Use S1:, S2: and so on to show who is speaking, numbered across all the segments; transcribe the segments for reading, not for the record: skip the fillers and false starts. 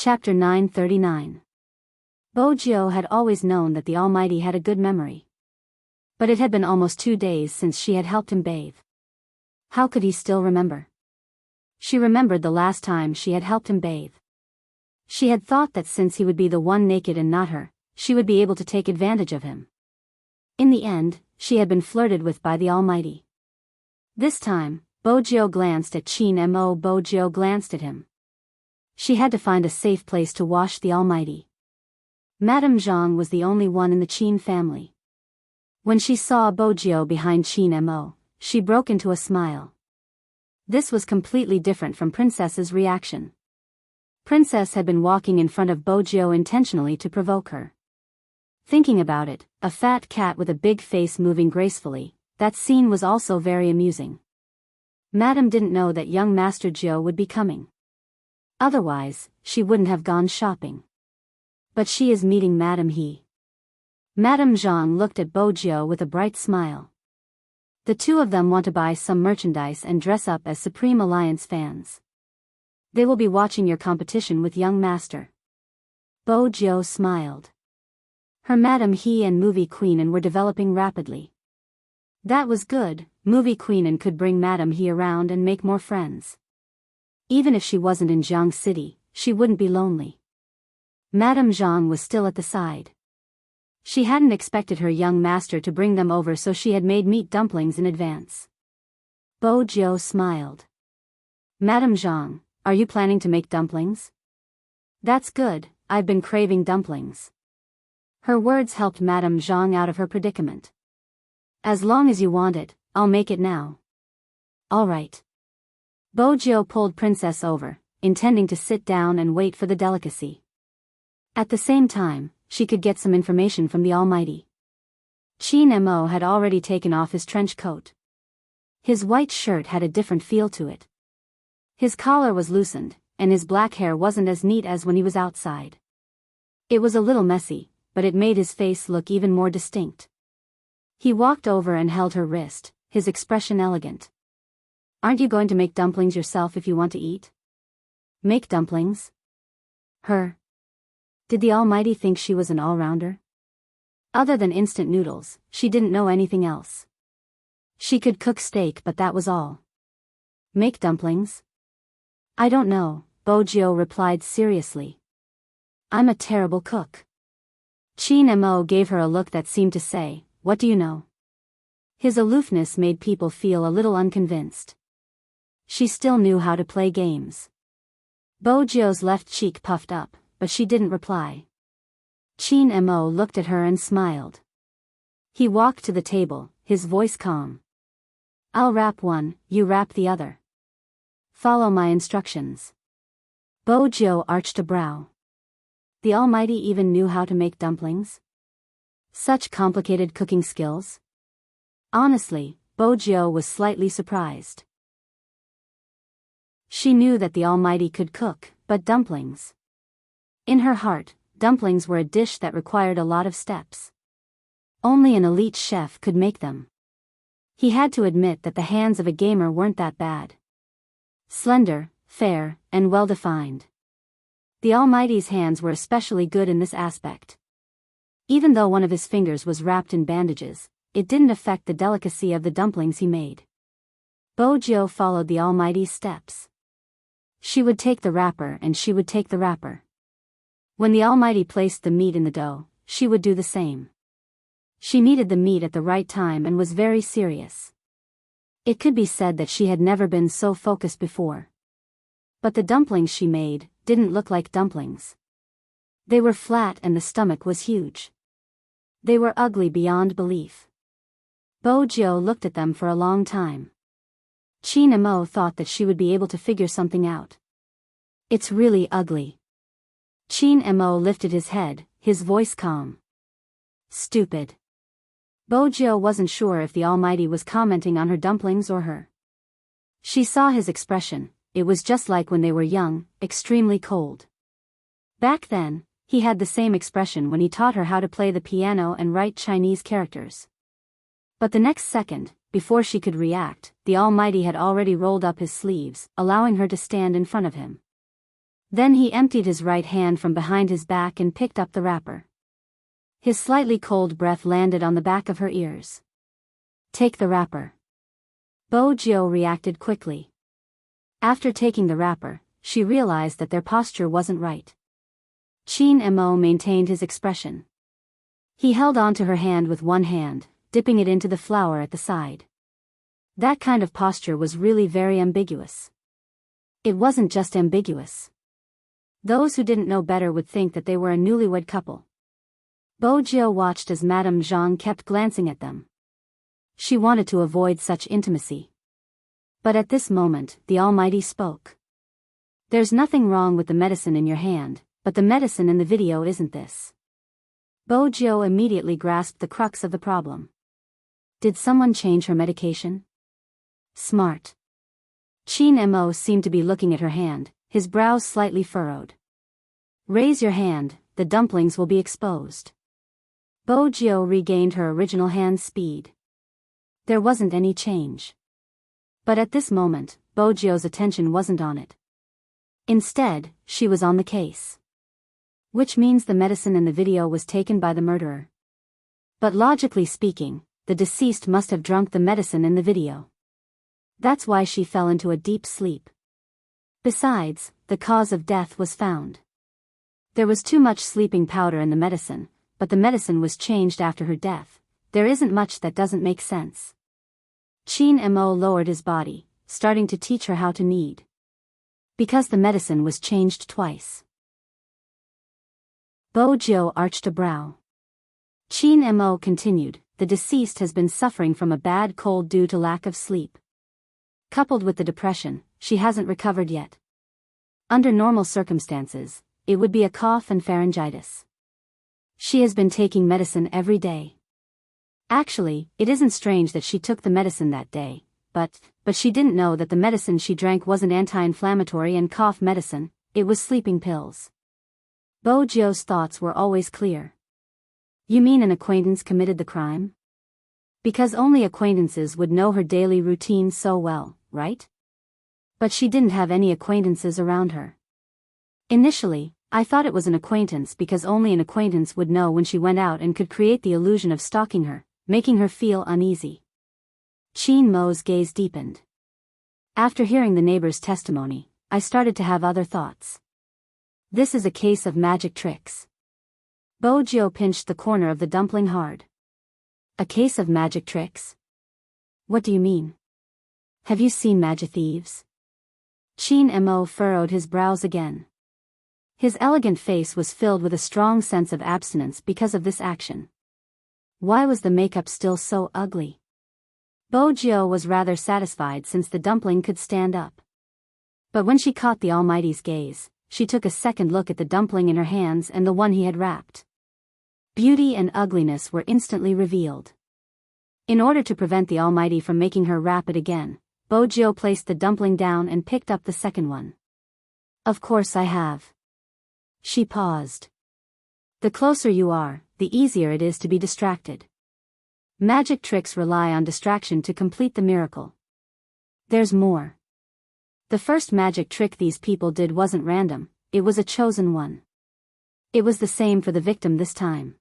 S1: Chapter 939. Bojiao had always known that the Almighty had a good memory. But it had been almost 2 days since she had helped him bathe. How could he still remember? She remembered the last time she had helped him bathe. She had thought that since he would be the one naked and not her, she would be able to take advantage of him. In the end, she had been flirted with by the Almighty. This time, Bojiao glanced at Qin Mo. Bojiao glanced at him. She had to find a safe place to wash the Almighty. Madame Zhang was the only one in the Qin family. When she saw Bojiao behind Qin Mo, she broke into a smile. This was completely different from Princess's reaction. Princess had been walking in front of Bojiao intentionally to provoke her. Thinking about it, a fat cat with a big face moving gracefully, that scene was also very amusing. Madame didn't know that young Master Jiao would be coming. Otherwise, she wouldn't have gone shopping. But she is meeting Madame He. Madame Zhang looked at Bojiao with a bright smile. The two of them want to buy some merchandise and dress up as Supreme Alliance fans. They will be watching your competition with young Master. Bojiao smiled. Her Madame He and Movie Queen were developing rapidly. That was good. Movie Queen could bring Madame He around and make more friends. Even if she wasn't in Jiang City, she wouldn't be lonely. Madame Zhang was still at the side. She hadn't expected her young master to bring them over, so she had made meat dumplings in advance. Bojiao smiled. Madame Zhang, are you planning to make dumplings? That's good, I've been craving dumplings. Her words helped Madame Zhang out of her predicament. As long as you want it, I'll make it now. All right. Bojiao pulled Princess over, intending to sit down and wait for the delicacy. At the same time, she could get some information from the Almighty. Qin Mo had already taken off his trench coat. His white shirt had a different feel to it. His collar was loosened, and his black hair wasn't as neat as when he was outside. It was a little messy, but it made his face look even more distinct. He walked over and held her wrist, his expression elegant. Aren't you going to make dumplings yourself if you want to eat? Make dumplings? Her? Did the Almighty think she was an all-rounder? Other than instant noodles, she didn't know anything else. She could cook steak, but that was all. Make dumplings? I don't know, Bojiao replied seriously. I'm a terrible cook. Qin Mo gave her a look that seemed to say, what do you know? His aloofness made people feel a little unconvinced. She still knew how to play games. Bojiao's left cheek puffed up, but she didn't reply. Qin Mo looked at her and smiled. He walked to the table, his voice calm. I'll wrap one, you wrap the other. Follow my instructions. Bojiao arched a brow. The Almighty even knew how to make dumplings? Such complicated cooking skills? Honestly, Bojiao was slightly surprised. She knew that the Almighty could cook, but dumplings. In her heart, dumplings were a dish that required a lot of steps. Only an elite chef could make them. He had to admit that the hands of a gamer weren't that bad. Slender, fair, and well-defined. The Almighty's hands were especially good in this aspect. Even though one of his fingers was wrapped in bandages, it didn't affect the delicacy of the dumplings he made. Bojiao followed the Almighty's steps. She would take the wrapper and she would take the wrapper. When the Almighty placed the meat in the dough, she would do the same. She kneaded the meat at the right time and was very serious. It could be said that she had never been so focused before. But the dumplings she made didn't look like dumplings. They were flat and the stomach was huge. They were ugly beyond belief. Bojiao looked at them for a long time. Qin Mo thought that she would be able to figure something out. It's really ugly. Qin Mo lifted his head, his voice calm. Stupid. Bojiao wasn't sure if the Almighty was commenting on her dumplings or her. She saw his expression, it was just like when they were young, extremely cold. Back then, he had the same expression when he taught her how to play the piano and write Chinese characters. But the next second, before she could react, the Almighty had already rolled up his sleeves, allowing her to stand in front of him. Then he emptied his right hand from behind his back and picked up the wrapper. His slightly cold breath landed on the back of her ears. "Take the wrapper." Bojo reacted quickly. After taking the wrapper, she realized that their posture wasn't right. Chin Mo maintained his expression. He held onto her hand with one hand, dipping it into the flour at the side. That kind of posture was really very ambiguous. It wasn't just ambiguous. Those who didn't know better would think that they were a newlywed couple. Bojo watched as Madame Zhang kept glancing at them. She wanted to avoid such intimacy. But at this moment, the Almighty spoke. "There's nothing wrong with the medicine in your hand, but the medicine in the video isn't this." Bojo immediately grasped the crux of the problem. Did someone change her medication? Smart. Chin Mo seemed to be looking at her hand, his brows slightly furrowed. "Raise your hand, the dumplings will be exposed." Bojo regained her original hand speed. There wasn't any change. But at this moment, Bojo's attention wasn't on it. Instead, she was on the case. Which means the medicine in the video was taken by the murderer. But logically speaking, the deceased must have drunk the medicine in the video. That's why she fell into a deep sleep. Besides, the cause of death was found. There was too much sleeping powder in the medicine, but the medicine was changed after her death. There isn't much that doesn't make sense. Chin Mo lowered his body, starting to teach her how to knead. Because the medicine was changed twice. Bojo arched a brow. Chin Mo continued, "The deceased has been suffering from a bad cold due to lack of sleep. Coupled with the depression, she hasn't recovered yet. Under normal circumstances, it would be a cough and pharyngitis. She has been taking medicine every day. Actually, it isn't strange that she took the medicine that day, but she didn't know that the medicine she drank wasn't anti-inflammatory and cough medicine, it was sleeping pills." Bojo's thoughts were always clear. "You mean an acquaintance committed the crime? Because only acquaintances would know her daily routine so well, right? But she didn't have any acquaintances around her. Initially, I thought it was an acquaintance because only an acquaintance would know when she went out and could create the illusion of stalking her, making her feel uneasy." Chin Mo's gaze deepened. "After hearing the neighbor's testimony, I started to have other thoughts. This is a case of magic tricks." Bojo pinched the corner of the dumpling hard. "A case of magic tricks? What do you mean? Have you seen magic thieves?" Chin Mo furrowed his brows again. His elegant face was filled with a strong sense of abstinence because of this action. Why was the makeup still so ugly? Bojo was rather satisfied since the dumpling could stand up. But when she caught the Almighty's gaze, she took a second look at the dumpling in her hands and the one he had wrapped. Beauty and ugliness were instantly revealed. In order to prevent the Almighty from making her wrap it again, Bojo placed the dumpling down and picked up the second one. "Of course I have." She paused. "The closer you are, the easier it is to be distracted. Magic tricks rely on distraction to complete the miracle. There's more. The first magic trick these people did wasn't random, it was a chosen one. It was the same for the victim this time.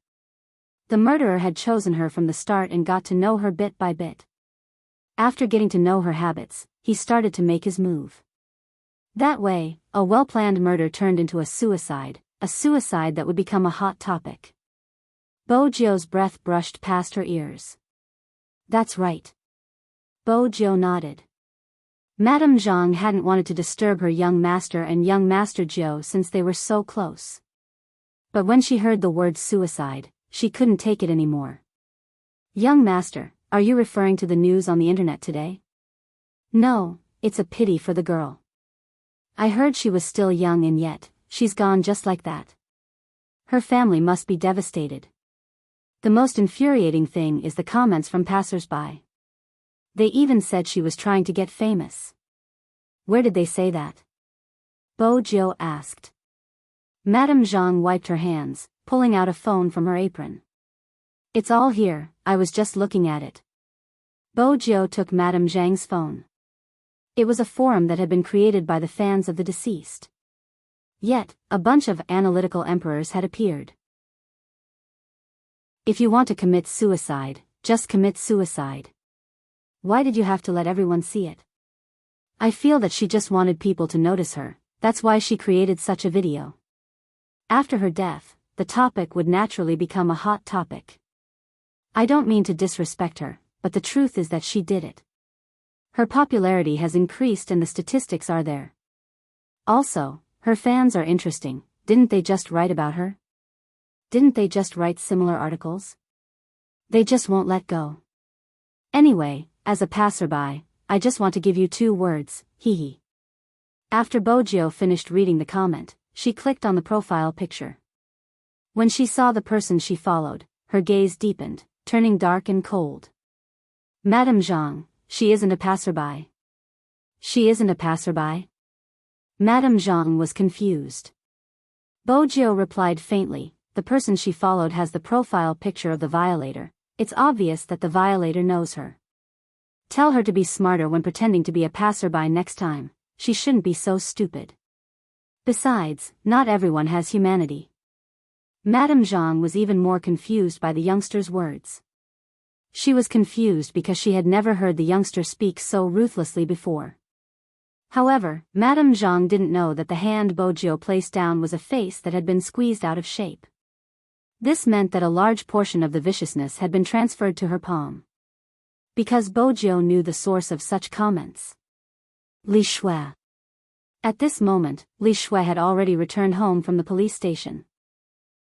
S1: The murderer had chosen her from the start and got to know her bit by bit. After getting to know her habits, he started to make his move. That way, a well-planned murder turned into a suicide that would become a hot topic." Bojo's breath brushed past her ears. "That's right." Bojo nodded. Madame Zhang hadn't wanted to disturb her young master and young Master Zhou since they were so close. But when she heard the word suicide, she couldn't take it anymore. "Young master, are you referring to the news on the internet today?" "No, it's a pity for the girl. I heard she was still young and yet, she's gone just like that. Her family must be devastated. The most infuriating thing is the comments from passers-by. They even said she was trying to get famous." "Where did they say that?" Bojo asked. Madame Zhang wiped her hands, pulling out a phone from her apron. "It's all here, I was just looking at it." Bojo took Madame Zhang's phone. It was a forum that had been created by the fans of the deceased. Yet, a bunch of analytical emperors had appeared. If you want to commit suicide, just commit suicide. Why did you have to let everyone see it? I feel that she just wanted people to notice her, that's why she created such a video. After her death, the topic would naturally become a hot topic. I don't mean to disrespect her, but the truth is that she did it. Her popularity has increased and the statistics are there. Also, her fans are interesting. Didn't they just write about her? Didn't they just write similar articles? They just won't let go. Anyway, as a passerby, I just want to give you 2 words, hee hee. After Bojo finished reading the comment, she clicked on the profile picture. When she saw the person she followed, her gaze deepened, turning dark and cold. Madame Zhang, she isn't a passerby. She isn't a passerby? Madame Zhang was confused. Bojo replied faintly, the person she followed has the profile picture of the violator. It's obvious that the violator knows her. Tell her to be smarter when pretending to be a passerby next time. She shouldn't be so stupid. Besides, not everyone has humanity. Madame Zhang was even more confused by the youngster's words. She was confused because she had never heard the youngster speak so ruthlessly before. However, Madame Zhang didn't know that the hand Bojo placed down was a face that had been squeezed out of shape. This meant that a large portion of the viciousness had been transferred to her palm. Because Bojo knew the source of such comments. Li Shui. At this moment, Li Shui had already returned home from the police station.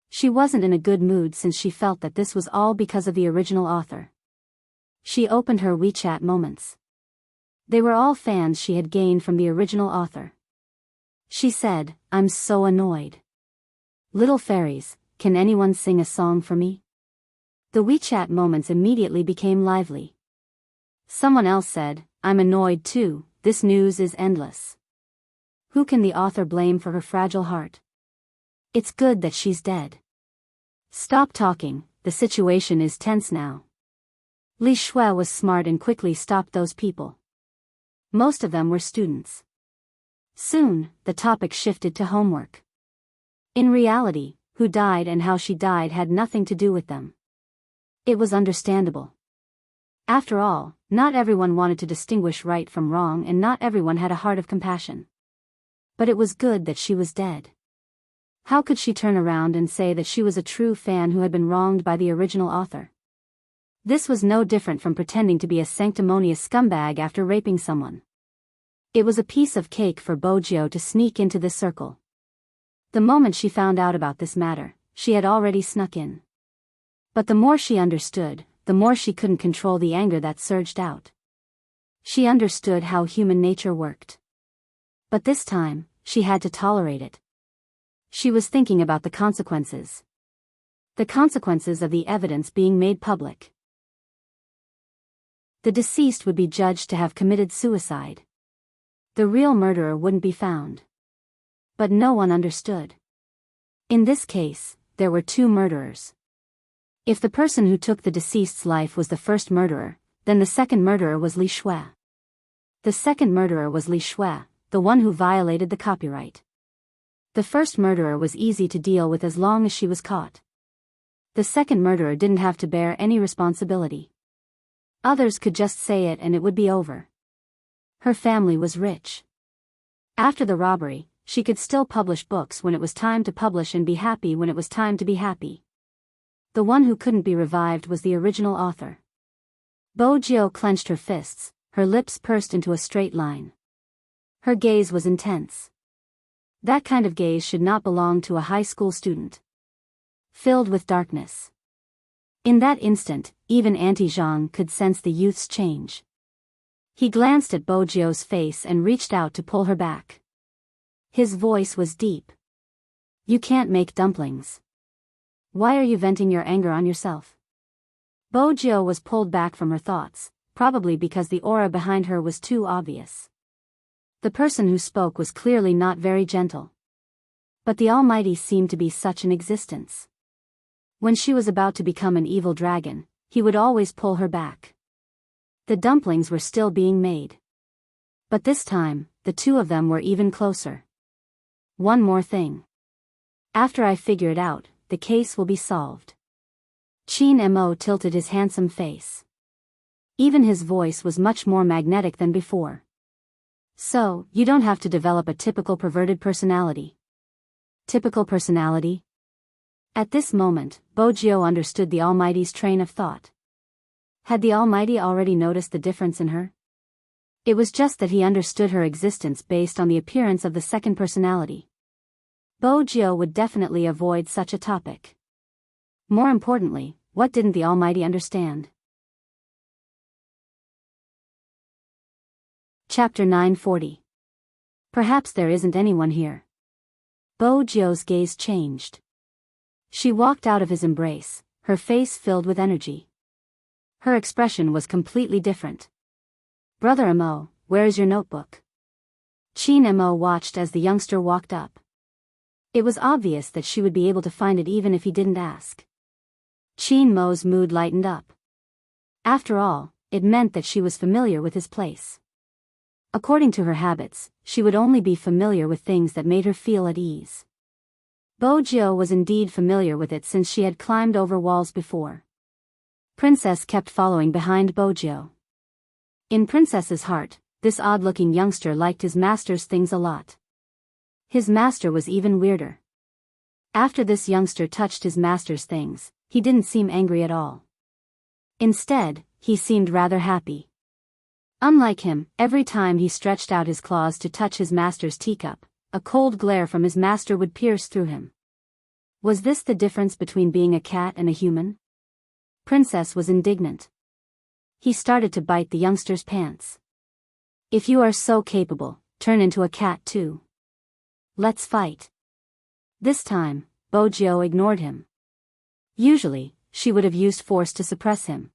S1: She wasn't in a good mood since she felt that this was all because of the original author. She opened her WeChat moments. They were all fans she had gained from the original author. She said, "I'm so annoyed. Little fairies, can anyone sing a song for me?" The WeChat moments immediately became lively. Someone else said, "I'm annoyed too, this news is endless. Who can the author blame for her fragile heart? It's good that she's dead. Stop talking, the situation is tense now." Li Shui was smart and quickly stopped those people. Most of them were students. Soon, the topic shifted to homework. In reality, who died and how she died had nothing to do with them. It was understandable. After all, not everyone wanted to distinguish right from wrong and not everyone had a heart of compassion. But it was good that she was dead. How could she turn around and say that she was a true fan who had been wronged by the original author? This was no different from pretending to be a sanctimonious scumbag after raping someone. It was a piece of cake for Bojo to sneak into this circle. The moment she found out about this matter, she had already snuck in. But the more she understood, the more she couldn't control the anger that surged out. She understood how human nature worked. But this time, she had to tolerate it. She was thinking about the consequences. The consequences of the evidence being made public. The deceased would be judged to have committed suicide. The real murderer wouldn't be found. But no one understood. In this case, there were 2 murderers. If the person who took the deceased's life was the first murderer, then the second murderer was Li Shui. The second murderer was Li Shui, the one who violated the copyright. The first murderer was easy to deal with as long as she was caught. The second murderer didn't have to bear any responsibility. Others could just say it and it would be over. Her family was rich. After the robbery, she could still publish books when it was time to publish and be happy when it was time to be happy. The one who couldn't be revived was the original author. Bojo clenched her fists, her lips pursed into a straight line. Her gaze was intense. That kind of gaze should not belong to a high school student. Filled with darkness. In that instant, even Auntie Zhang could sense the youth's change. He glanced at Bojo's face and reached out to pull her back. His voice was deep. "You can't make dumplings. Why are you venting your anger on yourself?" Bojo was pulled back from her thoughts, probably because the aura behind her was too obvious. The person who spoke was clearly not very gentle. But the Almighty seemed to be such an existence. When she was about to become an evil dragon, he would always pull her back. The dumplings were still being made. But this time, the 2 of them were even closer. One more thing. After I figure it out, the case will be solved. Chin Mo tilted his handsome face. Even his voice was much more magnetic than before. So, you don't have to develop a typical perverted personality. Typical personality? At this moment, Bojio understood the Almighty's train of thought. Had the Almighty already noticed the difference in her? It was just that he understood her existence based on the appearance of the second personality. Bojio would definitely avoid such a topic. More importantly, what didn't the Almighty understand? Chapter 940. Perhaps there isn't anyone here. Bojio's gaze changed. She walked out of his embrace, her face filled with energy. Her expression was completely different. Brother Mo, where is your notebook? Chin Mo watched as the youngster walked up. It was obvious that she would be able to find it even if he didn't ask. Chin Mo's mood lightened up. After all, it meant that she was familiar with his place. According to her habits, she would only be familiar with things that made her feel at ease. Bojio was indeed familiar with it since she had climbed over walls before. Princess kept following behind Bojio. In Princess's heart, this odd-looking youngster liked his master's things a lot. His master was even weirder. After this youngster touched his master's things, he didn't seem angry at all. Instead, he seemed rather happy. Unlike him, every time he stretched out his claws to touch his master's teacup, a cold glare from his master would pierce through him. Was this the difference between being a cat and a human? Princess was indignant. He started to bite the youngster's pants. If you are so capable, turn into a cat too. Let's fight. This time, Bojio ignored him. Usually, she would have used force to suppress him.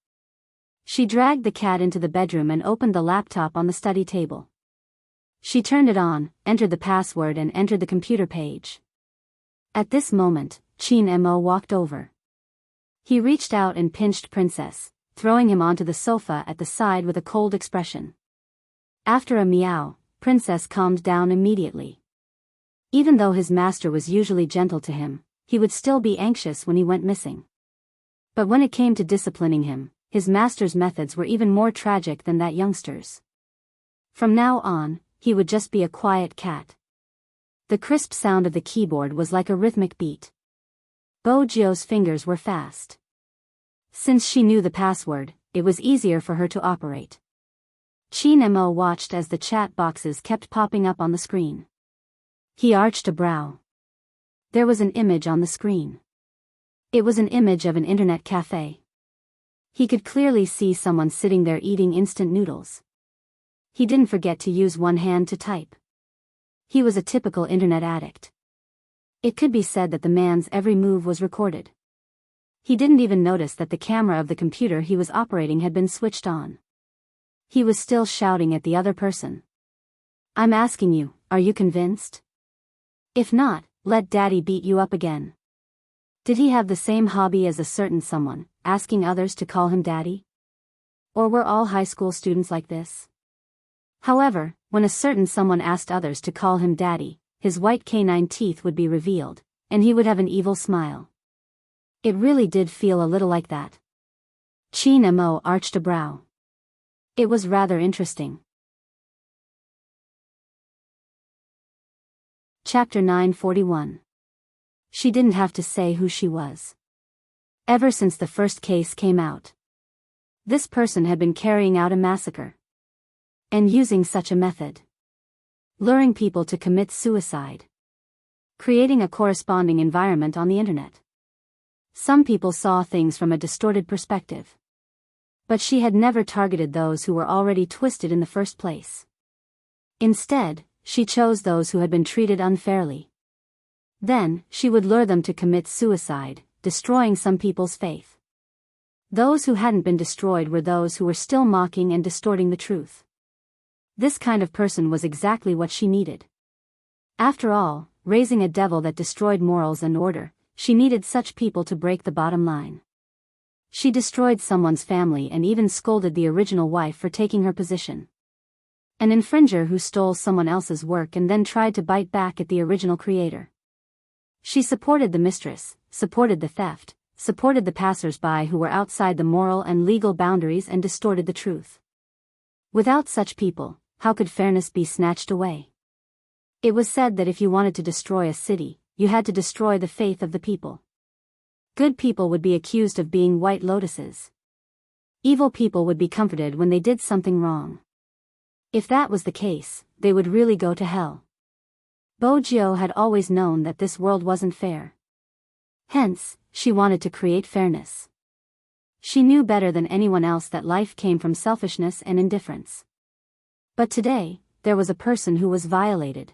S1: She dragged the cat into the bedroom and opened the laptop on the study table. She turned it on, entered the password and entered the computer page. At this moment, Chin Mo walked over. He reached out and pinched Princess, throwing him onto the sofa at the side with a cold expression. After a meow, Princess calmed down immediately. Even though his master was usually gentle to him, he would still be anxious when he went missing. But when it came to disciplining him, his master's methods were even more tragic than that youngster's. From now on, he would just be a quiet cat. The crisp sound of the keyboard was like a rhythmic beat. Bojio's fingers were fast. Since she knew the password, it was easier for her to operate. Chin Mo watched as the chat boxes kept popping up on the screen. He arched a brow. There was an image on the screen. It was an image of an internet cafe. He could clearly see someone sitting there eating instant noodles. He didn't forget to use one hand to type. He was a typical internet addict. It could be said that the man's every move was recorded. He didn't even notice that the camera of the computer he was operating had been switched on. He was still shouting at the other person. I'm asking you, are you convinced? If not, let Daddy beat you up again. Did he have the same hobby as a certain someone, asking others to call him Daddy? Or were all high school students like this? However, when a certain someone asked others to call him Daddy, his white canine teeth would be revealed, and he would have an evil smile. It really did feel a little like that. Chin Mo arched a brow. It was rather interesting. Chapter 941. She didn't have to say who she was. Ever since the first case came out, this person had been carrying out a massacre. And using such a method. Luring people to commit suicide. Creating a corresponding environment on the internet. Some people saw things from a distorted perspective. But she had never targeted those who were already twisted in the first place. Instead, she chose those who had been treated unfairly. Then, she would lure them to commit suicide, destroying some people's faith. Those who hadn't been destroyed were those who were still mocking and distorting the truth. This kind of person was exactly what she needed. After all, raising a devil that destroyed morals and order, she needed such people to break the bottom line. She destroyed someone's family and even scolded the original wife for taking her position. An infringer who stole someone else's work and then tried to bite back at the original creator. She supported the mistress, supported the theft, supported the passers-by who were outside the moral and legal boundaries and distorted the truth. Without such people, how could fairness be snatched away? It was said that if you wanted to destroy a city, you had to destroy the faith of the people. Good people would be accused of being white lotuses. Evil people would be comforted when they did something wrong. If that was the case, they would really go to hell. Bojo had always known that this world wasn't fair. Hence, she wanted to create fairness. She knew better than anyone else that life came from selfishness and indifference. But today, there was a person who was violated.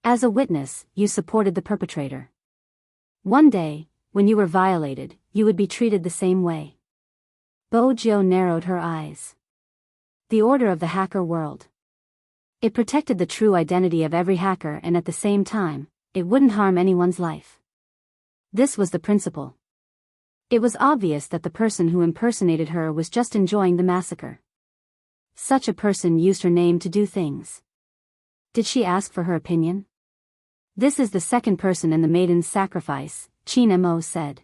S1: As a witness, you supported the perpetrator. One day, when you were violated, you would be treated the same way. Bojo narrowed her eyes. The order of the hacker world. It protected the true identity of every hacker, and at the same time, it wouldn't harm anyone's life. This was the principle. It was obvious that the person who impersonated her was just enjoying the massacre. Such a person used her name to do things. Did she ask for her opinion? This is the second person in the maiden's sacrifice, Qin Mo said.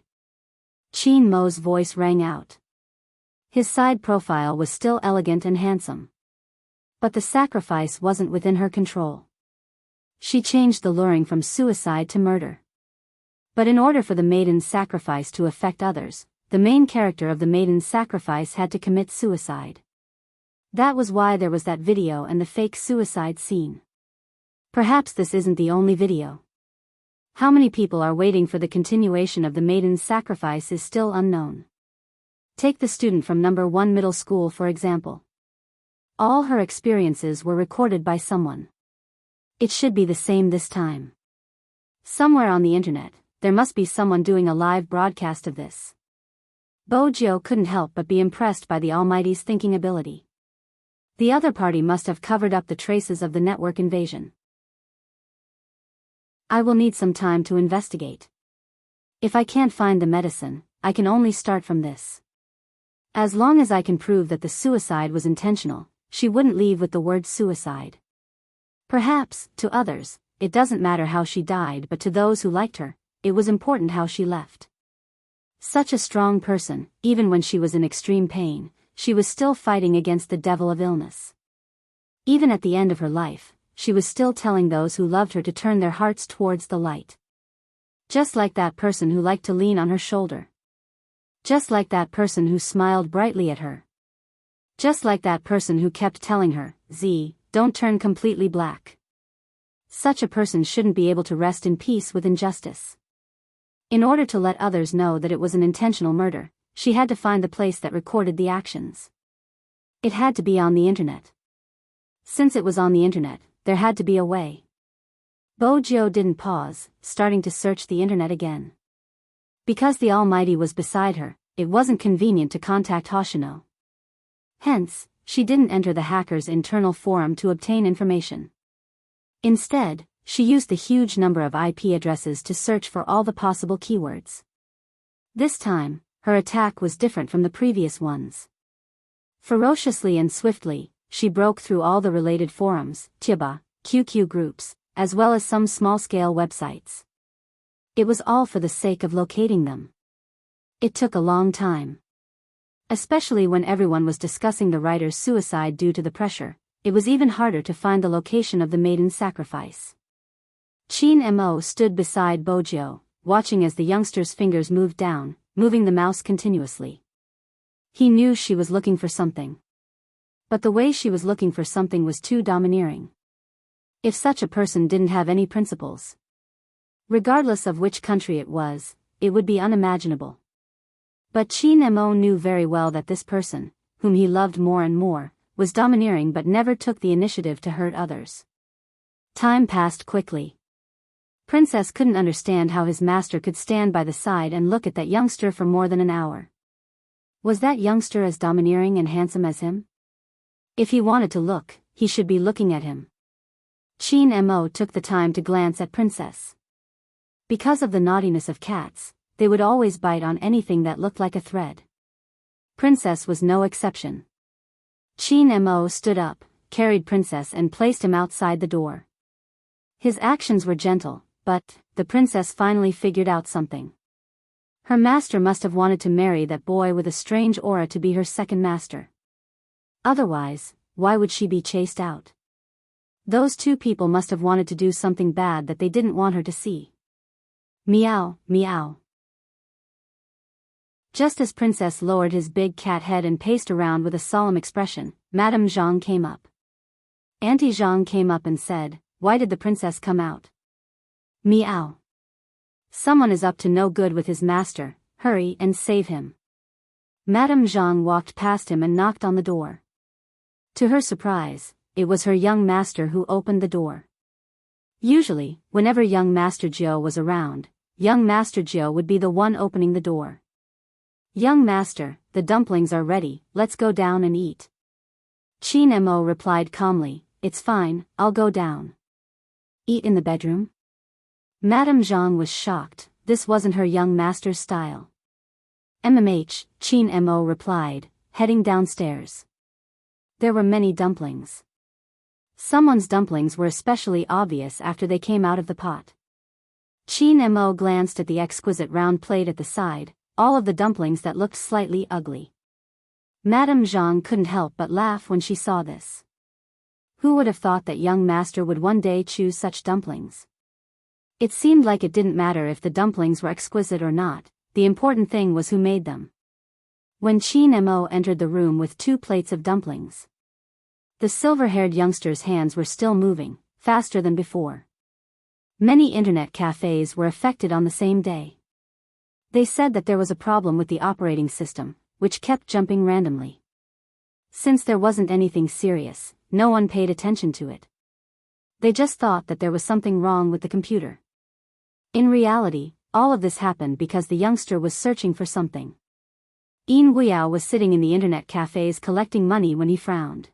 S1: Qin Mo's voice rang out. His side profile was still elegant and handsome. But the sacrifice wasn't within her control. She changed the luring from suicide to murder. But in order for the maiden's sacrifice to affect others, the main character of the maiden's sacrifice had to commit suicide. That was why there was that video and the fake suicide scene. Perhaps this isn't the only video. How many people are waiting for the continuation of the maiden's sacrifice is still unknown. Take the student from number 1 middle school for example. All her experiences were recorded by someone. It should be the same this time. Somewhere on the internet, there must be someone doing a live broadcast of this. Bojo couldn't help but be impressed by the Almighty's thinking ability. The other party must have covered up the traces of the network invasion. I will need some time to investigate. If I can't find the medicine, I can only start from this. As long as I can prove that the suicide was intentional, she wouldn't leave with the word suicide. Perhaps, to others, it doesn't matter how she died, but to those who liked her, it was important how she left. Such a strong person, even when she was in extreme pain, she was still fighting against the devil of illness. Even at the end of her life, she was still telling those who loved her to turn their hearts towards the light. Just like that person who liked to lean on her shoulder. Just like that person who smiled brightly at her. Just like that person who kept telling her, don't turn completely black. Such a person shouldn't be able to rest in peace with injustice. In order to let others know that it was an intentional murder, she had to find the place that recorded the actions. It had to be on the internet. Since it was on the internet, there had to be a way. Bojo didn't pause, starting to search the internet again. Because the Almighty was beside her, it wasn't convenient to contact Hoshino. Hence, she didn't enter the hacker's internal forum to obtain information. Instead, she used the huge number of IP addresses to search for all the possible keywords. This time, her attack was different from the previous ones. Ferociously and swiftly, she broke through all the related forums, Tiba, QQ groups, as well as some small-scale websites. It was all for the sake of locating them. It took a long time. Especially when everyone was discussing the writer's suicide due to the pressure, it was even harder to find the location of the maiden's sacrifice. Qin Mo stood beside Bojo, watching as the youngster's fingers moved down, moving the mouse continuously. He knew she was looking for something. But the way she was looking for something was too domineering. If such a person didn't have any principles, regardless of which country it was, it would be unimaginable. But Qin Mo knew very well that this person, whom he loved more and more, was domineering but never took the initiative to hurt others. Time passed quickly. Princess couldn't understand how his master could stand by the side and look at that youngster for more than an hour. Was that youngster as domineering and handsome as him? If he wanted to look, he should be looking at him. Qin Mo took the time to glance at Princess. Because of the naughtiness of cats, they would always bite on anything that looked like a thread. Princess was no exception. Qin Mo stood up, carried Princess and placed him outside the door. His actions were gentle, but the princess finally figured out something. Her master must have wanted to marry that boy with a strange aura to be her second master. Otherwise, why would she be chased out? Those two people must have wanted to do something bad that they didn't want her to see. Meow, meow. Just as Princess lowered his big cat head and paced around with a solemn expression, Madame Zhang came up. Auntie Zhang came up and said, "Why did the princess come out?" Meow. "Someone is up to no good with his master, hurry and save him." Madame Zhang walked past him and knocked on the door. To her surprise, it was her young master who opened the door. Usually, whenever young Master Jiu was around, young Master Jiu would be the one opening the door. "Young master, the dumplings are ready, let's go down and eat." Qin Mo replied calmly, "It's fine, I'll go down." "Eat in the bedroom?" Madame Zhang was shocked, this wasn't her young master's style. Qin Mo replied, heading downstairs. There were many dumplings. Someone's dumplings were especially obvious after they came out of the pot. Qin Mo glanced at the exquisite round plate at the side, all of the dumplings that looked slightly ugly. Madame Zhang couldn't help but laugh when she saw this. Who would have thought that young master would one day choose such dumplings? It seemed like it didn't matter if the dumplings were exquisite or not, the important thing was who made them. When Qin Mo entered the room with 2 plates of dumplings, the silver-haired youngster's hands were still moving, faster than before. Many internet cafes were affected on the same day. They said that there was a problem with the operating system, which kept jumping randomly. Since there wasn't anything serious, no one paid attention to it. They just thought that there was something wrong with the computer. In reality, all of this happened because the youngster was searching for something. Yin Guiyao was sitting in the internet cafes collecting money when he frowned.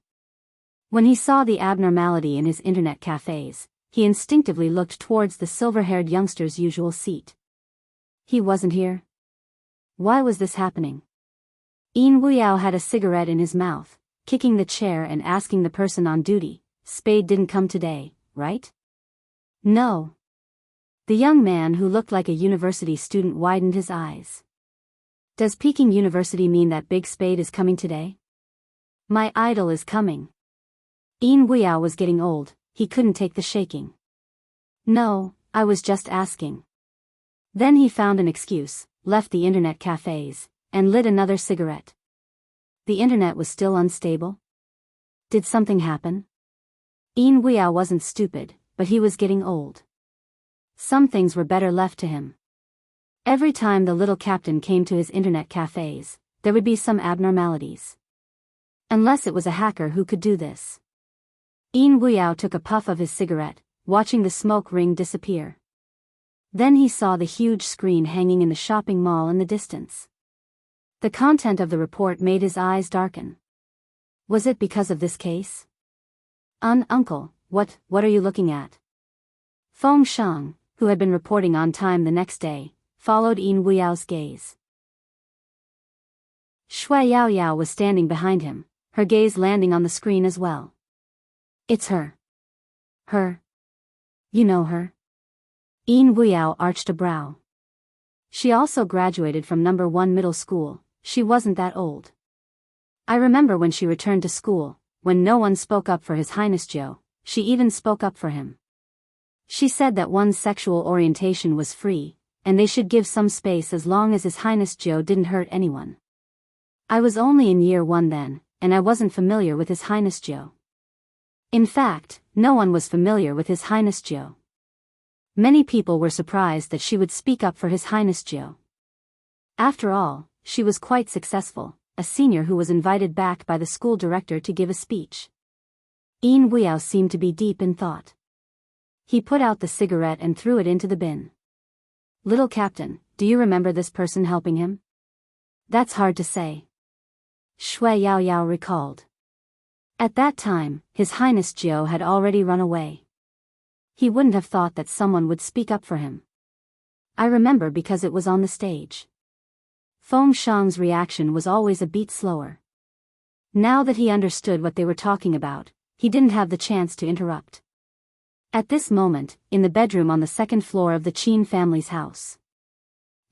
S1: When he saw the abnormality in his internet cafes, he instinctively looked towards the silver-haired youngster's usual seat. He wasn't here. Why was this happening? Yin Guiyao had a cigarette in his mouth, kicking the chair and asking the person on duty, "Spade didn't come today, right?" "No." The young man who looked like a university student widened his eyes. "Does Peking University mean that Big Spade is coming today?" "My idol is coming." Yin Guiyao was getting old, he couldn't take the shaking. "No, I was just asking." Then he found an excuse, left the internet cafes, and lit another cigarette. The internet was still unstable? Did something happen? Yin Guiyao wasn't stupid, but he was getting old. Some things were better left to him. Every time the little captain came to his internet cafes, there would be some abnormalities. Unless it was a hacker who could do this. Yin Guiyao took a puff of his cigarette, watching the smoke ring disappear. Then he saw the huge screen hanging in the shopping mall in the distance. The content of the report made his eyes darken. Was it because of this case? Uncle, what are you looking at?" Feng Shang, who had been reporting on time the next day, followed Yin Guiyao's gaze. Shui Yaoyao was standing behind him, her gaze landing on the screen as well. "It's her." "Her? You know her?" Yin Guiyao arched a brow. "She also graduated from number 1 middle school, she wasn't that old. I remember when she returned to school, when no one spoke up for His Highness Jiu, she even spoke up for him. She said that one's sexual orientation was free, and they should give some space as long as His Highness Jiu didn't hurt anyone. I was only in year 1 then, and I wasn't familiar with His Highness Jiu. In fact, no one was familiar with His Highness Jiu. Many people were surprised that she would speak up for His Highness Jiu. After all, she was quite successful, a senior who was invited back by the school director to give a speech." Yin Guiyao seemed to be deep in thought. He put out the cigarette and threw it into the bin. "Little Captain, do you remember this person helping him?" "That's hard to say." Shui Yaoyao recalled. At that time, His Highness Jiu had already run away. He wouldn't have thought that someone would speak up for him. "I remember because it was on the stage." Feng Shang's reaction was always a beat slower. Now that he understood what they were talking about, he didn't have the chance to interrupt. At this moment, in the bedroom on the second floor of the Chin family's house.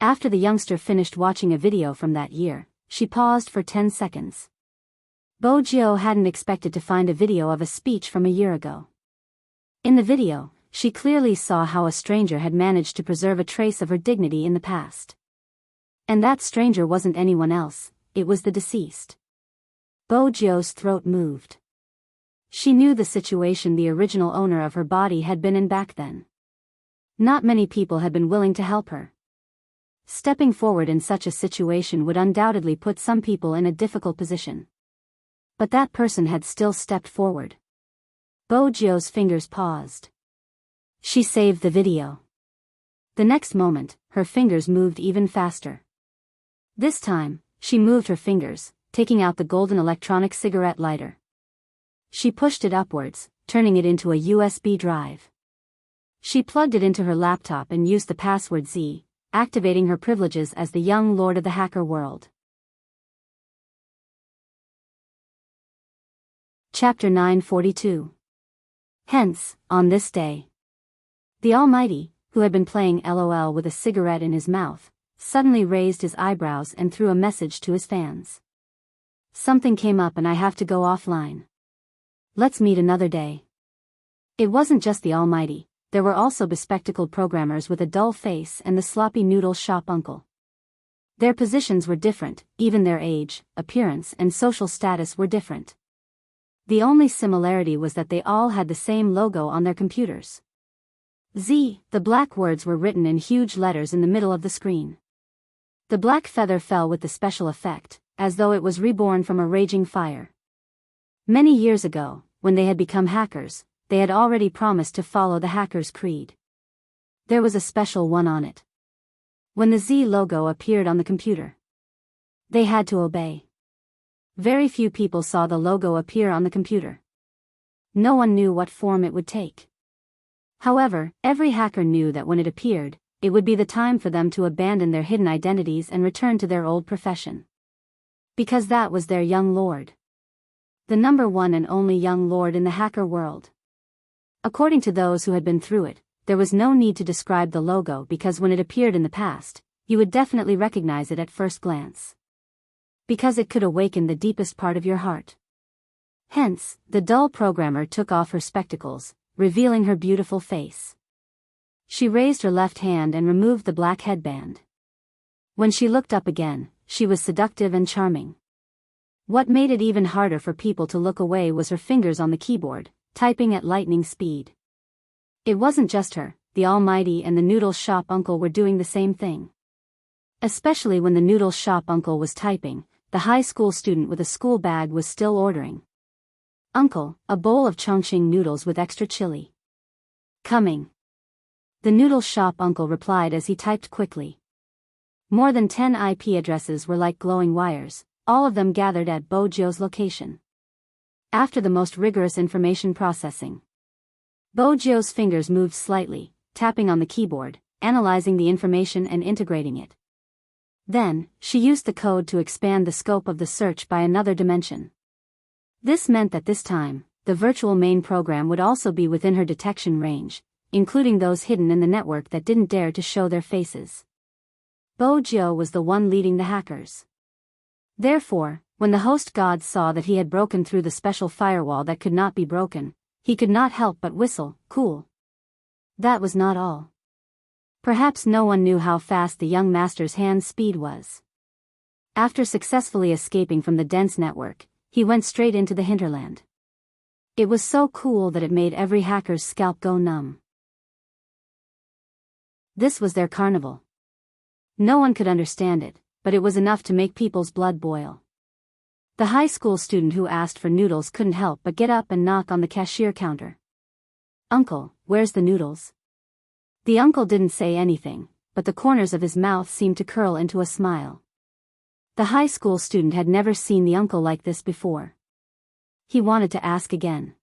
S1: After the youngster finished watching a video from that year, she paused for 10 seconds. Bojo hadn't expected to find a video of a speech from a year ago. In the video, she clearly saw how a stranger had managed to preserve a trace of her dignity in the past. And that stranger wasn't anyone else, it was the deceased. Bojo's throat moved. She knew the situation the original owner of her body had been in back then. Not many people had been willing to help her. Stepping forward in such a situation would undoubtedly put some people in a difficult position. But that person had still stepped forward. Bojo's fingers paused. She saved the video. The next moment, her fingers moved even faster. This time, she moved her fingers, taking out the golden electronic cigarette lighter. She pushed it upwards, turning it into a USB drive. She plugged it into her laptop and used the password Z, activating her privileges as the young lord of the hacker world. Chapter 942. Hence, on this day. The Almighty, who had been playing LOL with a cigarette in his mouth, suddenly raised his eyebrows and threw a message to his fans. Something came up and I have to go offline. Let's meet another day. It wasn't just the Almighty, there were also bespectacled programmers with a dull face and the sloppy noodle shop uncle. Their positions were different, even their age, appearance and social status were different. The only similarity was that they all had the same logo on their computers. Z, the black words were written in huge letters in the middle of the screen. The black feather fell with the special effect, as though it was reborn from a raging fire. Many years ago, when they had become hackers, they had already promised to follow the hacker's creed. There was a special one on it. When the Z logo appeared on the computer, they had to obey. Very few people saw the logo appear on the computer. No one knew what form it would take. However, every hacker knew that when it appeared, it would be the time for them to abandon their hidden identities and return to their old profession. Because that was their young lord. The number one and only young lord in the hacker world. According to those who had been through it, there was no need to describe the logo because when it appeared in the past, you would definitely recognize it at first glance. Because it could awaken the deepest part of your heart. Hence, the dull programmer took off her spectacles, revealing her beautiful face. She raised her left hand and removed the black headband. When she looked up again, she was seductive and charming. What made it even harder for people to look away was her fingers on the keyboard, typing at lightning speed. It wasn't just her, the Almighty and the noodle shop uncle were doing the same thing. Especially when the noodle shop uncle was typing, the high school student with a school bag was still ordering. Uncle, a bowl of Chongqing noodles with extra chili. Coming. The noodle shop uncle replied as he typed quickly. More than 10 IP addresses were like glowing wires, all of them gathered at Bojo's location. After the most rigorous information processing, Bojo's fingers moved slightly, tapping on the keyboard, analyzing the information and integrating it. Then, she used the code to expand the scope of the search by another dimension. This meant that this time, the virtual main program would also be within her detection range, including those hidden in the network that didn't dare to show their faces. Bojo was the one leading the hackers. Therefore, when the host god saw that he had broken through the special firewall that could not be broken, he could not help but whistle, cool. That was not all. Perhaps no one knew how fast the young master's hand speed was. After successfully escaping from the dense network, he went straight into the hinterland. It was so cool that it made every hacker's scalp go numb. This was their carnival. No one could understand it, but it was enough to make people's blood boil. The high school student who asked for noodles couldn't help but get up and knock on the cashier counter. Uncle, where's the noodles? The uncle didn't say anything, but the corners of his mouth seemed to curl into a smile. The high school student had never seen the uncle like this before. He wanted to ask again.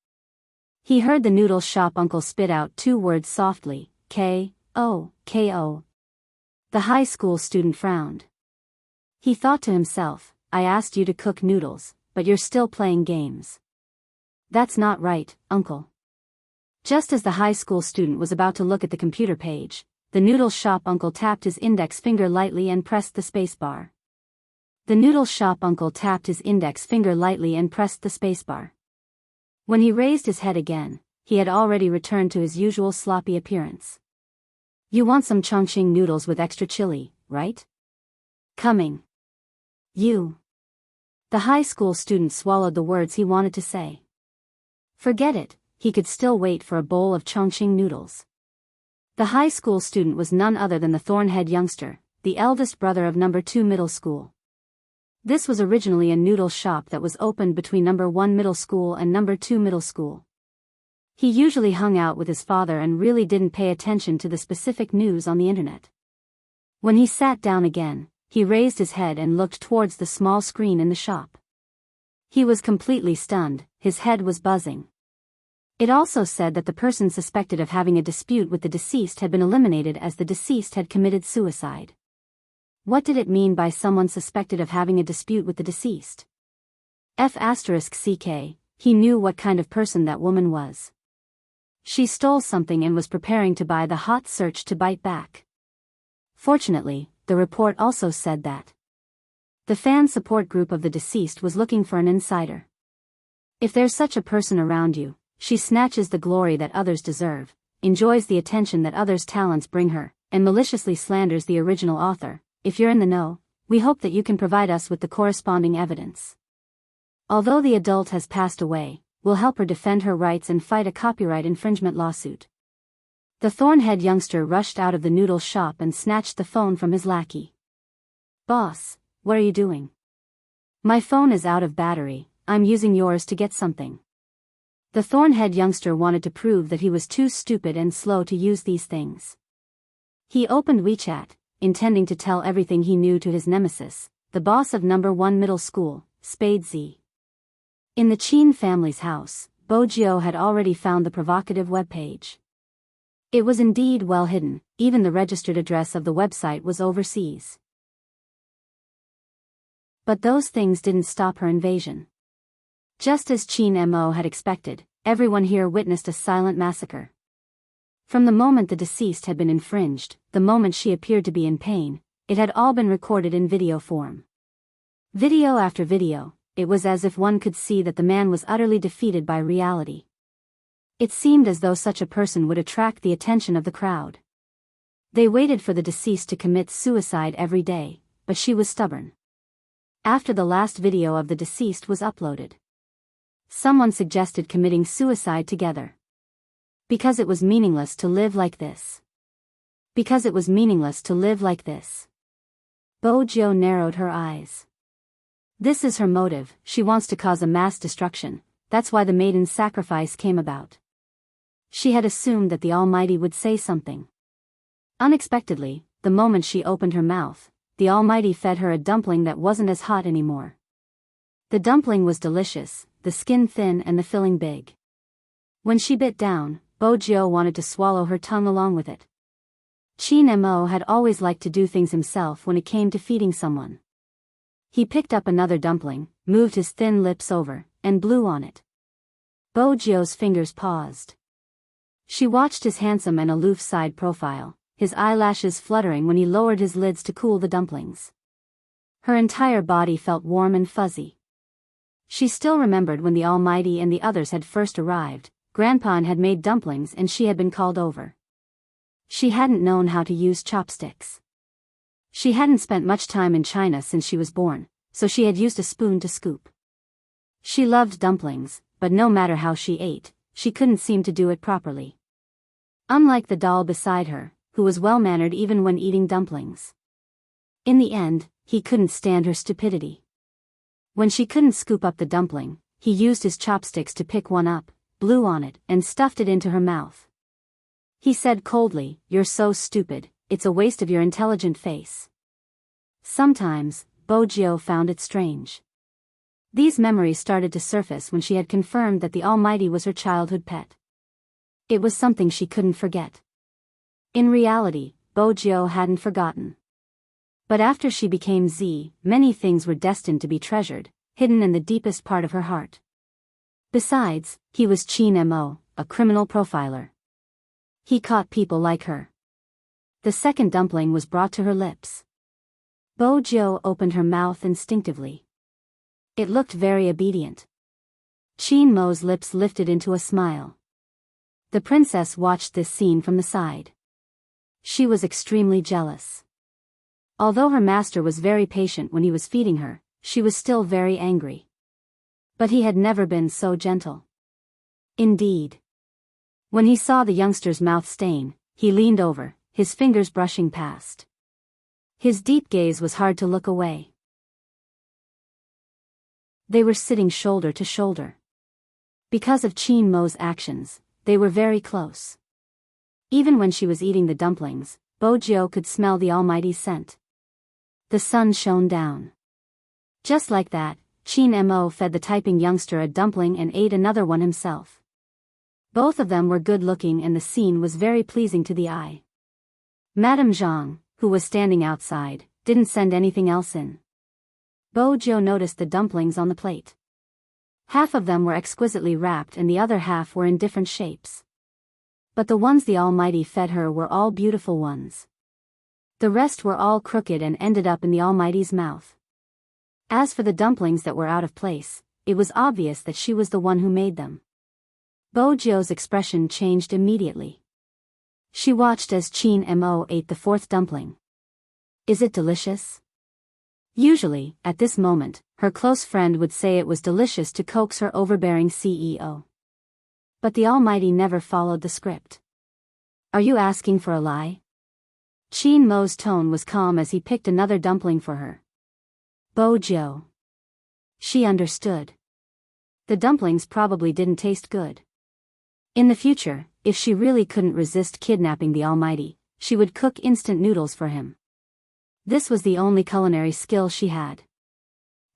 S1: He heard the noodle shop uncle spit out two words softly, K-O, K-O. The high school student frowned. He thought to himself, I asked you to cook noodles, but you're still playing games. That's not right, Uncle. Just as the high school student was about to look at the computer page, the noodle shop uncle tapped his index finger lightly and pressed the spacebar. The noodle shop uncle tapped his index finger lightly and pressed the spacebar. When he raised his head again, he had already returned to his usual sloppy appearance. You want some Chongqing noodles with extra chili, right? Coming. You. The high school student swallowed the words he wanted to say. Forget it, he could still wait for a bowl of Chongqing noodles. The high school student was none other than the thorn-head youngster, the eldest brother of number 2 middle school. This was originally a noodle shop that was opened between number 1 middle school and number 2 middle school. He usually hung out with his father and really didn't pay attention to the specific news on the internet. When he sat down again, he raised his head and looked towards the small screen in the shop. He was completely stunned, his head was buzzing. It also said that the person suspected of having a dispute with the deceased had been eliminated as the deceased had committed suicide. What did it mean by someone suspected of having a dispute with the deceased? F***ck, he knew what kind of person that woman was. She stole something and was preparing to buy the hot search to bite back. Fortunately, the report also said that the fan support group of the deceased was looking for an insider. If there's such a person around you, she snatches the glory that others deserve, enjoys the attention that others' talents bring her, and maliciously slanders the original author. If you're in the know, we hope that you can provide us with the corresponding evidence. Although the adult has passed away, we'll help her defend her rights and fight a copyright infringement lawsuit. The thorn-head youngster rushed out of the noodle shop and snatched the phone from his lackey. Boss, what are you doing? My phone is out of battery, I'm using yours to get something. The thorn-head youngster wanted to prove that he was too stupid and slow to use these things. He opened WeChat, intending to tell everything he knew to his nemesis, the boss of number 1 middle school, Spade Z. In the Qin family's house, Bojio had already found the provocative webpage. It was indeed well hidden, even the registered address of the website was overseas. But those things didn't stop her invasion. Just as Qin Mo had expected, everyone here witnessed a silent massacre. From the moment the deceased had been infringed, the moment she appeared to be in pain, it had all been recorded in video form. Video after video, it was as if one could see that the man was utterly defeated by reality. It seemed as though such a person would attract the attention of the crowd. They waited for the deceased to commit suicide every day, but she was stubborn. After the last video of the deceased was uploaded, someone suggested committing suicide together. Because it was meaningless to live like this. Because it was meaningless to live like this. Bojio narrowed her eyes. This is her motive, she wants to cause a mass destruction, that's why the maiden's sacrifice came about. She had assumed that the Almighty would say something. Unexpectedly, the moment she opened her mouth, the Almighty fed her a dumpling that wasn't as hot anymore. The dumpling was delicious, the skin thin and the filling big. When she bit down, Bojio wanted to swallow her tongue along with it. Qin Mo had always liked to do things himself when it came to feeding someone. He picked up another dumpling, moved his thin lips over, and blew on it. Bojio's fingers paused. She watched his handsome and aloof side profile, his eyelashes fluttering when he lowered his lids to cool the dumplings. Her entire body felt warm and fuzzy. She still remembered when the Almighty and the others had first arrived. Grandpa had made dumplings and she had been called over. She hadn't known how to use chopsticks. She hadn't spent much time in China since she was born, so she had used a spoon to scoop. She loved dumplings, but no matter how she ate, she couldn't seem to do it properly. Unlike the doll beside her, who was well-mannered even when eating dumplings. In the end, he couldn't stand her stupidity. When she couldn't scoop up the dumpling, he used his chopsticks to pick one up, blew on it, and stuffed it into her mouth. He said coldly, "You're so stupid, it's a waste of your intelligent face." Sometimes, Bojio found it strange. These memories started to surface when she had confirmed that the Almighty was her childhood pet. It was something she couldn't forget. In reality, Bojio hadn't forgotten. But after she became Z, many things were destined to be treasured, hidden in the deepest part of her heart. Besides, he was Qin Mo, a criminal profiler. He caught people like her. The second dumpling was brought to her lips. Bo Jiu opened her mouth instinctively. It looked very obedient. Qin Mo's lips lifted into a smile. The princess watched this scene from the side. She was extremely jealous. Although her master was very patient when he was feeding her, she was still very angry. But he had never been so gentle. Indeed. When he saw the youngster's mouth stain, he leaned over, his fingers brushing past. His deep gaze was hard to look away. They were sitting shoulder to shoulder. Because of Qin Mo's actions, they were very close. Even when she was eating the dumplings, Bo Jiu could smell the almighty's scent. The sun shone down. Just like that, Qin Mo fed the typing youngster a dumpling and ate another one himself. Both of them were good-looking and the scene was very pleasing to the eye. Madame Zhang, who was standing outside, didn't send anything else in. Bo Jiu noticed the dumplings on the plate. Half of them were exquisitely wrapped and the other half were in different shapes. But the ones the Almighty fed her were all beautiful ones. The rest were all crooked and ended up in the Almighty's mouth. As for the dumplings that were out of place, it was obvious that she was the one who made them. Bo Jiu's expression changed immediately. She watched as Qin Mo ate the fourth dumpling. Is it delicious? Usually, at this moment, her close friend would say it was delicious to coax her overbearing CEO. But the Almighty never followed the script. Are you asking for a lie? Qin Mo's tone was calm as he picked another dumpling for her. Bo Jiu. She understood. The dumplings probably didn't taste good. In the future, if she really couldn't resist kidnapping the Almighty, she would cook instant noodles for him. This was the only culinary skill she had.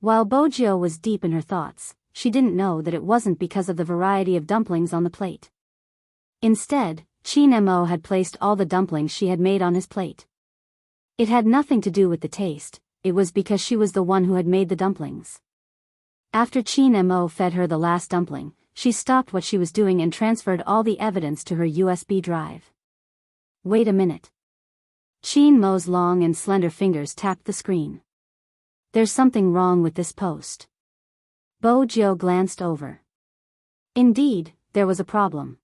S1: While Bo Jiu was deep in her thoughts, she didn't know that it wasn't because of the variety of dumplings on the plate. Instead, Qin Mo had placed all the dumplings she had made on his plate. It had nothing to do with the taste, it was because she was the one who had made the dumplings. After Qin Mo fed her the last dumpling, she stopped what she was doing and transferred all the evidence to her USB drive. Wait a minute. Qin Mo's long and slender fingers tapped the screen. There's something wrong with this post. Bo Jiu glanced over. Indeed, there was a problem.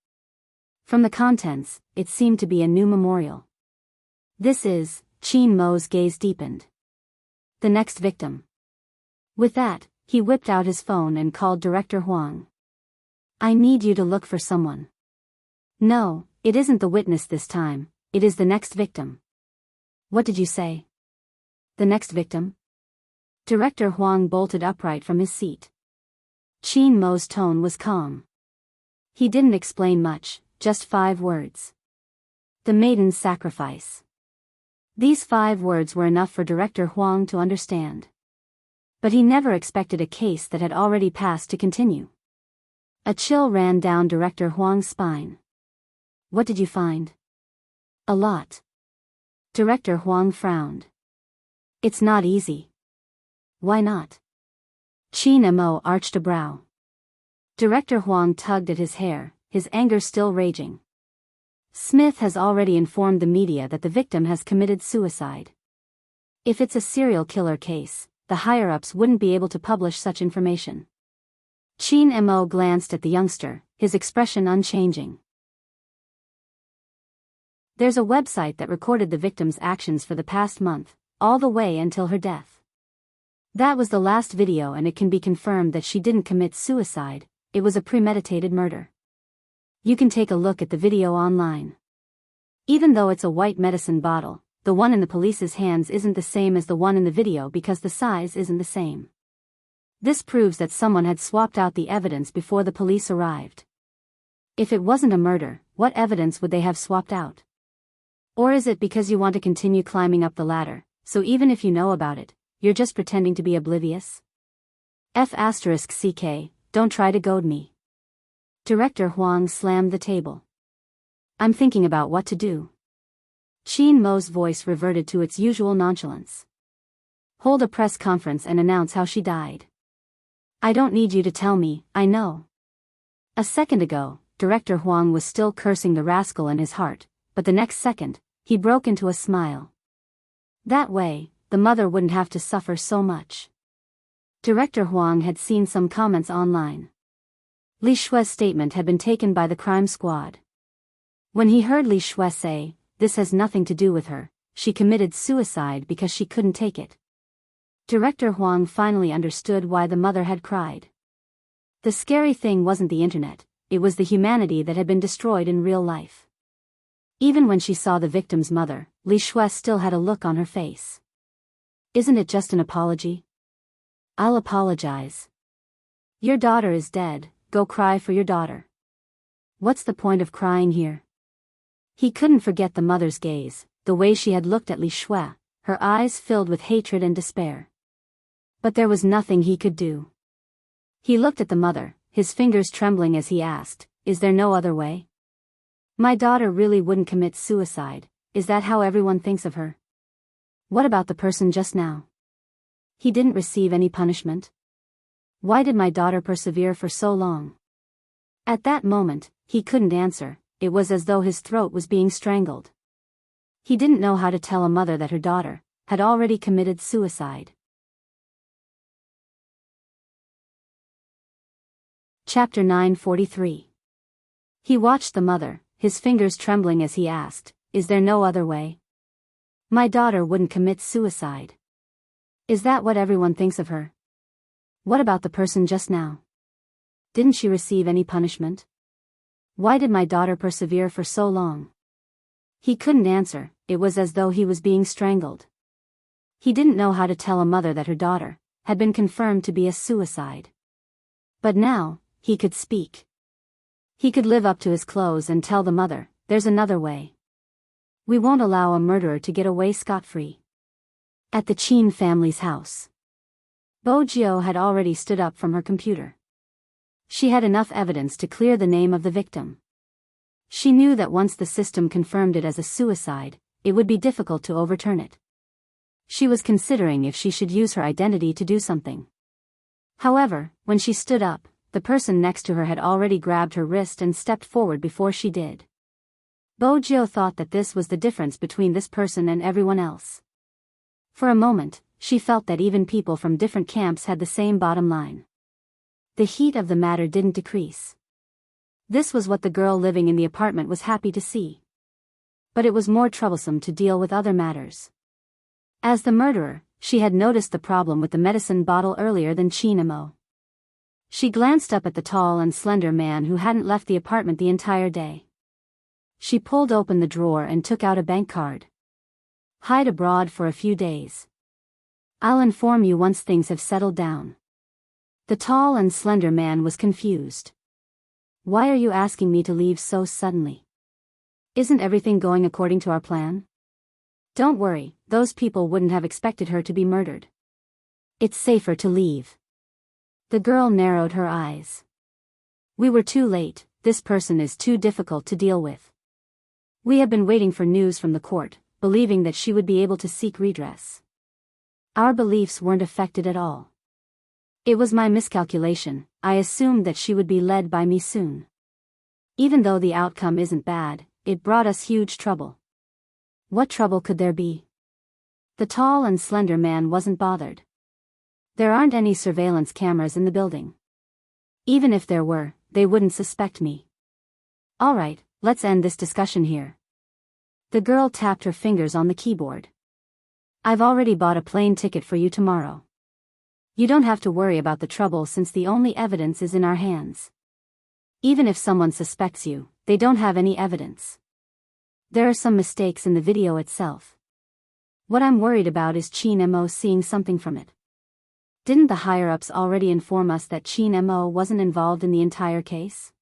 S1: From the contents, it seemed to be a new memorial. This is, Qin Mo's gaze deepened. The next victim. With that, he whipped out his phone and called Director Huang. I need you to look for someone. No, it isn't the witness this time, it is the next victim. What did you say? The next victim? Director Huang bolted upright from his seat. Qin Mo's tone was calm. He didn't explain much, just 5 words. The maiden's sacrifice. These 5 words were enough for Director Huang to understand. But he never expected a case that had already passed to continue. A chill ran down Director Huang's spine. What did you find? A lot. Director Huang frowned. It's not easy. Why not? Qin Mo arched a brow. Director Huang tugged at his hair, his anger still raging. Smith has already informed the media that the victim has committed suicide. If it's a serial killer case, the higher-ups wouldn't be able to publish such information. Qin Mo glanced at the youngster, his expression unchanging. There's a website that recorded the victim's actions for the past month, all the way until her death. That was the last video and it can be confirmed that she didn't commit suicide, it was a premeditated murder. You can take a look at the video online. Even though it's a white medicine bottle, the one in the police's hands isn't the same as the one in the video because the size isn't the same. This proves that someone had swapped out the evidence before the police arrived. If it wasn't a murder, what evidence would they have swapped out? Or is it because you want to continue climbing up the ladder, so even if you know about it, you're just pretending to be oblivious? F***ck, don't try to goad me. Director Huang slammed the table. I'm thinking about what to do. Qin Mo's voice reverted to its usual nonchalance. Hold a press conference and announce how she died. I don't need you to tell me, I know. A second ago, Director Huang was still cursing the rascal in his heart, but the next second, he broke into a smile. That way, the mother wouldn't have to suffer so much. Director Huang had seen some comments online. Li Shue's statement had been taken by the crime squad. When he heard Li Shue say, "This has nothing to do with her, she committed suicide because she couldn't take it," Director Huang finally understood why the mother had cried. The scary thing wasn't the internet, it was the humanity that had been destroyed in real life. Even when she saw the victim's mother, Li Shue still had a look on her face. "Isn't it just an apology?" "I'll apologize. Your daughter is dead, go cry for your daughter." "What's the point of crying here?" He couldn't forget the mother's gaze, the way she had looked at Li Shue, her eyes filled with hatred and despair. But there was nothing he could do. He looked at the mother, his fingers trembling as he asked, "Is there no other way? My daughter really wouldn't commit suicide, is that how everyone thinks of her? What about the person just now? He didn't receive any punishment? Why did my daughter persevere for so long?" At that moment, he couldn't answer, it was as though his throat was being strangled. He didn't know how to tell a mother that her daughter had already committed suicide. Chapter 943. He watched the mother, his fingers trembling as he asked, "Is there no other way? My daughter wouldn't commit suicide. Is that what everyone thinks of her? What about the person just now? Didn't she receive any punishment? Why did my daughter persevere for so long?" He couldn't answer, it was as though he was being strangled. He didn't know how to tell a mother that her daughter had been confirmed to be a suicide. But now, he could speak. He could live up to his clothes and tell the mother, "There's another way. We won't allow a murderer to get away scot-free." At the Qin family's house, Bojiu had already stood up from her computer. She had enough evidence to clear the name of the victim. She knew that once the system confirmed it as a suicide, it would be difficult to overturn it. She was considering if she should use her identity to do something. However, when she stood up, the person next to her had already grabbed her wrist and stepped forward before she did. Bojiu thought that this was the difference between this person and everyone else. For a moment, she felt that even people from different camps had the same bottom line. The heat of the matter didn't decrease. This was what the girl living in the apartment was happy to see. But it was more troublesome to deal with other matters. As the murderer, she had noticed the problem with the medicine bottle earlier than Qin Mo. She glanced up at the tall and slender man who hadn't left the apartment the entire day. She pulled open the drawer and took out a bank card. "Hide abroad for a few days. I'll inform you once things have settled down." The tall and slender man was confused. "Why are you asking me to leave so suddenly? Isn't everything going according to our plan?" "Don't worry, those people wouldn't have expected her to be murdered. It's safer to leave." The girl narrowed her eyes. "We were too late, this person is too difficult to deal with. We have been waiting for news from the court, believing that she would be able to seek redress. Our beliefs weren't affected at all. It was my miscalculation, I assumed that she would be led by me soon. Even though the outcome isn't bad, it brought us huge trouble." "What trouble could there be?" The tall and slender man wasn't bothered. "There aren't any surveillance cameras in the building. Even if there were, they wouldn't suspect me. All right, let's end this discussion here." The girl tapped her fingers on the keyboard. "I've already bought a plane ticket for you tomorrow. You don't have to worry about the trouble since the only evidence is in our hands. Even if someone suspects you, they don't have any evidence. There are some mistakes in the video itself. What I'm worried about is Qin Mo seeing something from it. Didn't the higher-ups already inform us that Qin Mo wasn't involved in the entire case?"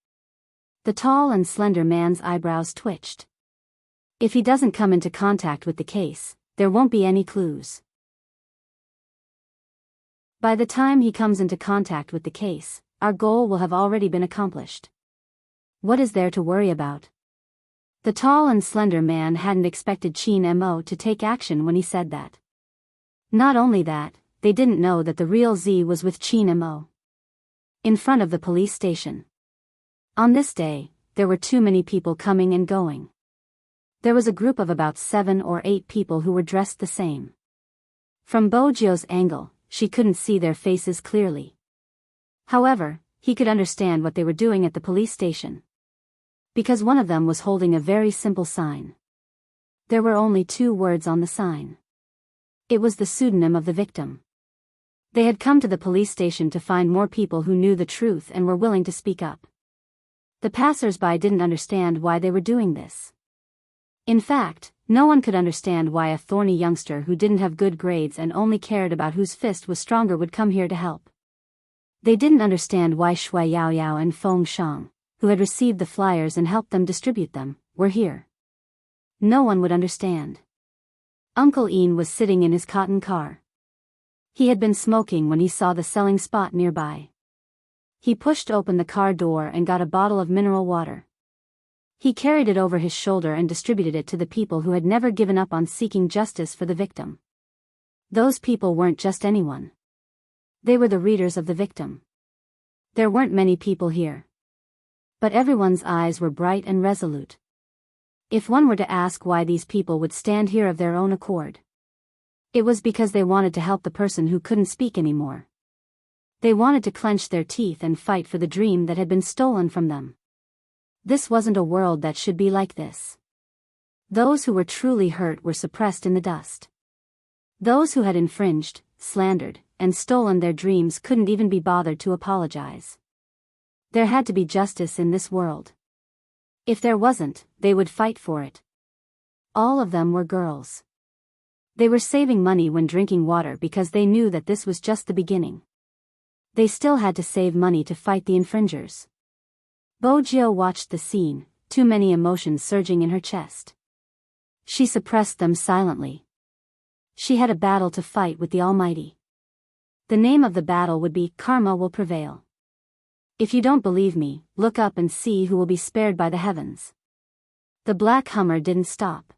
S1: The tall and slender man's eyebrows twitched. "If he doesn't come into contact with the case, there won't be any clues. By the time he comes into contact with the case, our goal will have already been accomplished. What is there to worry about?" The tall and slender man hadn't expected Qin Mo to take action when he said that. Not only that, they didn't know that the real Z was with Qin Mo. In front of the police station, On this day, there were too many people coming and going. There was a group of about 7 or 8 people who were dressed the same. From Bojio's angle, she couldn't see their faces clearly. However, he could understand what they were doing at the police station. Because one of them was holding a very simple sign. There were only 2 words on the sign. It was the pseudonym of the victim. They had come to the police station to find more people who knew the truth and were willing to speak up. The passers-by didn't understand why they were doing this. In fact, no one could understand why a thorny youngster who didn't have good grades and only cared about whose fist was stronger would come here to help. They didn't understand why Shui Yaoyao and Feng Shang, who had received the flyers and helped them distribute them, were here. No one would understand. Uncle Ian was sitting in his cotton car. He had been smoking when he saw the selling spot nearby. He pushed open the car door and got a bottle of mineral water. He carried it over his shoulder and distributed it to the people who had never given up on seeking justice for the victim. Those people weren't just anyone. They were the readers of the victim. There weren't many people here. But everyone's eyes were bright and resolute. If one were to ask why these people would stand here of their own accord, it was because they wanted to help the person who couldn't speak anymore. They wanted to clench their teeth and fight for the dream that had been stolen from them. This wasn't a world that should be like this. Those who were truly hurt were suppressed in the dust. Those who had infringed, slandered, and stolen their dreams couldn't even be bothered to apologize. There had to be justice in this world. If there wasn't, they would fight for it. All of them were girls. They were saving money when drinking water because they knew that this was just the beginning. They still had to save money to fight the infringers. Bojio watched the scene, too many emotions surging in her chest. She suppressed them silently. She had a battle to fight with the Almighty. The name of the battle would be Karma Will Prevail. If you don't believe me, look up and see who will be spared by the heavens. The black Hummer didn't stop.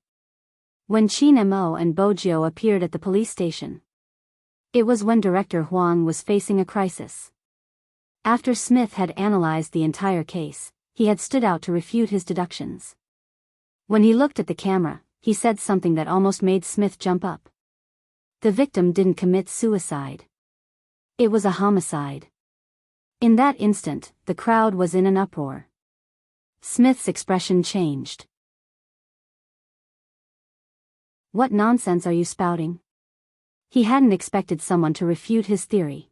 S1: When Qin Mo and Bojio appeared at the police station, it was when Director Huang was facing a crisis. After Smith had analyzed the entire case, he had stood out to refute his deductions. When he looked at the camera, he said something that almost made Smith jump up. The victim didn't commit suicide. It was a homicide. In that instant, the crowd was in an uproar. Smith's expression changed. What nonsense are you spouting? He hadn't expected someone to refute his theory.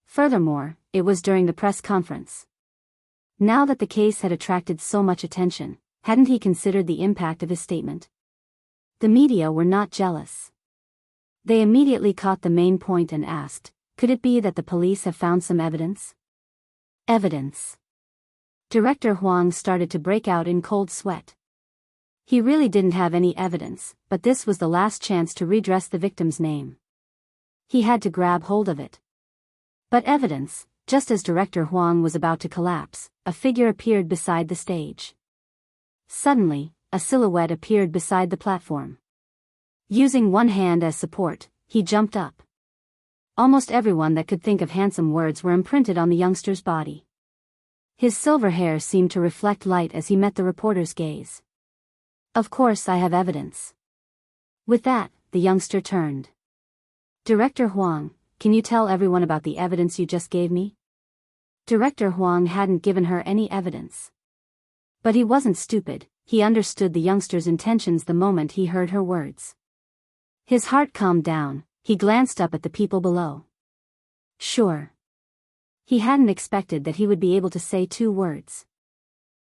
S1: Furthermore, it was during the press conference. Now that the case had attracted so much attention, hadn't he considered the impact of his statement? The media were not jealous. They immediately caught the main point and asked, could it be that the police have found some evidence? Evidence. Director Huang started to break out in cold sweat. He really didn't have any evidence, but this was the last chance to redress the victim's name. He had to grab hold of it. But evidence, just as Director Huang was about to collapse, a figure appeared beside the stage. Suddenly, a silhouette appeared beside the platform. Using one hand as support, he jumped up. Almost everyone that could think of handsome words were imprinted on the youngster's body. His silver hair seemed to reflect light as he met the reporter's gaze. Of course I have evidence. With that, the youngster turned. Director Huang, can you tell everyone about the evidence you just gave me? Director Huang hadn't given her any evidence. But he wasn't stupid, he understood the youngster's intentions the moment he heard her words. His heart calmed down, he glanced up at the people below. Sure. He hadn't expected that he would be able to say 2 words.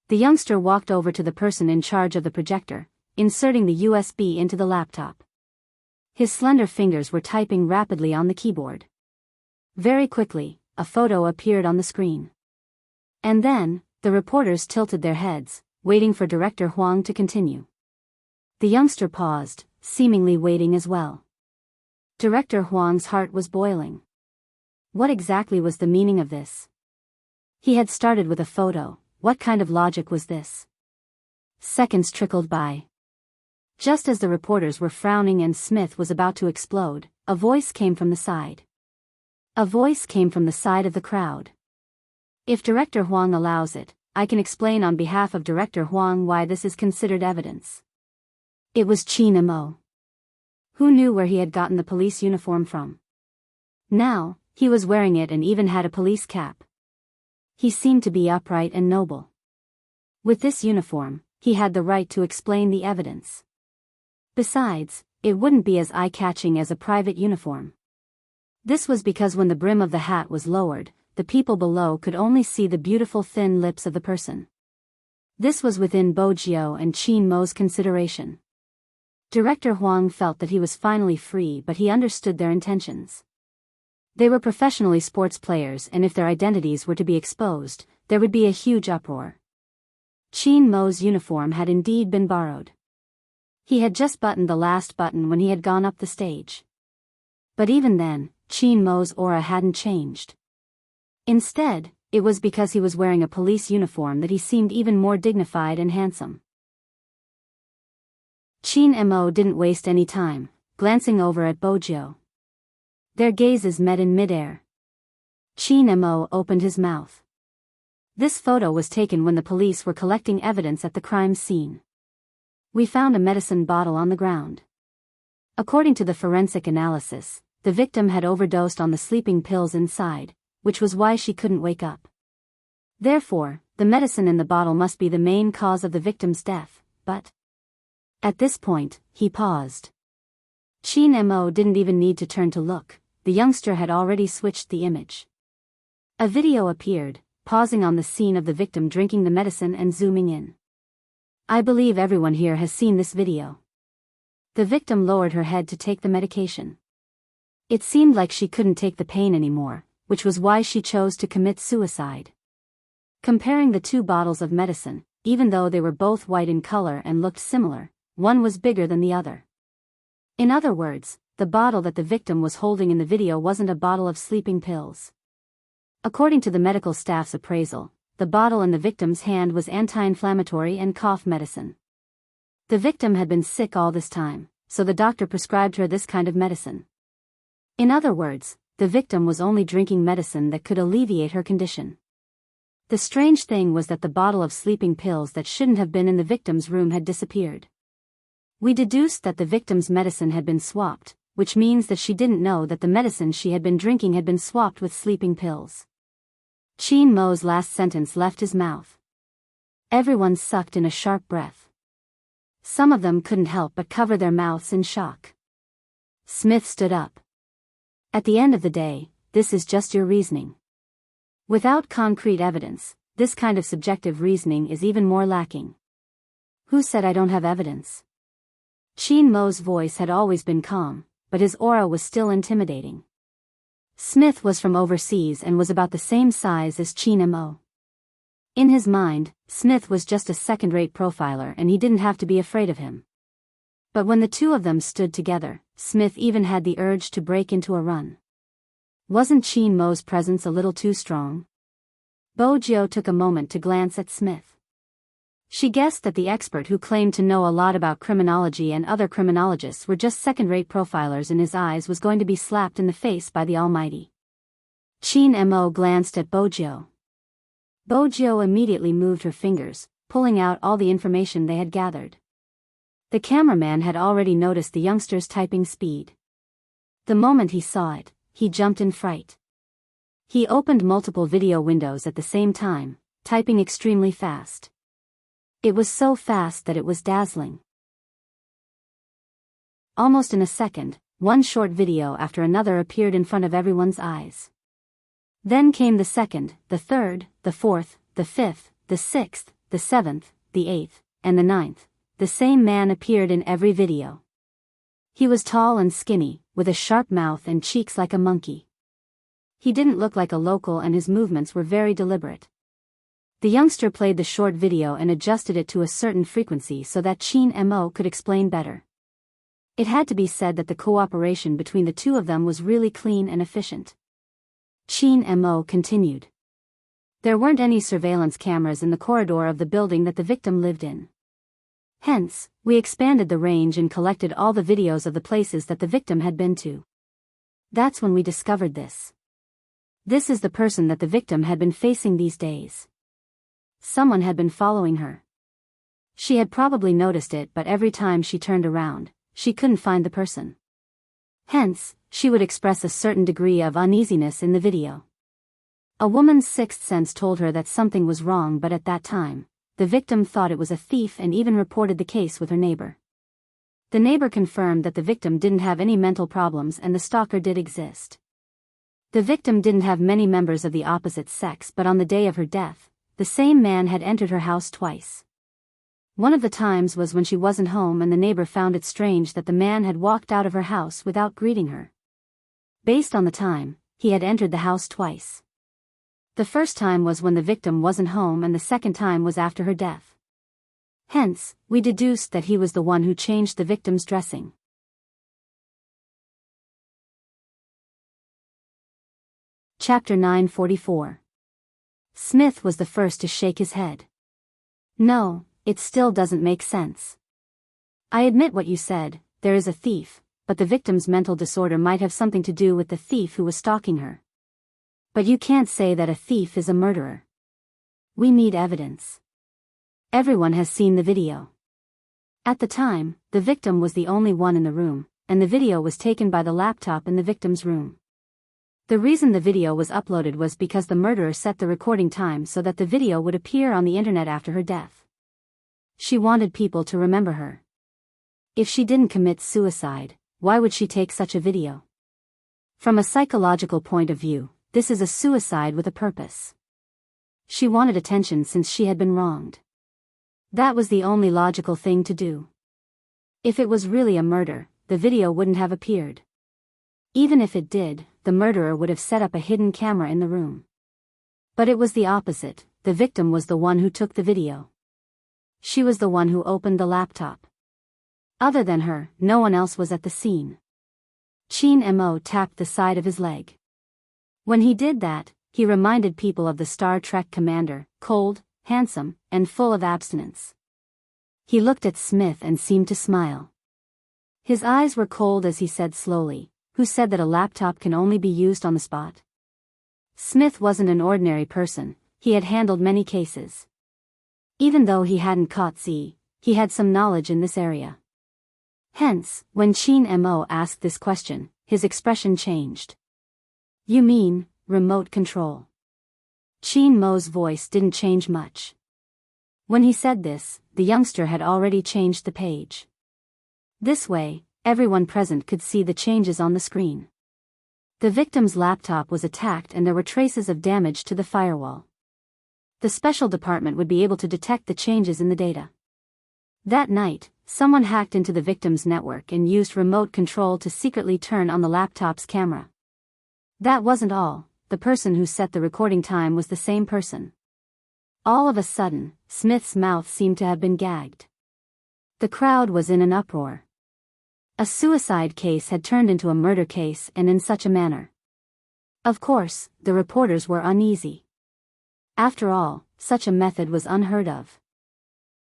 S1: The youngster walked over to the person in charge of the projector, inserting the USB into the laptop. His slender fingers were typing rapidly on the keyboard. Very quickly, a photo appeared on the screen. And then, the reporters tilted their heads, waiting for Director Huang to continue. The youngster paused, seemingly waiting as well. Director Huang's heart was boiling. What exactly was the meaning of this? He had started with a photo, what kind of logic was this? Seconds trickled by. Just as the reporters were frowning and Smith was about to explode, a voice came from the side. A voice came from the side of the crowd. If Director Huang allows it, I can explain on behalf of Director Huang why this is considered evidence. It was Qin Mo. Who knew where he had gotten the police uniform from? Now, he was wearing it and even had a police cap. He seemed to be upright and noble. With this uniform, he had the right to explain the evidence. Besides, it wouldn't be as eye-catching as a private uniform. This was because when the brim of the hat was lowered, the people below could only see the beautiful thin lips of the person. This was within Bo Jiao and Qin Mo's consideration. Director Huang felt that he was finally free, but he understood their intentions. They were professionally sports players, and if their identities were to be exposed, there would be a huge uproar. Qin Mo's uniform had indeed been borrowed. He had just buttoned the last button when he had gone up the stage. But even then, Qin Mo's aura hadn't changed. Instead, it was because he was wearing a police uniform that he seemed even more dignified and handsome. Qin Mo didn't waste any time, glancing over at Bo Jiao. Their gazes met in midair. Qin Mo opened his mouth. This photo was taken when the police were collecting evidence at the crime scene. We found a medicine bottle on the ground. According to the forensic analysis, the victim had overdosed on the sleeping pills inside, which was why she couldn't wake up. Therefore, the medicine in the bottle must be the main cause of the victim's death, but... At this point, he paused. Qin Mo didn't even need to turn to look, the youngster had already switched the image. A video appeared, pausing on the scene of the victim drinking the medicine and zooming in. I believe everyone here has seen this video. The victim lowered her head to take the medication. It seemed like she couldn't take the pain anymore, which was why she chose to commit suicide. Comparing the two bottles of medicine, even though they were both white in color and looked similar, one was bigger than the other. In other words, the bottle that the victim was holding in the video wasn't a bottle of sleeping pills. According to the medical staff's appraisal, the bottle in the victim's hand was anti-inflammatory and cough medicine. The victim had been sick all this time, so the doctor prescribed her this kind of medicine. In other words, the victim was only drinking medicine that could alleviate her condition. The strange thing was that the bottle of sleeping pills that shouldn't have been in the victim's room had disappeared. We deduced that the victim's medicine had been swapped, which means that she didn't know that the medicine she had been drinking had been swapped with sleeping pills. Qin Mo's last sentence left his mouth. Everyone sucked in a sharp breath. Some of them couldn't help but cover their mouths in shock. Smith stood up. At the end of the day, this is just your reasoning. Without concrete evidence, this kind of subjective reasoning is even more lacking. Who said I don't have evidence? Qin Mo's voice had always been calm, but his aura was still intimidating. Smith was from overseas and was about the same size as Qin Mo. In his mind, Smith was just a second-rate profiler and he didn't have to be afraid of him. But when the two of them stood together, Smith even had the urge to break into a run. Wasn't Qin Mo's presence a little too strong? Bo Jiao took a moment to glance at Smith. She guessed that the expert who claimed to know a lot about criminology and other criminologists were just second-rate profilers in his eyes was going to be slapped in the face by the Almighty. Qin Mo glanced at Bo Jiao. Bo Jiao immediately moved her fingers, pulling out all the information they had gathered. The cameraman had already noticed the youngster's typing speed. The moment he saw it, he jumped in fright. He opened multiple video windows at the same time, typing extremely fast. It was so fast that it was dazzling. Almost in a second, one short video after another appeared in front of everyone's eyes. Then came the second, the third, the fourth, the fifth, the sixth, the seventh, the eighth, and the ninth. The same man appeared in every video. He was tall and skinny, with a sharp mouth and cheeks like a monkey. He didn't look like a local and his movements were very deliberate. The youngster played the short video and adjusted it to a certain frequency so that Qin Mo could explain better. It had to be said that the cooperation between the two of them was really clean and efficient. Qin Mo continued. There weren't any surveillance cameras in the corridor of the building that the victim lived in. Hence, we expanded the range and collected all the videos of the places that the victim had been to. That's when we discovered this. This is the person that the victim had been facing these days. Someone had been following her. She had probably noticed it, but every time she turned around, she couldn't find the person. Hence, she would express a certain degree of uneasiness in the video. A woman's sixth sense told her that something was wrong, but at that time, the victim thought it was a thief and even reported the case with her neighbor. The neighbor confirmed that the victim didn't have any mental problems and the stalker did exist. The victim didn't have many members of the opposite sex, but on the day of her death, the same man had entered her house twice. One of the times was when she wasn't home, and the neighbor found it strange that the man had walked out of her house without greeting her. Based on the time, he had entered the house twice. The first time was when the victim wasn't home, and the second time was after her death. Hence, we deduced that he was the one who changed the victim's dressing. Chapter 944. Smith was the first to shake his head. No, it still doesn't make sense. I admit what you said, there is a thief, but the victim's mental disorder might have something to do with the thief who was stalking her. But you can't say that a thief is a murderer. We need evidence. Everyone has seen the video. At the time, the victim was the only one in the room, and the video was taken by the laptop in the victim's room. The reason the video was uploaded was because the murderer set the recording time so that the video would appear on the internet after her death. She wanted people to remember her. If she didn't commit suicide, why would she take such a video? From a psychological point of view, this is a suicide with a purpose. She wanted attention since she had been wronged. That was the only logical thing to do. If it was really a murder, the video wouldn't have appeared. Even if it did, the murderer would have set up a hidden camera in the room. But it was the opposite, the victim was the one who took the video. She was the one who opened the laptop. Other than her, no one else was at the scene. Chin Mo tapped the side of his leg. When he did that, he reminded people of the Star Trek commander, cold, handsome, and full of abstinence. He looked at Smith and seemed to smile. His eyes were cold as he said slowly, "Who said that a laptop can only be used on the spot?" Smith wasn't an ordinary person, he had handled many cases. Even though he hadn't caught Z, he had some knowledge in this area. Hence, when Chin Mo asked this question, his expression changed. "You mean, remote control?" Chin Mo's voice didn't change much. When he said this, the youngster had already changed the page. This way, everyone present could see the changes on the screen. The victim's laptop was attacked and there were traces of damage to the firewall. The special department would be able to detect the changes in the data. That night, someone hacked into the victim's network and used remote control to secretly turn on the laptop's camera. That wasn't all, the person who set the recording time was the same person. All of a sudden, Smith's mouth seemed to have been gagged. The crowd was in an uproar. A suicide case had turned into a murder case, and in such a manner. Of course, the reporters were uneasy. After all, such a method was unheard of.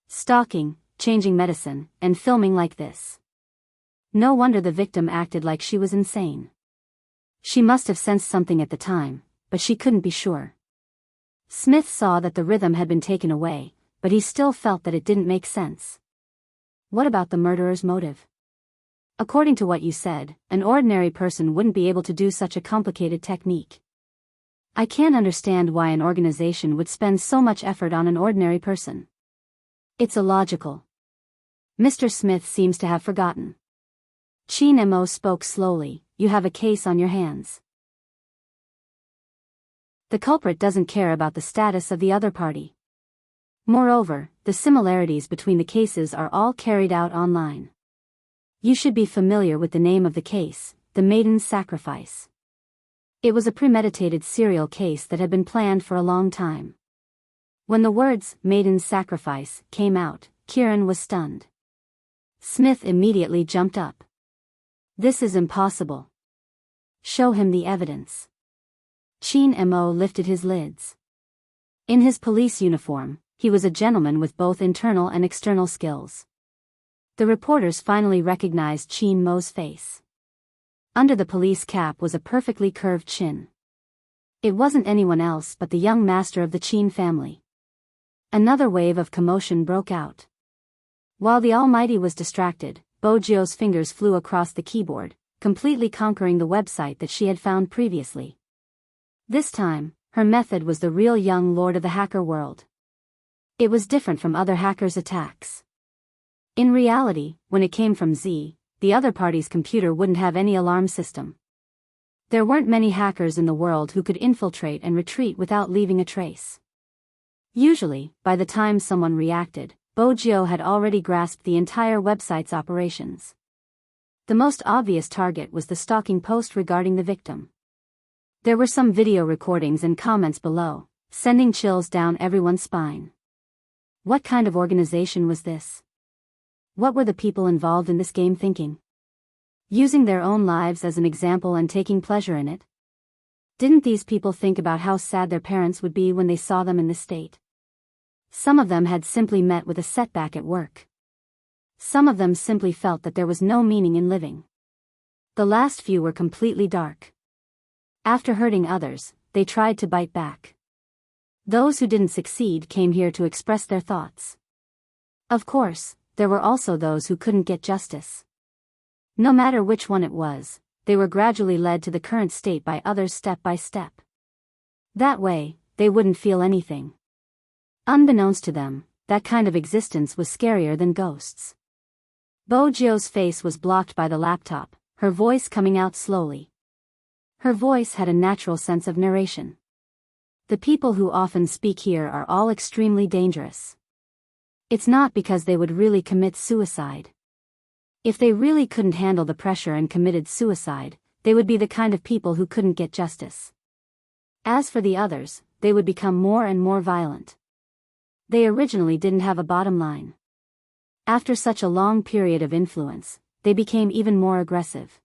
S1: Stalking, changing medicine, and filming like this. No wonder the victim acted like she was insane. She must have sensed something at the time, but she couldn't be sure. Smith saw that the rhythm had been taken away, but he still felt that it didn't make sense. What about the murderer's motive? According to what you said, an ordinary person wouldn't be able to do such a complicated technique. I can't understand why an organization would spend so much effort on an ordinary person. It's illogical. Mr. Smith seems to have forgotten. Chin Mo spoke slowly, "You have a case on your hands. The culprit doesn't care about the status of the other party. Moreover, the similarities between the cases are all carried out online. You should be familiar with the name of the case, the Maiden's Sacrifice. It was a premeditated serial case that had been planned for a long time." When the words, "Maiden's Sacrifice," came out, Kieran was stunned. Smith immediately jumped up. "This is impossible. Show him the evidence." Chin Mo lifted his lids. In his police uniform, he was a gentleman with both internal and external skills. The reporters finally recognized Chin Mo's face. Under the police cap was a perfectly curved chin. It wasn't anyone else but the young master of the Chin family. Another wave of commotion broke out. While the Almighty was distracted, Bojio's fingers flew across the keyboard, completely conquering the website that she had found previously. This time, her method was the real young lord of the hacker world. It was different from other hackers' attacks. In reality, when it came from Z, the other party's computer wouldn't have any alarm system. There weren't many hackers in the world who could infiltrate and retreat without leaving a trace. Usually, by the time someone reacted, Bojio had already grasped the entire website's operations. The most obvious target was the stalking post regarding the victim. There were some video recordings and comments below, sending chills down everyone's spine. What kind of organization was this? What were the people involved in this game thinking? Using their own lives as an example and taking pleasure in it? Didn't these people think about how sad their parents would be when they saw them in this state? Some of them had simply met with a setback at work. Some of them simply felt that there was no meaning in living. The last few were completely dark. After hurting others, they tried to bite back. Those who didn't succeed came here to express their thoughts. Of course, there were also those who couldn't get justice. No matter which one it was, they were gradually led to the current state by others step by step. That way, they wouldn't feel anything. Unbeknownst to them, that kind of existence was scarier than ghosts. Bojio's face was blocked by the laptop, her voice coming out slowly. Her voice had a natural sense of narration. The people who often speak here are all extremely dangerous. It's not because they would really commit suicide. If they really couldn't handle the pressure and committed suicide, they would be the kind of people who couldn't get justice. As for the others, they would become more and more violent. They originally didn't have a bottom line. After such a long period of influence, they became even more aggressive.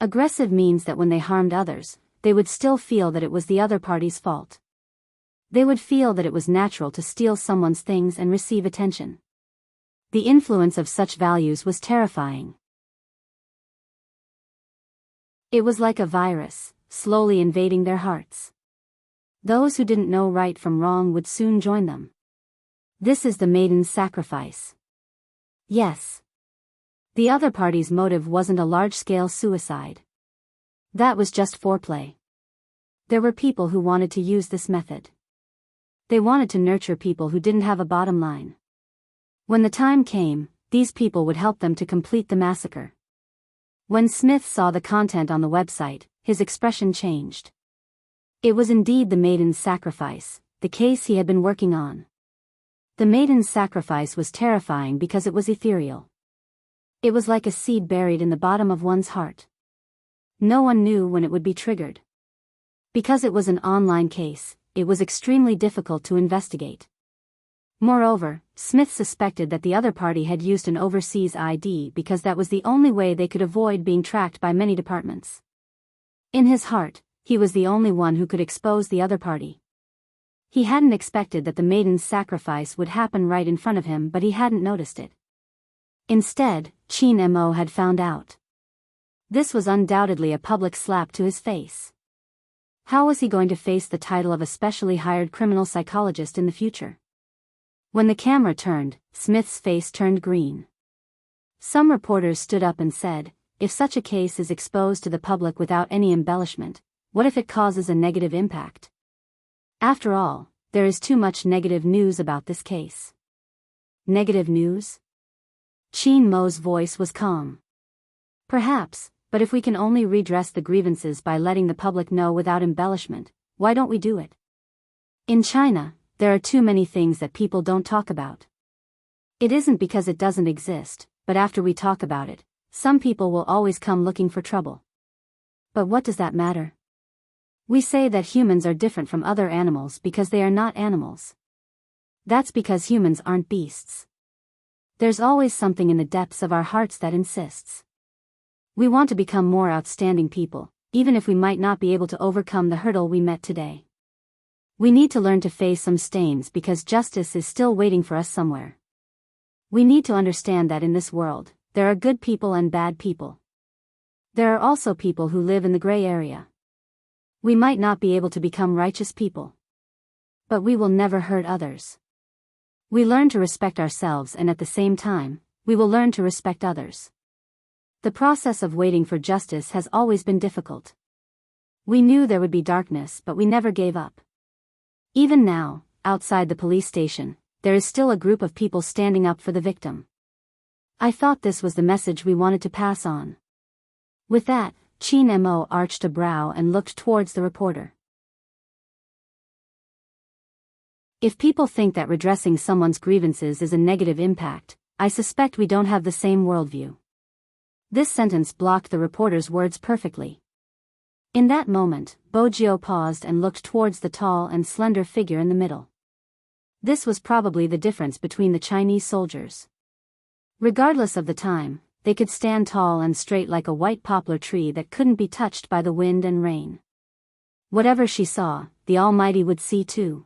S1: Aggressive means that when they harmed others, they would still feel that it was the other party's fault. They would feel that it was natural to steal someone's things and receive attention. The influence of such values was terrifying. It was like a virus, slowly invading their hearts. Those who didn't know right from wrong would soon join them. This is the maiden's sacrifice. Yes. The other party's motive wasn't a large-scale suicide. That was just foreplay. There were people who wanted to use this method. They wanted to nurture people who didn't have a bottom line. When the time came, these people would help them to complete the massacre. When Smith saw the content on the website, his expression changed. It was indeed the maiden's sacrifice, the case he had been working on. The maiden's sacrifice was terrifying because it was ethereal. It was like a seed buried in the bottom of one's heart. No one knew when it would be triggered. Because it was an online case, it was extremely difficult to investigate. Moreover, Smith suspected that the other party had used an overseas ID because that was the only way they could avoid being tracked by many departments. In his heart, he was the only one who could expose the other party. He hadn't expected that the maiden's sacrifice would happen right in front of him, but he hadn't noticed it. Instead, Chin Mo had found out. This was undoubtedly a public slap to his face. How was he going to face the title of a specially hired criminal psychologist in the future? When the camera turned, Smith's face turned green. Some reporters stood up and said, if such a case is exposed to the public without any embellishment, what if it causes a negative impact? After all, there is too much negative news about this case. Negative news? Chin Mo's voice was calm. Perhaps, but if we can only redress the grievances by letting the public know without embellishment, why don't we do it? In China, there are too many things that people don't talk about. It isn't because it doesn't exist, but after we talk about it, some people will always come looking for trouble. But what does that matter? We say that humans are different from other animals because they are not animals. That's because humans aren't beasts. There's always something in the depths of our hearts that insists. We want to become more outstanding people, even if we might not be able to overcome the hurdle we met today. We need to learn to face some stains because justice is still waiting for us somewhere. We need to understand that in this world, there are good people and bad people. There are also people who live in the gray area. We might not be able to become righteous people, but we will never hurt others. We learn to respect ourselves, and at the same time, we will learn to respect others. The process of waiting for justice has always been difficult. We knew there would be darkness, but we never gave up. Even now, outside the police station, there is still a group of people standing up for the victim. I thought this was the message we wanted to pass on. With that, Chin Mo arched a brow and looked towards the reporter. If people think that redressing someone's grievances is a negative impact, I suspect we don't have the same worldview. This sentence blocked the reporter's words perfectly. In that moment, Bojio paused and looked towards the tall and slender figure in the middle. This was probably the difference between the Chinese soldiers. Regardless of the time, they could stand tall and straight like a white poplar tree that couldn't be touched by the wind and rain. Whatever she saw, the Almighty would see too.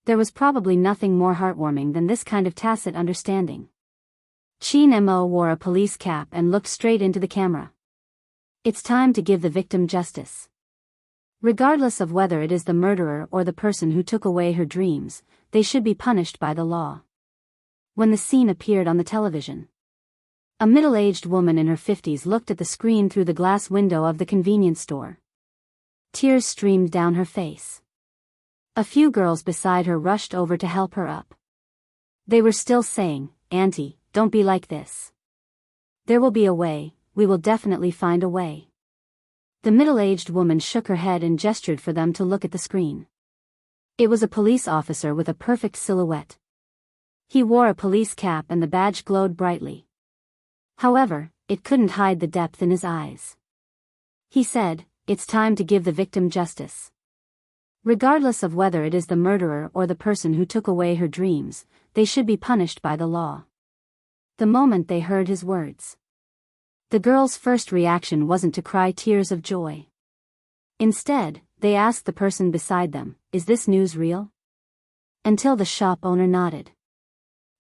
S1: There was probably nothing more heartwarming than this kind of tacit understanding. Chin Mo wore a police cap and looked straight into the camera. It's time to give the victim justice. Regardless of whether it is the murderer or the person who took away her dreams, they should be punished by the law. When the scene appeared on the television, a middle-aged woman in her 50s looked at the screen through the glass window of the convenience store. Tears streamed down her face. A few girls beside her rushed over to help her up. They were still saying, "Auntie, don't be like this. There will be a way, we will definitely find a way." The middle-aged woman shook her head and gestured for them to look at the screen. It was a police officer with a perfect silhouette. He wore a police cap and the badge glowed brightly. However, it couldn't hide the depth in his eyes. He said, "It's time to give the victim justice. Regardless of whether it is the murderer or the person who took away her dreams, they should be punished by the law." The moment they heard his words, the girls' first reaction wasn't to cry tears of joy. Instead, they asked the person beside them, "Is this news real?" Until the shop owner nodded.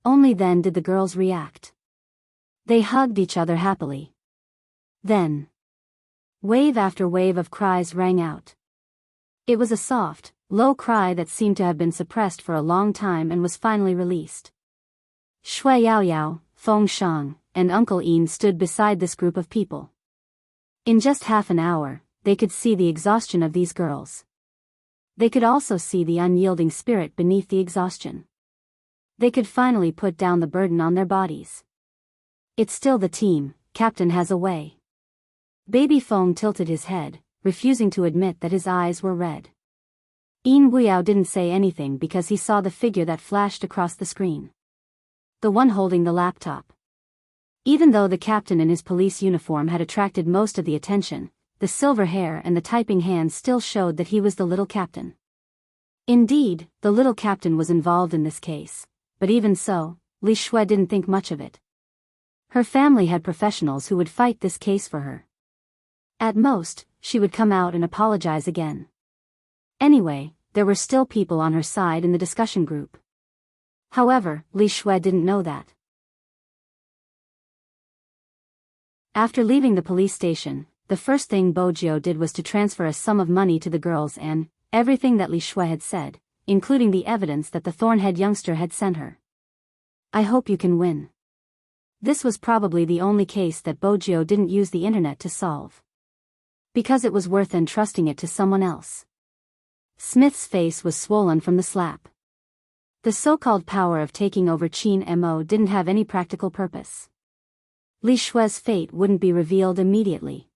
S1: Only then did the girls react. They hugged each other happily. Then, wave after wave of cries rang out. It was a soft, low cry that seemed to have been suppressed for a long time and was finally released. Shui Yao Yao, Feng Shang, and Uncle Ian stood beside this group of people. In just half an hour, they could see the exhaustion of these girls. They could also see the unyielding spirit beneath the exhaustion. They could finally put down the burden on their bodies. It's still the team, Captain has a way. Baby Feng tilted his head, refusing to admit that his eyes were red. Yin Wuiao didn't say anything because he saw the figure that flashed across the screen. The one holding the laptop. Even though the captain in his police uniform had attracted most of the attention, the silver hair and the typing hands still showed that he was the little captain. Indeed, the little captain was involved in this case, but even so, Li Shui didn't think much of it. Her family had professionals who would fight this case for her. At most, she would come out and apologize again. Anyway, there were still people on her side in the discussion group. However, Li Shui didn't know that. After leaving the police station, the first thing Bojio did was to transfer a sum of money to the girls and everything that Li Shui had said, including the evidence that the thornhead youngster had sent her. "I hope you can win." This was probably the only case that Bojio didn't use the internet to solve. Because it was worth entrusting it to someone else. Smith's face was swollen from the slap. The so-called power of taking over Chin Mo didn't have any practical purpose. Li Shui's fate wouldn't be revealed immediately.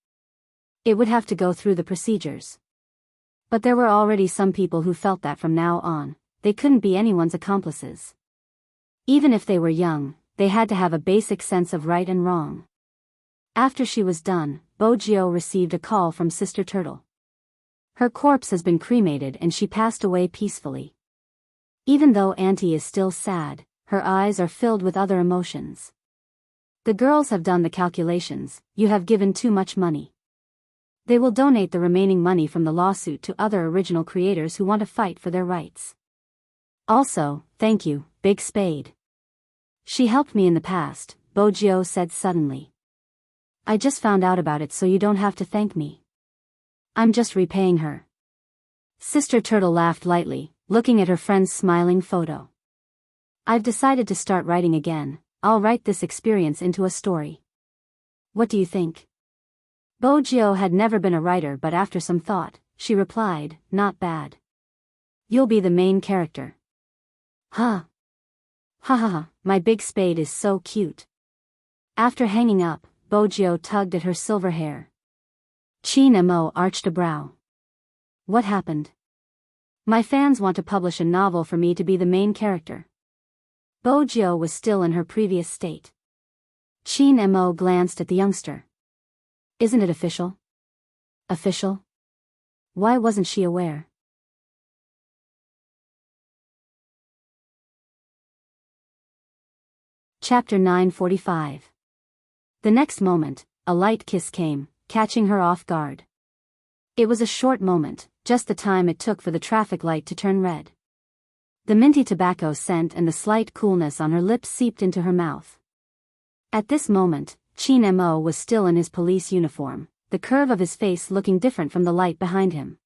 S1: It would have to go through the procedures. But there were already some people who felt that from now on, they couldn't be anyone's accomplices. Even if they were young, they had to have a basic sense of right and wrong. After she was done, Bojio received a call from Sister Turtle. Her corpse has been cremated and she passed away peacefully. Even though Auntie is still sad, her eyes are filled with other emotions. "The girls have done the calculations, you have given too much money. They will donate the remaining money from the lawsuit to other original creators who want to fight for their rights. Also, thank you, Big Spade. She helped me in the past," Bojio said suddenly. "I just found out about it so you don't have to thank me. I'm just repaying her." Sister Turtle laughed lightly, looking at her friend's smiling photo. I've decided to start writing again. I'll write this experience into a story. What do you think? Bojo had never been a writer, but after some thought, she replied, not bad. You'll be the main character. Huh. Ha ha ha, my big spade is so cute. After hanging up, Bojo tugged at her silver hair. Chin Mo arched a brow. What happened? My fans want to publish a novel for me to be the main character. Bojo was still in her previous state. Chin Mo glanced at the youngster. Isn't it official? Official? Why wasn't she aware? Chapter 945. The next moment, a light kiss came, catching her off guard. It was a short moment, just the time it took for the traffic light to turn red. The minty tobacco scent and the slight coolness on her lips seeped into her mouth. At this moment, Chin Mo was still in his police uniform, the curve of his face looking different from the light behind him.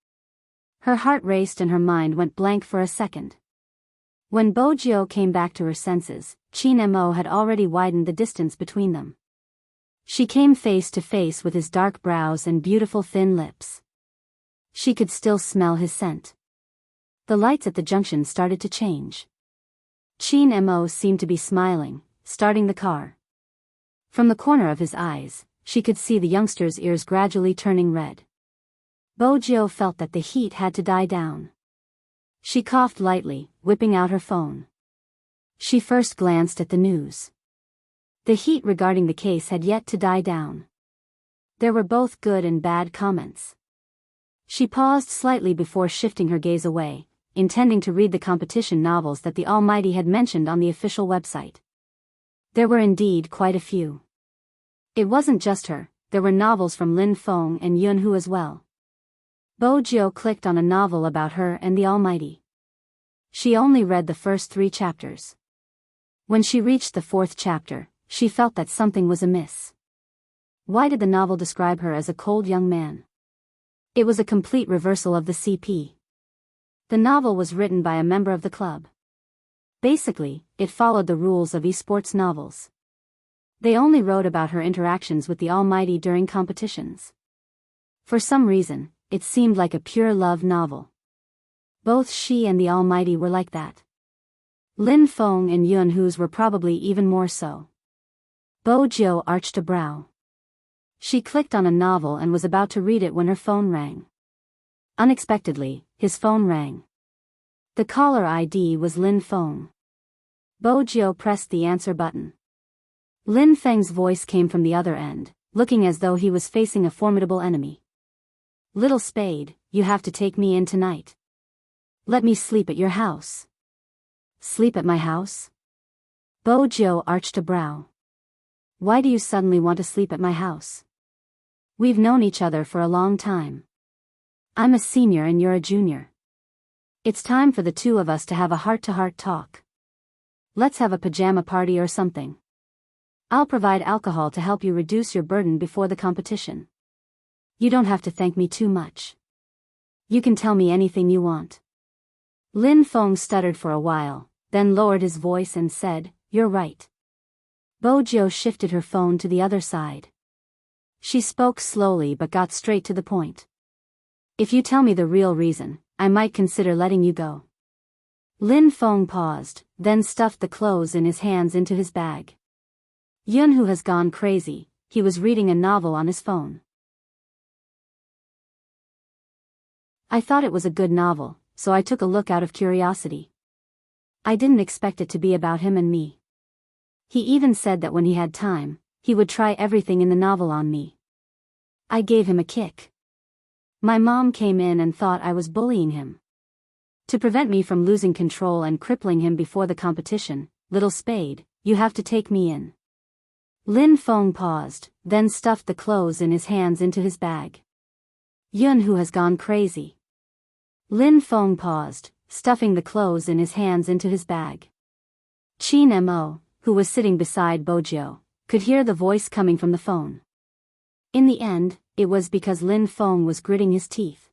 S1: Her heart raced and her mind went blank for a second. When Bojo came back to her senses, Chin Mo had already widened the distance between them. She came face to face with his dark brows and beautiful thin lips. She could still smell his scent. The lights at the junction started to change. Chin Mo seemed to be smiling, starting the car. From the corner of his eyes, she could see the youngster's ears gradually turning red. Bojo felt that the heat had to die down. She coughed lightly, whipping out her phone. She first glanced at the news. The heat regarding the case had yet to die down. There were both good and bad comments. She paused slightly before shifting her gaze away, intending to read the competition novels that the Almighty had mentioned on the official website. There were indeed quite a few. It wasn't just her, there were novels from Lin Feng and Yunhu as well. Bojo clicked on a novel about her and the Almighty. She only read the first 3 chapters. When she reached the 4th chapter, she felt that something was amiss. Why did the novel describe her as a cold young man? It was a complete reversal of the CP. The novel was written by a member of the club. Basically, it followed the rules of esports novels. They only wrote about her interactions with the Almighty during competitions. For some reason, it seemed like a pure love novel. Both she and the Almighty were like that. Lin Feng and Yunhu's were probably even more so. Bojo arched a brow. She clicked on a novel and was about to read it when her phone rang. Unexpectedly, his phone rang. The caller ID was Lin Feng. Bojo pressed the answer button. Lin Feng's voice came from the other end, looking as though he was facing a formidable enemy. Little Spade, you have to take me in tonight. Let me sleep at your house. Sleep at my house? Bojo arched a brow. Why do you suddenly want to sleep at my house? We've known each other for a long time. I'm a senior and you're a junior. It's time for the two of us to have a heart-to-heart talk. Let's have a pajama party or something. I'll provide alcohol to help you reduce your burden before the competition. You don't have to thank me too much. You can tell me anything you want. Lin Feng stuttered for a while, then lowered his voice and said, You're right. Bojo shifted her phone to the other side. She spoke slowly but got straight to the point. If you tell me the real reason, I might consider letting you go. Lin Feng paused, then stuffed the clothes in his hands into his bag. Yunhu has gone crazy, he was reading a novel on his phone. I thought it was a good novel, so I took a look out of curiosity. I didn't expect it to be about him and me. He even said that when he had time, he would try everything in the novel on me. I gave him a kick. My mom came in and thought I was bullying him. To prevent me from losing control and crippling him before the competition, Little Spade, you have to take me in. Lin Feng paused, then stuffed the clothes in his hands into his bag. Yunhu has gone crazy. Lin Feng paused, stuffing the clothes in his hands into his bag. Chin Mo, who was sitting beside Bojo, could hear the voice coming from the phone. In the end, it was because Lin Feng was gritting his teeth.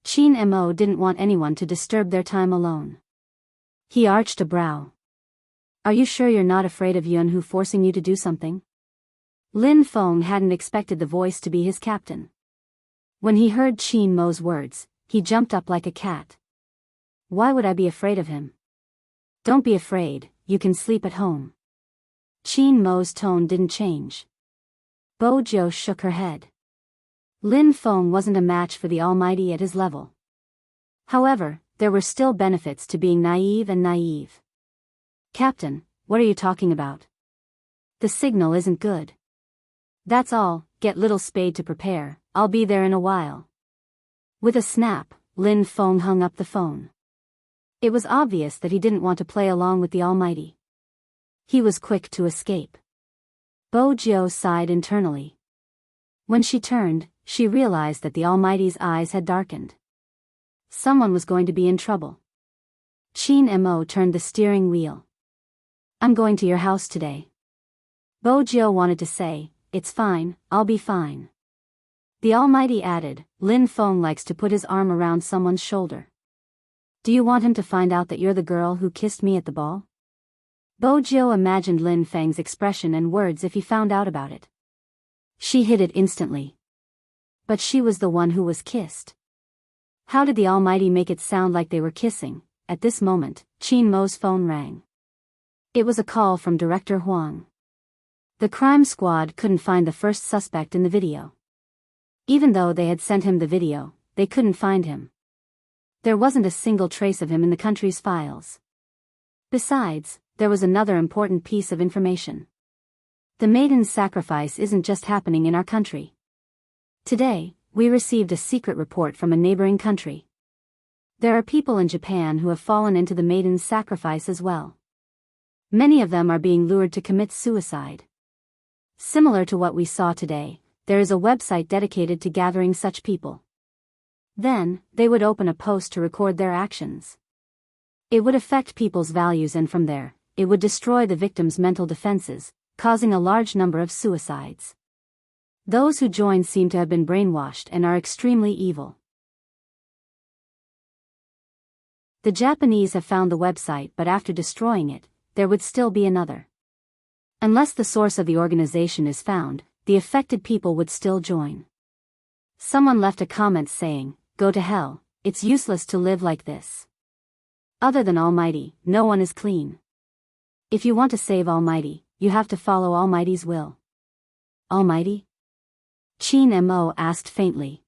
S1: Chin Mo didn't want anyone to disturb their time alone. He arched a brow. Are you sure you're not afraid of Yunhu forcing you to do something? Lin Feng hadn't expected the voice to be his captain. When he heard Qin Mo's words, he jumped up like a cat. Why would I be afraid of him? Don't be afraid, you can sleep at home. Qin Mo's tone didn't change. Bo Jiu shook her head. Lin Feng wasn't a match for the Almighty at his level. However, there were still benefits to being naive. Captain, what are you talking about? The signal isn't good. That's all, get little Spade to prepare, I'll be there in a while. With a snap, Lin Feng hung up the phone. It was obvious that he didn't want to play along with the Almighty. He was quick to escape. Bo Jiu sighed internally. When she turned, she realized that the Almighty's eyes had darkened. Someone was going to be in trouble. Qin Mo turned the steering wheel. I'm going to your house today. Bo Jiu wanted to say, it's fine, I'll be fine. The Almighty added, Lin Feng likes to put his arm around someone's shoulder. Do you want him to find out that you're the girl who kissed me at the ball? Bo Jiu imagined Lin Feng's expression and words if he found out about it. She hid it instantly. But she was the one who was kissed. How did the Almighty make it sound like they were kissing? At this moment, Qin Mo's phone rang. It was a call from Director Huang. The crime squad couldn't find the first suspect in the video. Even though they had sent him the video, they couldn't find him. There wasn't a single trace of him in the country's files. Besides, there was another important piece of information. The maiden's sacrifice isn't just happening in our country. Today, we received a secret report from a neighboring country. There are people in Japan who have fallen into the maiden's sacrifice as well. Many of them are being lured to commit suicide. Similar to what we saw today, there is a website dedicated to gathering such people. Then, they would open a post to record their actions. It would affect people's values and from there, it would destroy the victim's mental defenses, causing a large number of suicides. Those who joined seem to have been brainwashed and are extremely evil. The Japanese have found the website, but after destroying it, there would still be another. Unless the source of the organization is found, the affected people would still join. Someone left a comment saying, "Go to hell, it's useless to live like this. Other than Almighty, no one is clean. If you want to save Almighty, you have to follow Almighty's will." Almighty? Qin Mo asked faintly.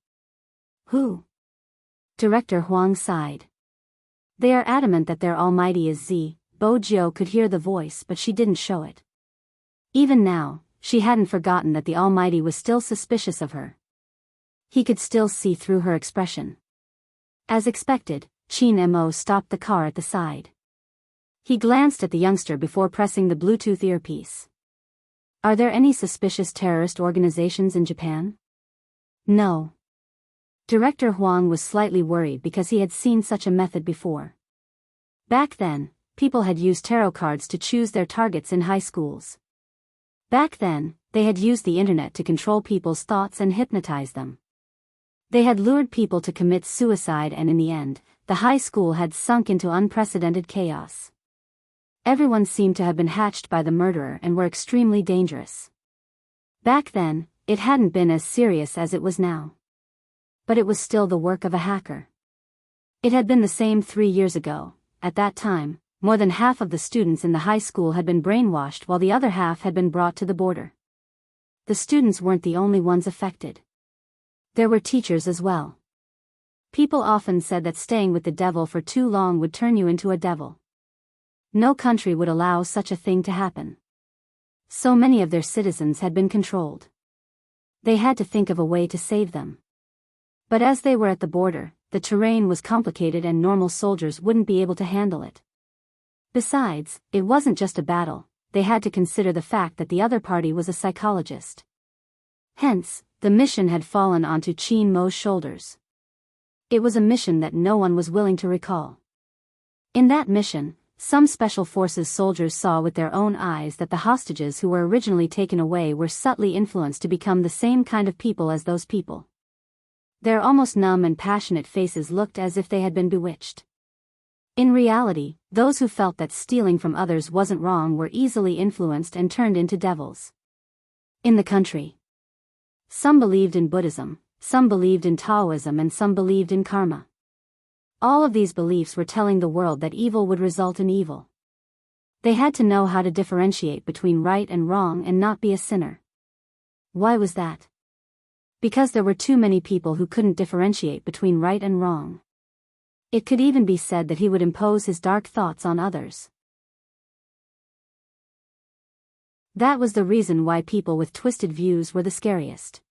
S1: Who? Director Huang sighed. They are adamant that their Almighty is Z. Bo Jiu could hear the voice, but she didn't show it. Even now, she hadn't forgotten that the Almighty was still suspicious of her. He could still see through her expression. As expected, Qin Mo stopped the car at the side. He glanced at the youngster before pressing the Bluetooth earpiece. Are there any suspicious terrorist organizations in Japan? No. Director Huang was slightly worried because he had seen such a method before. Back then, people had used tarot cards to choose their targets in high schools. Back then, they had used the internet to control people's thoughts and hypnotize them. They had lured people to commit suicide, and in the end, the high school had sunk into unprecedented chaos. Everyone seemed to have been hatched by the murderer and were extremely dangerous. Back then, it hadn't been as serious as it was now. But it was still the work of a hacker. It had been the same 3 years ago. At that time, more than half of the students in the high school had been brainwashed while the other half had been brought to the border. The students weren't the only ones affected. There were teachers as well. People often said that staying with the devil for too long would turn you into a devil. No country would allow such a thing to happen. So many of their citizens had been controlled. They had to think of a way to save them. But as they were at the border, the terrain was complicated and normal soldiers wouldn't be able to handle it. Besides, it wasn't just a battle, they had to consider the fact that the other party was a psychologist. Hence, the mission had fallen onto Qin Mo's shoulders. It was a mission that no one was willing to recall. In that mission, some special forces soldiers saw with their own eyes that the hostages who were originally taken away were subtly influenced to become the same kind of people as those people. Their almost numb and passionate faces looked as if they had been bewitched. In reality, Those who felt that stealing from others wasn't wrong were easily influenced and turned into devils. In the country, some believed in Buddhism, some believed in Taoism, and some believed in karma. All of these beliefs were telling the world that evil would result in evil. They had to know how to differentiate between right and wrong and not be a sinner. Why was that? Because there were too many people who couldn't differentiate between right and wrong. It could even be said that he would impose his dark thoughts on others. That was the reason why people with twisted views were the scariest.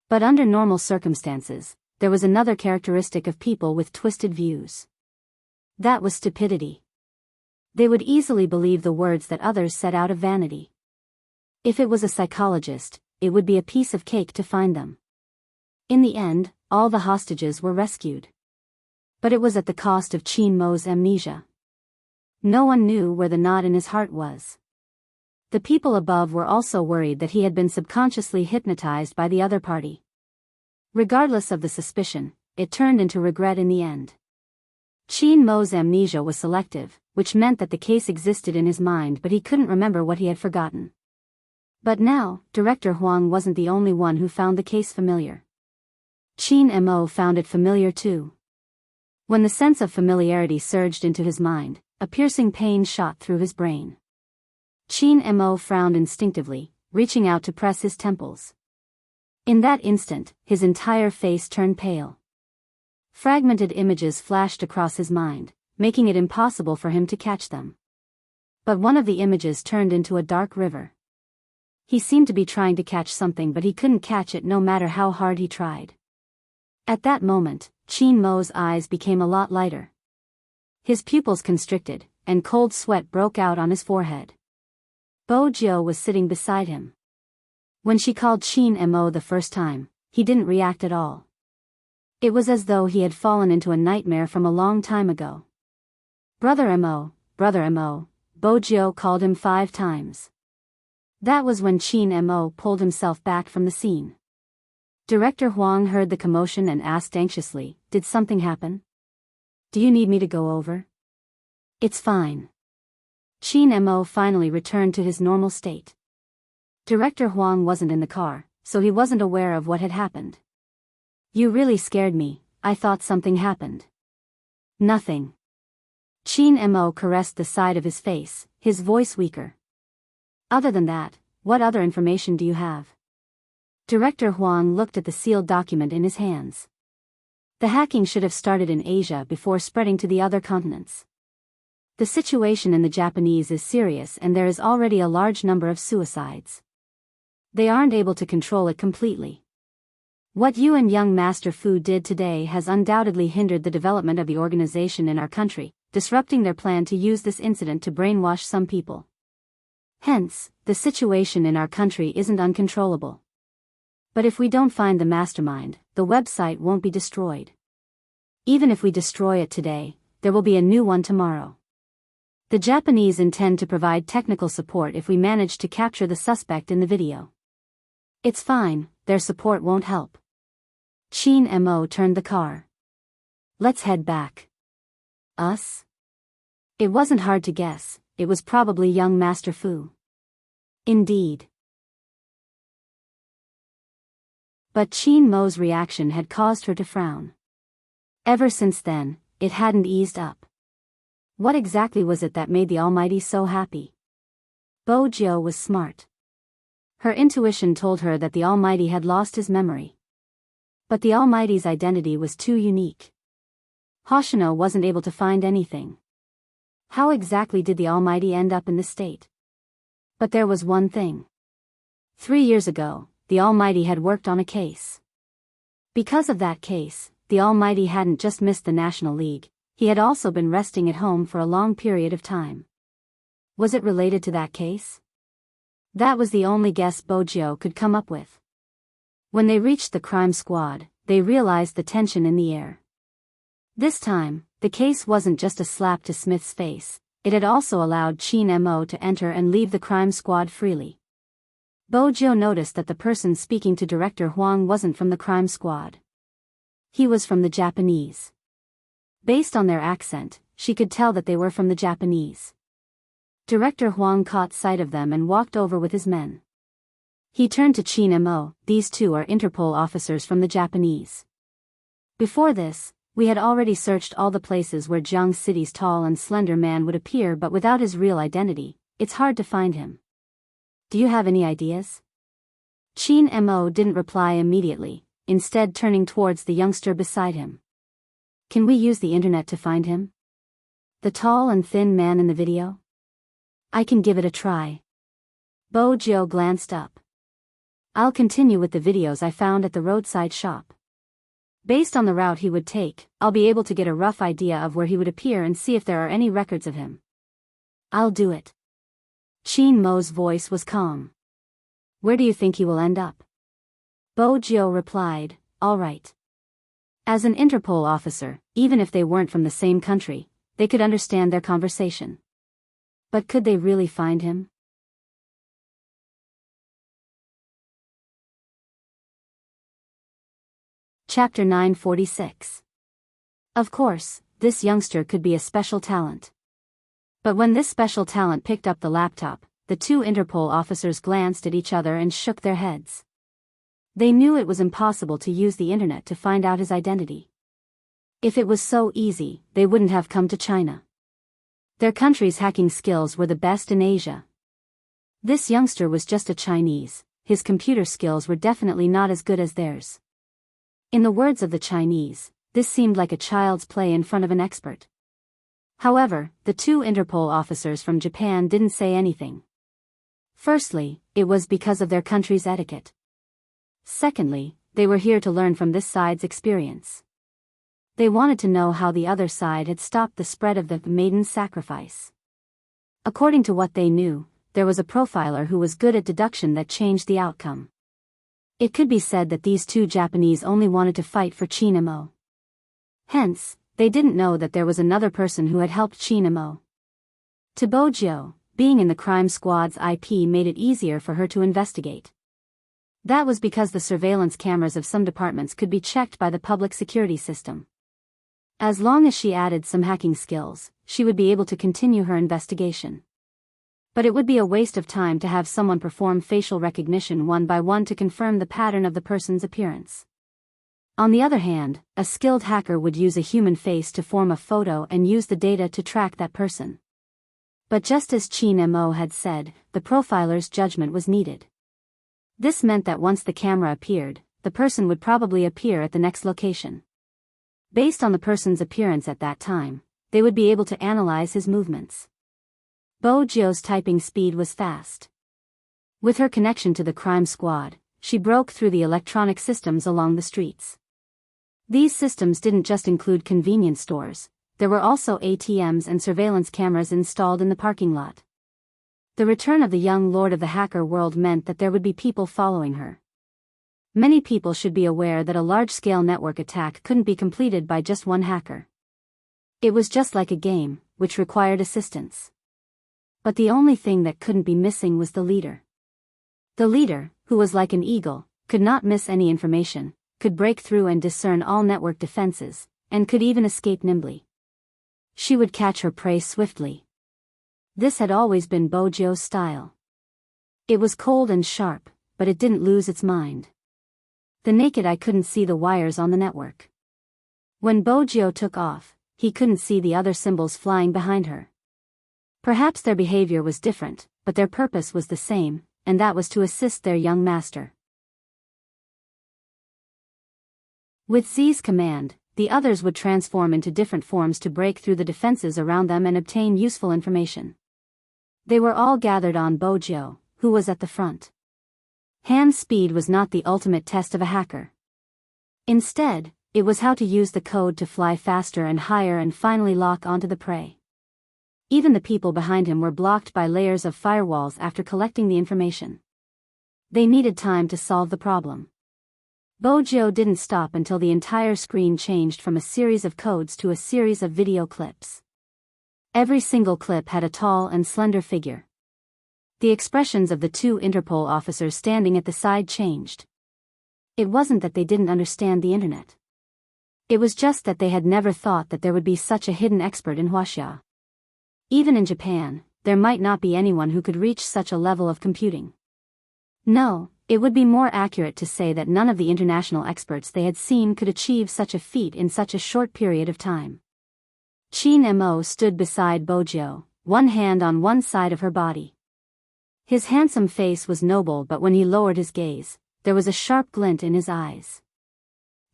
S1: But under normal circumstances, there was another characteristic of people with twisted views. That was stupidity. They would easily believe the words that others said out of vanity. If it was a psychologist, it would be a piece of cake to find them. In the end, all the hostages were rescued. But it was at the cost of Qin Mo's amnesia. No one knew where the knot in his heart was. The people above were also worried that he had been subconsciously hypnotized by the other party. Regardless of the suspicion, it turned into regret in the end. Qin Mo's amnesia was selective, which meant that the case existed in his mind but he couldn't remember what he had forgotten. But now, Director Huang wasn't the only one who found the case familiar. Qin Mo found it familiar too. When the sense of familiarity surged into his mind, a piercing pain shot through his brain. Qin Mo frowned instinctively, reaching out to press his temples. In that instant, his entire face turned pale. Fragmented images flashed across his mind, making it impossible for him to catch them. But one of the images turned into a dark river. He seemed to be trying to catch something but he couldn't catch it no matter how hard he tried. At that moment, Qin Mo's eyes became a lot lighter. His pupils constricted, and cold sweat broke out on his forehead. Bo Jiu was sitting beside him. When she called Qin Mo the first time, he didn't react at all. It was as though he had fallen into a nightmare from a long time ago. Brother Mo, Bo Jiu called him 5 times. That was when Qin Mo pulled himself back from the scene. Director Huang heard the commotion and asked anxiously, "Did something happen? Do you need me to go over?" "It's fine." Qin Mo finally returned to his normal state. Director Huang wasn't in the car, so he wasn't aware of what had happened. "You really scared me, I thought something happened." "Nothing." Qin Mo caressed the side of his face, his voice weaker. "Other than that, what other information do you have?" Director Huang looked at the sealed document in his hands. The hacking should have started in Asia before spreading to the other continents. The situation in the Japanese is serious and there is already a large number of suicides. They aren't able to control it completely. What you and young Master Fu did today has undoubtedly hindered the development of the organization in our country, disrupting their plan to use this incident to brainwash some people. Hence, the situation in our country isn't uncontrollable. But if we don't find the mastermind, the website won't be destroyed. Even if we destroy it today, there will be a new one tomorrow. The Japanese intend to provide technical support if we manage to capture the suspect in the video. It's fine, their support won't help. Qin Mo turned the car. "Let's head back." "Us?" It wasn't hard to guess, it was probably young Master Fu. Indeed. But Qin Mo's reaction had caused her to frown. Ever since then, it hadn't eased up. What exactly was it that made the Almighty so happy? Bo Jiu was smart. Her intuition told her that the Almighty had lost his memory. But the Almighty's identity was too unique. Hoshino wasn't able to find anything. How exactly did the Almighty end up in this state? But there was one thing. 3 years ago, the Almighty had worked on a case. Because of that case, the Almighty hadn't just missed the National League, he had also been resting at home for a long period of time. Was it related to that case? That was the only guess Bo Jiu could come up with. When they reached the crime squad, they realized the tension in the air. This time, the case wasn't just a slap to Smith's face, it had also allowed Qin Mo to enter and leave the crime squad freely. Bo Jiu noticed that the person speaking to Director Huang wasn't from the crime squad. He was from the Japanese. Based on their accent, she could tell that they were from the Japanese. Director Huang caught sight of them and walked over with his men. He turned to Qin Mo, "These two are Interpol officers from the Japanese. Before this, we had already searched all the places where Jiang City's tall and slender man would appear, but without his real identity, it's hard to find him. Do you have any ideas?" Qin Mo didn't reply immediately, instead turning towards the youngster beside him. "Can we use the internet to find him? The tall and thin man in the video? I can give it a try." Bo Jiu glanced up. "I'll continue with the videos I found at the roadside shop. Based on the route he would take, I'll be able to get a rough idea of where he would appear and see if there are any records of him." "I'll do it." Qin Mo's voice was calm. "Where do you think he will end up?" Bo Jiu replied, "All right." As an Interpol officer, even if they weren't from the same country, they could understand their conversation. But could they really find him? Chapter 946. Of course, this youngster could be a special talent. But when this special talent picked up the laptop, the two Interpol officers glanced at each other and shook their heads. They knew it was impossible to use the internet to find out his identity. If it was so easy, they wouldn't have come to China. Their country's hacking skills were the best in Asia. This youngster was just a Chinese, his computer skills were definitely not as good as theirs. In the words of the Chinese, this seemed like a child's play in front of an expert. However, the two Interpol officers from Japan didn't say anything. Firstly, it was because of their country's etiquette. Secondly, they were here to learn from this side's experience. They wanted to know how the other side had stopped the spread of the maiden's sacrifice. According to what they knew, there was a profiler who was good at deduction that changed the outcome. It could be said that these two Japanese only wanted to fight for Qin Mo. Hence, they didn't know that there was another person who had helped Qin Mo. To Bo Jiu, being in the crime squad's IP made it easier for her to investigate. That was because the surveillance cameras of some departments could be checked by the public security system. As long as she added some hacking skills, she would be able to continue her investigation. But it would be a waste of time to have someone perform facial recognition one by one to confirm the pattern of the person's appearance. On the other hand, a skilled hacker would use a human face to form a photo and use the data to track that person. But just as Qin Mo had said, the profiler's judgment was needed. This meant that once the camera appeared, the person would probably appear at the next location. Based on the person's appearance at that time, they would be able to analyze his movements. Bo Jiu's typing speed was fast. With her connection to the crime squad, she broke through the electronic systems along the streets. These systems didn't just include convenience stores, there were also ATMs and surveillance cameras installed in the parking lot. The return of the young lord of the hacker world meant that there would be people following her. Many people should be aware that a large-scale network attack couldn't be completed by just one hacker. It was just like a game, which required assistance. But the only thing that couldn't be missing was the leader. The leader, who was like an eagle, could not miss any information, could break through and discern all network defenses, and could even escape nimbly. She would catch her prey swiftly. This had always been Bo Jiu's style. It was cold and sharp, but it didn't lose its mind. The naked eye couldn't see the wires on the network. When Bo Jiu took off, he couldn't see the other symbols flying behind her. Perhaps their behavior was different, but their purpose was the same, and that was to assist their young master. With Z's command, the others would transform into different forms to break through the defenses around them and obtain useful information. They were all gathered on Bo Jiu, who was at the front. Hand speed was not the ultimate test of a hacker. Instead, it was how to use the code to fly faster and higher and finally lock onto the prey. Even the people behind him were blocked by layers of firewalls after collecting the information. They needed time to solve the problem. Bo Jiu didn't stop until the entire screen changed from a series of codes to a series of video clips. Every single clip had a tall and slender figure. The expressions of the two Interpol officers standing at the side changed. It wasn't that they didn't understand the internet. It was just that they had never thought that there would be such a hidden expert in Huaxia. Even in Japan, there might not be anyone who could reach such a level of computing. No, it would be more accurate to say that none of the international experts they had seen could achieve such a feat in such a short period of time. Qin Mo stood beside Bojo, one hand on one side of her body. His handsome face was noble, but when he lowered his gaze, there was a sharp glint in his eyes.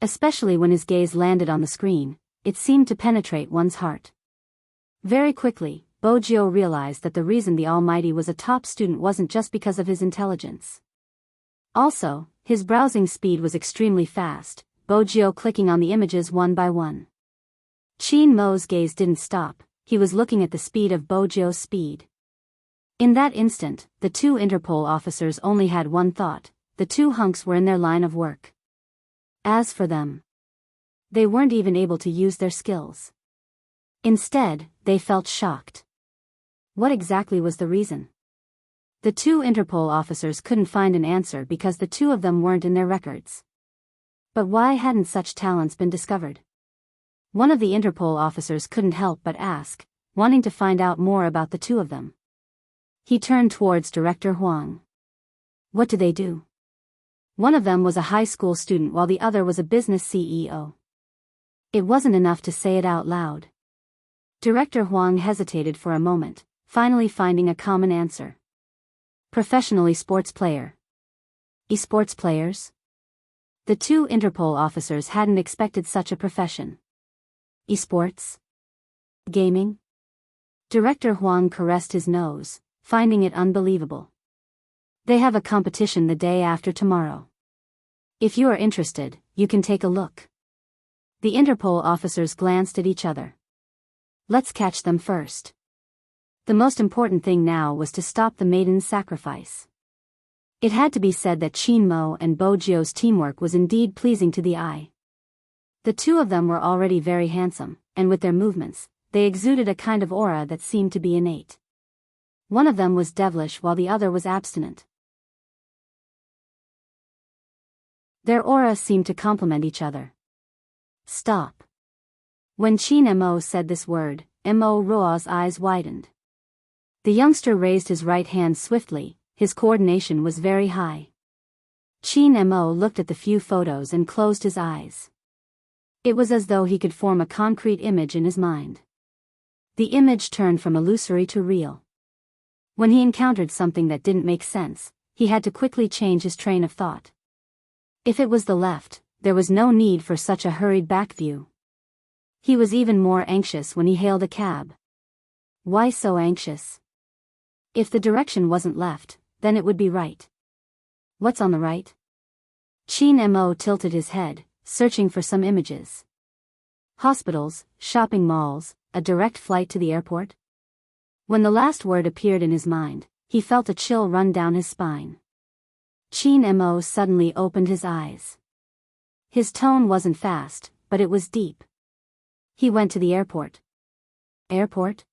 S1: Especially when his gaze landed on the screen, it seemed to penetrate one's heart. Very quickly, Bojo realized that the reason the Almighty was a top student wasn't just because of his intelligence. Also, his browsing speed was extremely fast, Bojo clicking on the images one by one. Qin Mo's gaze didn't stop, he was looking at the speed of Bojo's speed. In that instant, the two Interpol officers only had one thought: the two hunks were in their line of work. As for them, they weren't even able to use their skills. Instead, they felt shocked. What exactly was the reason? The two Interpol officers couldn't find an answer because the two of them weren't in their records. But why hadn't such talents been discovered? One of the Interpol officers couldn't help but ask, wanting to find out more about the two of them. He turned towards Director Huang. What do they do? One of them was a high school student while the other was a business CEO. It wasn't enough to say it out loud. Director Huang hesitated for a moment, finally finding a common answer. Professional esports player. Esports players? The two Interpol officers hadn't expected such a profession. Esports? Gaming? Director Huang caressed his nose, finding it unbelievable. They have a competition the day after tomorrow. If you are interested, you can take a look. The Interpol officers glanced at each other. Let's catch them first. The most important thing now was to stop the maiden's sacrifice. It had to be said that Qin Mo and Bojo's teamwork was indeed pleasing to the eye. The two of them were already very handsome, and with their movements, they exuded a kind of aura that seemed to be innate. One of them was devilish while the other was abstinent. Their aura seemed to complement each other. Stop. When Qin Mo said this word, Mo Roa's eyes widened. The youngster raised his right hand swiftly, his coordination was very high. Qin Mo looked at the few photos and closed his eyes. It was as though he could form a concrete image in his mind. The image turned from illusory to real. When he encountered something that didn't make sense, he had to quickly change his train of thought. If it was the left, there was no need for such a hurried back view. He was even more anxious when he hailed a cab. Why so anxious? If the direction wasn't left, then it would be right. What's on the right? Qin Mo tilted his head, searching for some images. Hospitals, shopping malls, a direct flight to the airport? When the last word appeared in his mind, he felt a chill run down his spine. Qin Mo suddenly opened his eyes. His tone wasn't fast, but it was deep. He went to the airport. Airport?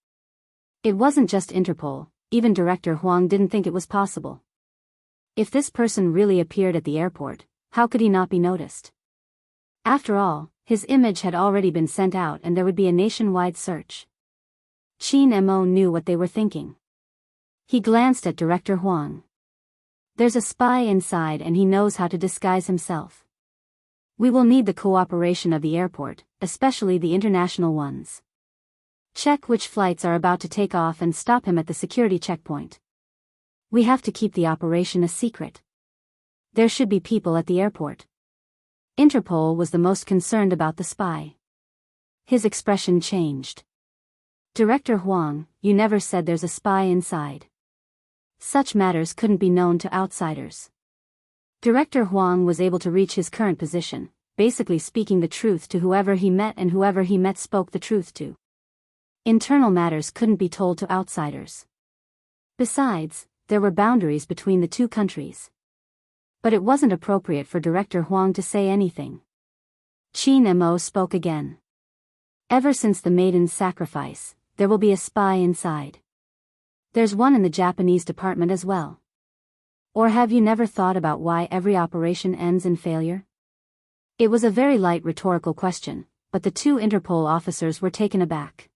S1: It wasn't just Interpol, even Director Huang didn't think it was possible. If this person really appeared at the airport, how could he not be noticed? After all, his image had already been sent out and there would be a nationwide search. Qin Mo knew what they were thinking. He glanced at Director Huang. There's a spy inside and he knows how to disguise himself. We will need the cooperation of the airport, especially the international ones. Check which flights are about to take off and stop him at the security checkpoint. We have to keep the operation a secret. There should be people at the airport. Interpol was the most concerned about the spy. His expression changed. Director Huang, you never said there's a spy inside. Such matters couldn't be known to outsiders. Director Huang was able to reach his current position, basically speaking the truth to whoever he met and whoever he met spoke the truth to. Internal matters couldn't be told to outsiders. Besides, there were boundaries between the two countries. But it wasn't appropriate for Director Huang to say anything. Qin Mo spoke again. Ever since the maiden's sacrifice, there will be a spy inside. There's one in the Japanese department as well. Or have you never thought about why every operation ends in failure? It was a very light rhetorical question, but the two Interpol officers were taken aback.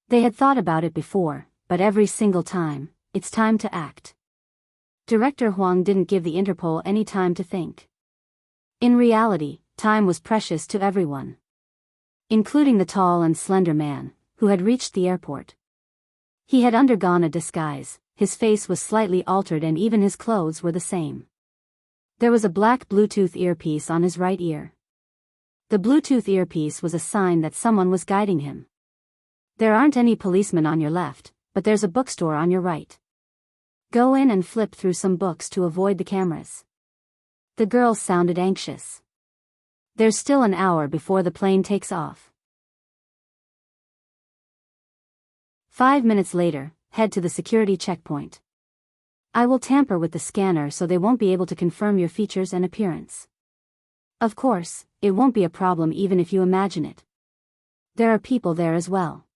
S1: They had thought about it before, but every single time, it's time to act. Director Huang didn't give the Interpol any time to think. In reality, time was precious to everyone, including the tall and slender man, who had reached the airport. He had undergone a disguise, his face was slightly altered and even his clothes were the same. There was a black Bluetooth earpiece on his right ear. The Bluetooth earpiece was a sign that someone was guiding him. There aren't any policemen on your left, but there's a bookstore on your right. Go in and flip through some books to avoid the cameras. The girl sounded anxious. There's still an hour before the plane takes off. 5 minutes later, head to the security checkpoint. I will tamper with the scanner so they won't be able to confirm your features and appearance. Of course, it won't be a problem even if you imagine it. There are people there as well.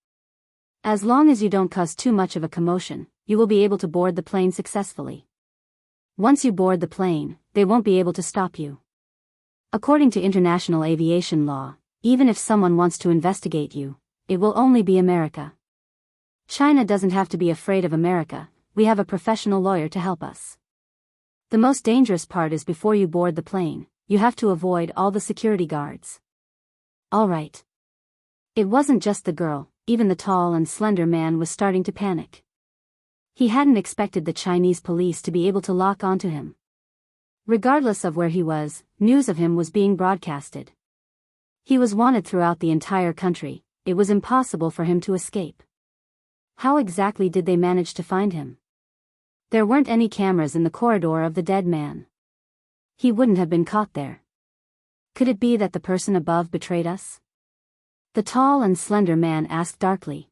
S1: As long as you don't cause too much of a commotion, you will be able to board the plane successfully. Once you board the plane, they won't be able to stop you. According to international aviation law, even if someone wants to investigate you, it will only be America. China doesn't have to be afraid of America, we have a professional lawyer to help us. The most dangerous part is before you board the plane, you have to avoid all the security guards. All right. It wasn't just the girl, even the tall and slender man was starting to panic. He hadn't expected the Chinese police to be able to lock onto him. Regardless of where he was, news of him was being broadcasted. He was wanted throughout the entire country, it was impossible for him to escape. How exactly did they manage to find him? There weren't any cameras in the corridor of the dead man. He wouldn't have been caught there. Could it be that the person above betrayed us? The tall and slender man asked darkly.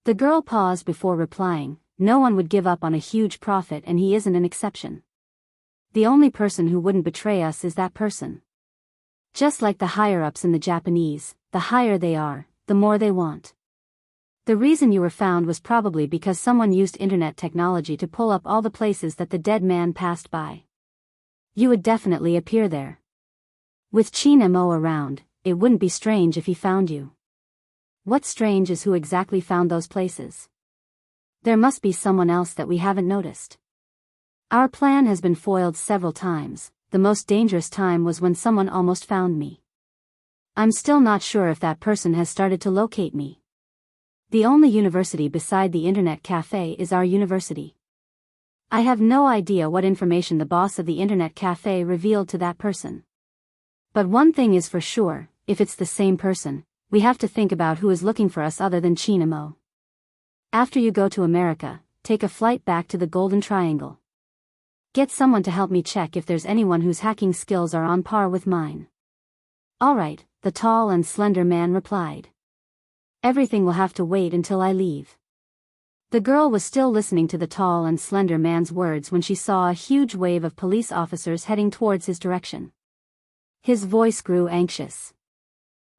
S1: The girl paused before replying, no one would give up on a huge profit and he isn't an exception. The only person who wouldn't betray us is that person. Just like the higher-ups in the Japanese, the higher they are, the more they want. The reason you were found was probably because someone used internet technology to pull up all the places that the dead man passed by. You would definitely appear there. With Chin Mo around, it wouldn't be strange if he found you. What's strange is who exactly found those places. There must be someone else that we haven't noticed. Our plan has been foiled several times, the most dangerous time was when someone almost found me. I'm still not sure if that person has started to locate me. The only university beside the internet cafe is our university. I have no idea what information the boss of the internet cafe revealed to that person. But one thing is for sure, if it's the same person, we have to think about who is looking for us other than Chin Mo. After you go to America, take a flight back to the Golden Triangle. Get someone to help me check if there's anyone whose hacking skills are on par with mine. All right, the tall and slender man replied. Everything will have to wait until I leave. The girl was still listening to the tall and slender man's words when she saw a huge wave of police officers heading towards his direction. His voice grew anxious.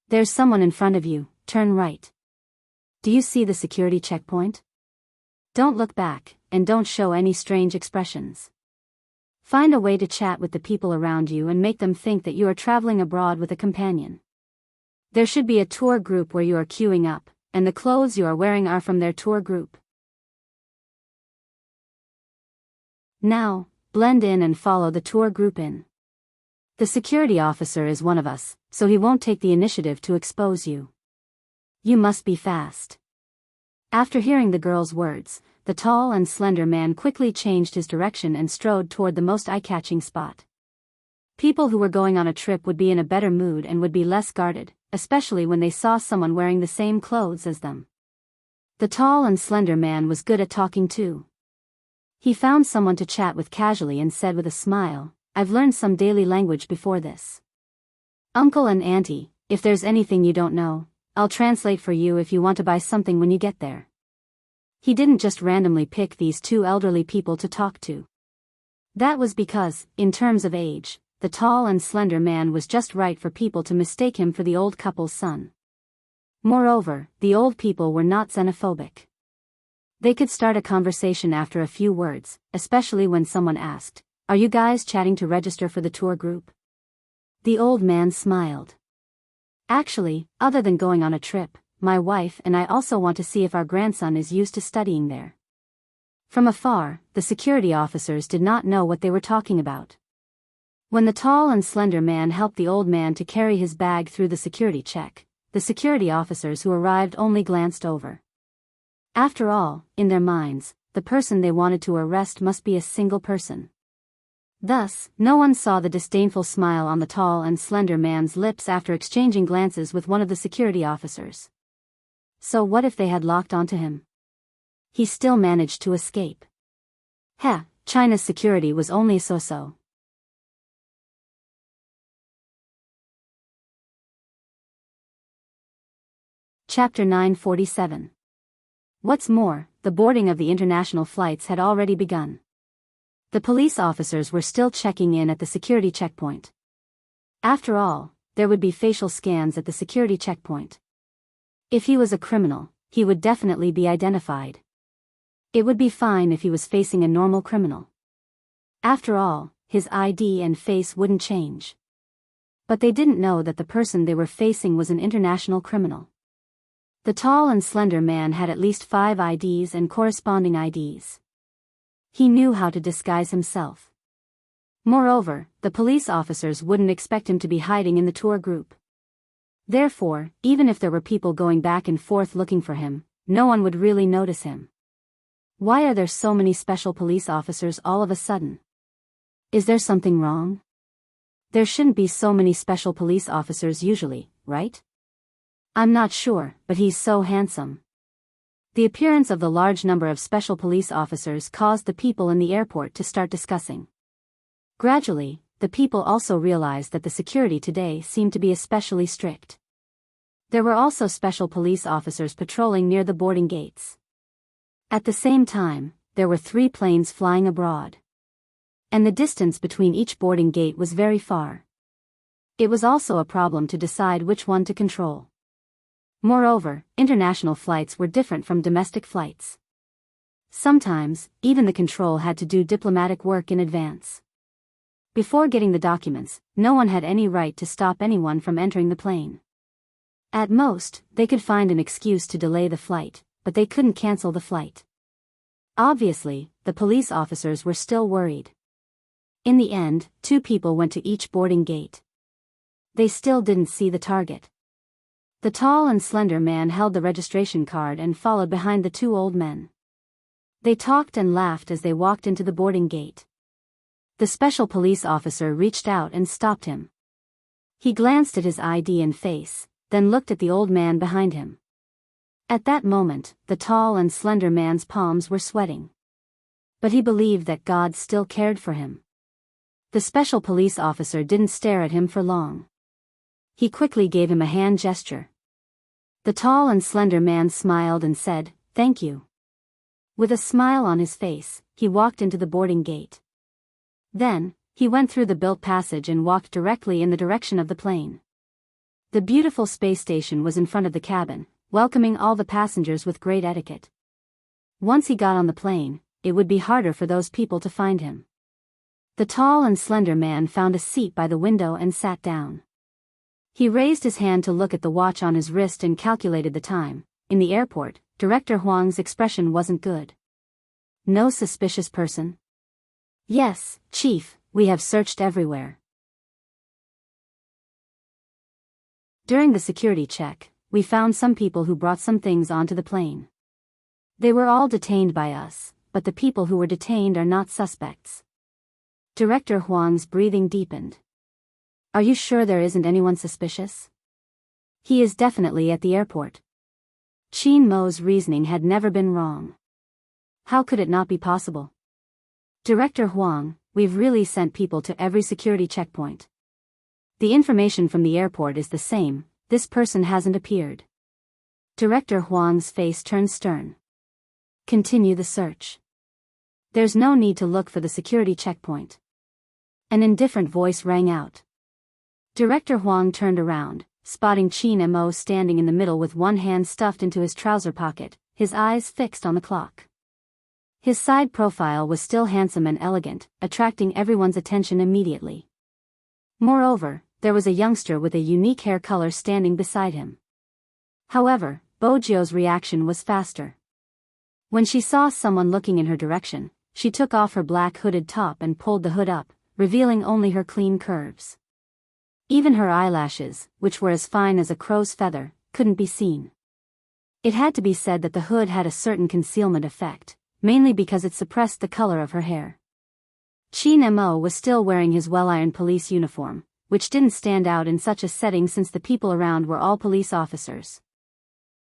S1: There's someone in front of you, turn right. Do you see the security checkpoint? Don't look back, and don't show any strange expressions. Find a way to chat with the people around you and make them think that you are traveling abroad with a companion. There should be a tour group where you are queuing up, and the clothes you are wearing are from their tour group. Now, blend in and follow the tour group in. The security officer is one of us, so he won't take the initiative to expose you. You must be fast. After hearing the girl's words, the tall and slender man quickly changed his direction and strode toward the most eye-catching spot. People who were going on a trip would be in a better mood and would be less guarded, especially when they saw someone wearing the same clothes as them. The tall and slender man was good at talking too. He found someone to chat with casually and said with a smile, I've learned some daily language before this. Uncle and Auntie, if there's anything you don't know, I'll translate for you if you want to buy something when you get there. He didn't just randomly pick these two elderly people to talk to. That was because, in terms of age, the tall and slender man was just right for people to mistake him for the old couple's son. Moreover, the old people were not xenophobic. They could start a conversation after a few words, especially when someone asked, Are you guys chatting to register for the tour group? The old man smiled. Actually, other than going on a trip, my wife and I also want to see if our grandson is used to studying there. From afar, the security officers did not know what they were talking about. When the tall and slender man helped the old man to carry his bag through the security check, the security officers who arrived only glanced over. After all, in their minds, the person they wanted to arrest must be a single person. Thus, no one saw the disdainful smile on the tall and slender man's lips after exchanging glances with one of the security officers. So what if they had locked onto him? He still managed to escape. China's security was only so-so. Chapter 947. What's more, the boarding of the international flights had already begun. The police officers were still checking in at the security checkpoint. After all, there would be facial scans at the security checkpoint. If he was a criminal, he would definitely be identified. It would be fine if he was facing a normal criminal. After all, his ID and face wouldn't change. But they didn't know that the person they were facing was an international criminal. The tall and slender man had at least 5 IDs and corresponding IDs. He knew how to disguise himself. Moreover, the police officers wouldn't expect him to be hiding in the tour group. Therefore, even if there were people going back and forth looking for him, no one would really notice him. Why are there so many special police officers all of a sudden? Is there something wrong? There shouldn't be so many special police officers usually, right? I'm not sure, but he's so handsome. The appearance of the large number of special police officers caused the people in the airport to start discussing. Gradually, the people also realized that the security today seemed to be especially strict. There were also special police officers patrolling near the boarding gates. At the same time, there were 3 planes flying abroad. And the distance between each boarding gate was very far. It was also a problem to decide which one to control. Moreover, international flights were different from domestic flights. Sometimes, even the control had to do diplomatic work in advance. Before getting the documents, no one had any right to stop anyone from entering the plane. At most, they could find an excuse to delay the flight, but they couldn't cancel the flight. Obviously, the police officers were still worried. In the end, 2 people went to each boarding gate. They still didn't see the target. The tall and slender man held the registration card and followed behind the 2 old men. They talked and laughed as they walked into the boarding gate. The special police officer reached out and stopped him. He glanced at his ID and face, then looked at the old man behind him. At that moment, the tall and slender man's palms were sweating. But he believed that God still cared for him. The special police officer didn't stare at him for long. He quickly gave him a hand gesture. The tall and slender man smiled and said, "Thank you." With a smile on his face, he walked into the boarding gate. Then, he went through the built passage and walked directly in the direction of the plane. The beautiful space station was in front of the cabin, welcoming all the passengers with great etiquette. Once he got on the plane, it would be harder for those people to find him. The tall and slender man found a seat by the window and sat down. He raised his hand to look at the watch on his wrist and calculated the time. In the airport, Director Huang's expression wasn't good. "No suspicious person?" "Yes, Chief, we have searched everywhere." During the security check, we found some people who brought some things onto the plane. They were all detained by us, but the people who were detained are not suspects. Director Huang's breathing deepened. "Are you sure there isn't anyone suspicious?" "He is definitely at the airport." Qin Mo's reasoning had never been wrong. How could it not be possible? "Director Huang, we've really sent people to every security checkpoint. The information from the airport is the same, this person hasn't appeared." Director Huang's face turned stern. "Continue the search. There's no need to look for the security checkpoint." An indifferent voice rang out. Director Huang turned around, spotting Qin Mo standing in the middle with one hand stuffed into his trouser pocket, his eyes fixed on the clock. His side profile was still handsome and elegant, attracting everyone's attention immediately. Moreover, there was a youngster with a unique hair color standing beside him. However, Bojio's reaction was faster. When she saw someone looking in her direction, she took off her black hooded top and pulled the hood up, revealing only her clean curves. Even her eyelashes, which were as fine as a crow's feather, couldn't be seen. It had to be said that the hood had a certain concealment effect, mainly because it suppressed the color of her hair. Qin Mo was still wearing his well-ironed police uniform, which didn't stand out in such a setting since the people around were all police officers.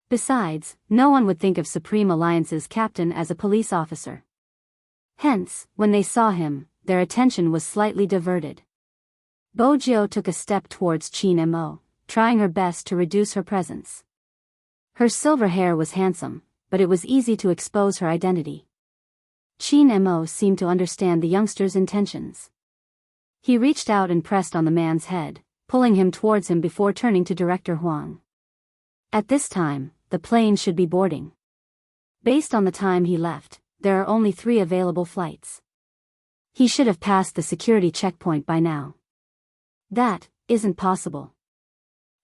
S1: Besides, no one would think of Supreme Alliance's captain as a police officer. Hence, when they saw him, their attention was slightly diverted. Bojio took a step towards Qin Mo, trying her best to reduce her presence. Her silver hair was handsome, but it was easy to expose her identity. Qin Mo seemed to understand the youngster's intentions. He reached out and pressed on the man's head, pulling him towards him before turning to Director Huang. At this time, the plane should be boarding. Based on the time he left, there are only 3 available flights. He should have passed the security checkpoint by now. That isn't possible.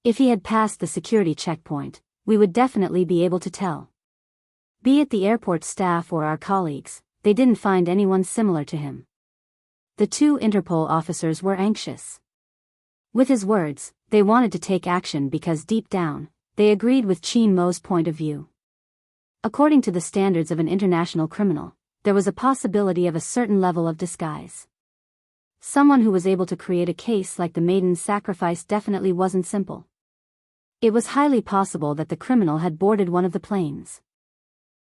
S1: If he had passed the security checkpoint, we would definitely be able to tell. Be it the airport staff or our colleagues, they didn't find anyone similar to him. The 2 Interpol officers were anxious. With his words, they wanted to take action because deep down, they agreed with Qin Mo's point of view. According to the standards of an international criminal, there was a possibility of a certain level of disguise. Someone who was able to create a case like the maiden's sacrifice definitely wasn't simple. It was highly possible that the criminal had boarded one of the planes.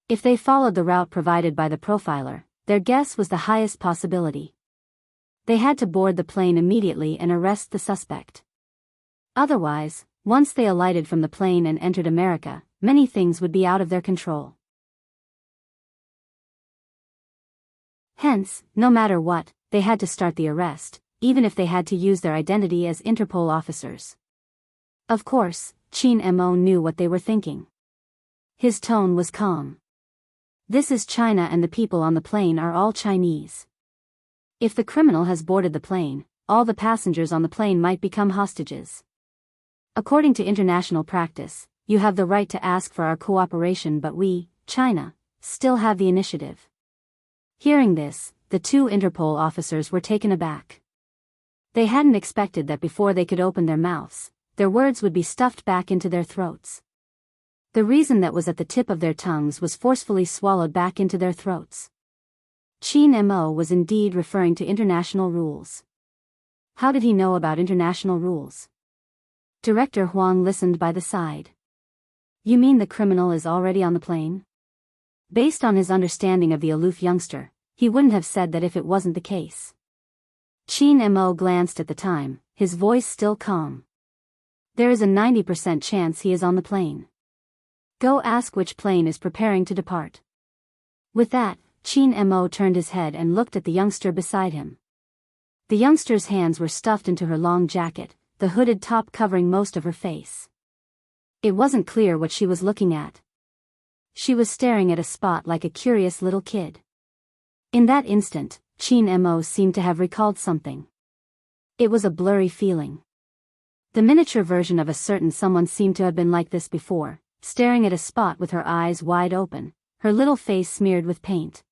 S1: If they followed the route provided by the profiler, their guess was the highest possibility. They had to board the plane immediately and arrest the suspect. Otherwise, once they alighted from the plane and entered America, many things would be out of their control. Hence, no matter what, they had to start the arrest, even if they had to use their identity as Interpol officers. Of course, Qin Mo knew what they were thinking. His tone was calm. This is China and the people on the plane are all Chinese. If the criminal has boarded the plane, all the passengers on the plane might become hostages. According to international practice, you have the right to ask for our cooperation, but we, China, still have the initiative. Hearing this, the 2 Interpol officers were taken aback. They hadn't expected that before they could open their mouths, their words would be stuffed back into their throats. The reason that was at the tip of their tongues was forcefully swallowed back into their throats. Qin Mo was indeed referring to international rules. How did he know about international rules? Director Huang listened by the side. You mean the criminal is already on the plane? Based on his understanding of the aloof youngster, he wouldn't have said that if it wasn't the case. Qin Mo glanced at the time, his voice still calm. There is a 90% chance he is on the plane. Go ask which plane is preparing to depart. With that, Qin Mo turned his head and looked at the youngster beside him. The youngster's hands were stuffed into her long jacket, the hooded top covering most of her face. It wasn't clear what she was looking at. She was staring at a spot like a curious little kid. In that instant, Qin Mo seemed to have recalled something. It was a blurry feeling. The miniature version of a certain someone seemed to have been like this before, staring at a spot with her eyes wide open, her little face smeared with paint.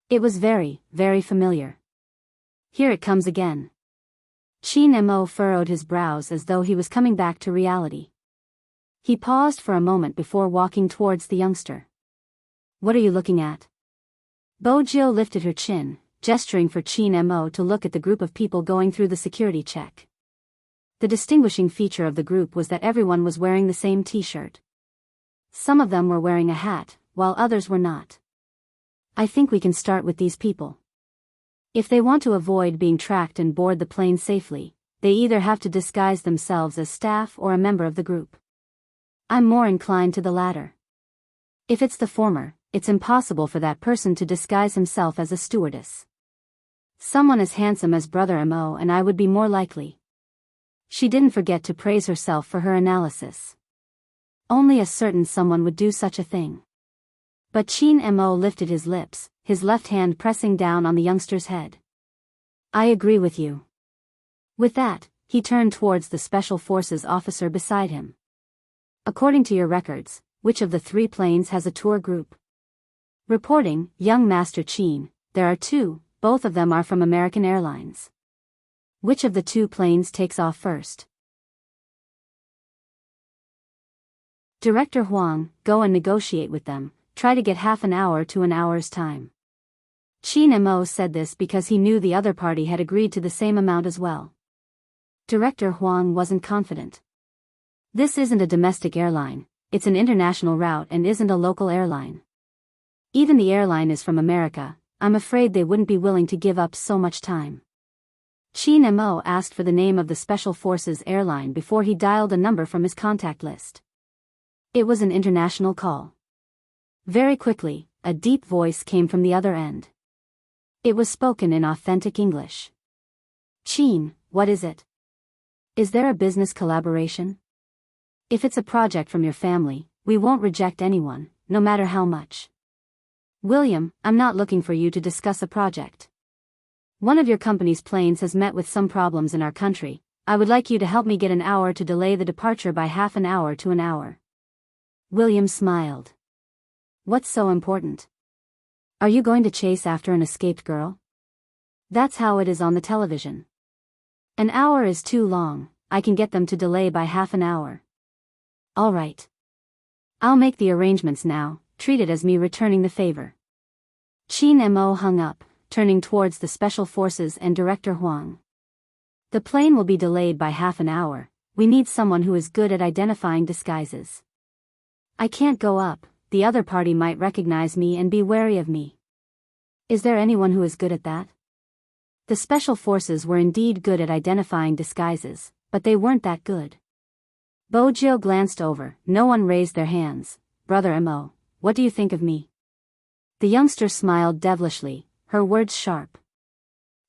S1: It was very, very familiar. Here it comes again. Qin Mo furrowed his brows as though he was coming back to reality. He paused for a moment before walking towards the youngster. What are you looking at? Bojio lifted her chin, gesturing for Qin Mo to look at the group of people going through the security check. The distinguishing feature of the group was that everyone was wearing the same t-shirt. Some of them were wearing a hat, while others were not. I think we can start with these people. If they want to avoid being tracked and board the plane safely, they either have to disguise themselves as staff or a member of the group. I'm more inclined to the latter. If it's the former, it's impossible for that person to disguise himself as a stewardess. Someone as handsome as Brother Mo and I would be more likely. She didn't forget to praise herself for her analysis. Only a certain someone would do such a thing. But Qin Mo lifted his lips, his left hand pressing down on the youngster's head. I agree with you. With that, he turned towards the Special Forces officer beside him. According to your records, which of the 3 planes has a tour group? Reporting, young Master Chin, there are 2, both of them are from American Airlines. Which of the 2 planes takes off first? Director Huang, go and negotiate with them, try to get half an hour to an hour's time. Qin Mo said this because he knew the other party had agreed to the same amount as well. Director Huang wasn't confident. This isn't a domestic airline, it's an international route and isn't a local airline. Even the airline is from America, I'm afraid they wouldn't be willing to give up so much time. Qin Mo asked for the name of the Special Forces airline before he dialed a number from his contact list. It was an international call. Very quickly, a deep voice came from the other end. It was spoken in authentic English. Qin, what is it? Is there a business collaboration? If it's a project from your family, we won't reject anyone, no matter how much. William, I'm not looking for you to discuss a project. One of your company's planes has met with some problems in our country. I would like you to help me get an hour to delay the departure by half an hour to an hour. William smiled. What's so important? Are you going to chase after an escaped girl? That's how it is on the television. An hour is too long, I can get them to delay by half an hour. All right. I'll make the arrangements now, treat it as me returning the favor. Qin Mo hung up, turning towards the Special Forces and Director Huang. The plane will be delayed by half an hour, we need someone who is good at identifying disguises. I can't go up, the other party might recognize me and be wary of me. Is there anyone who is good at that? The Special Forces were indeed good at identifying disguises, but they weren't that good. Bojo glanced over, no one raised their hands. Brother Mo, what do you think of me? The youngster smiled devilishly, her words sharp.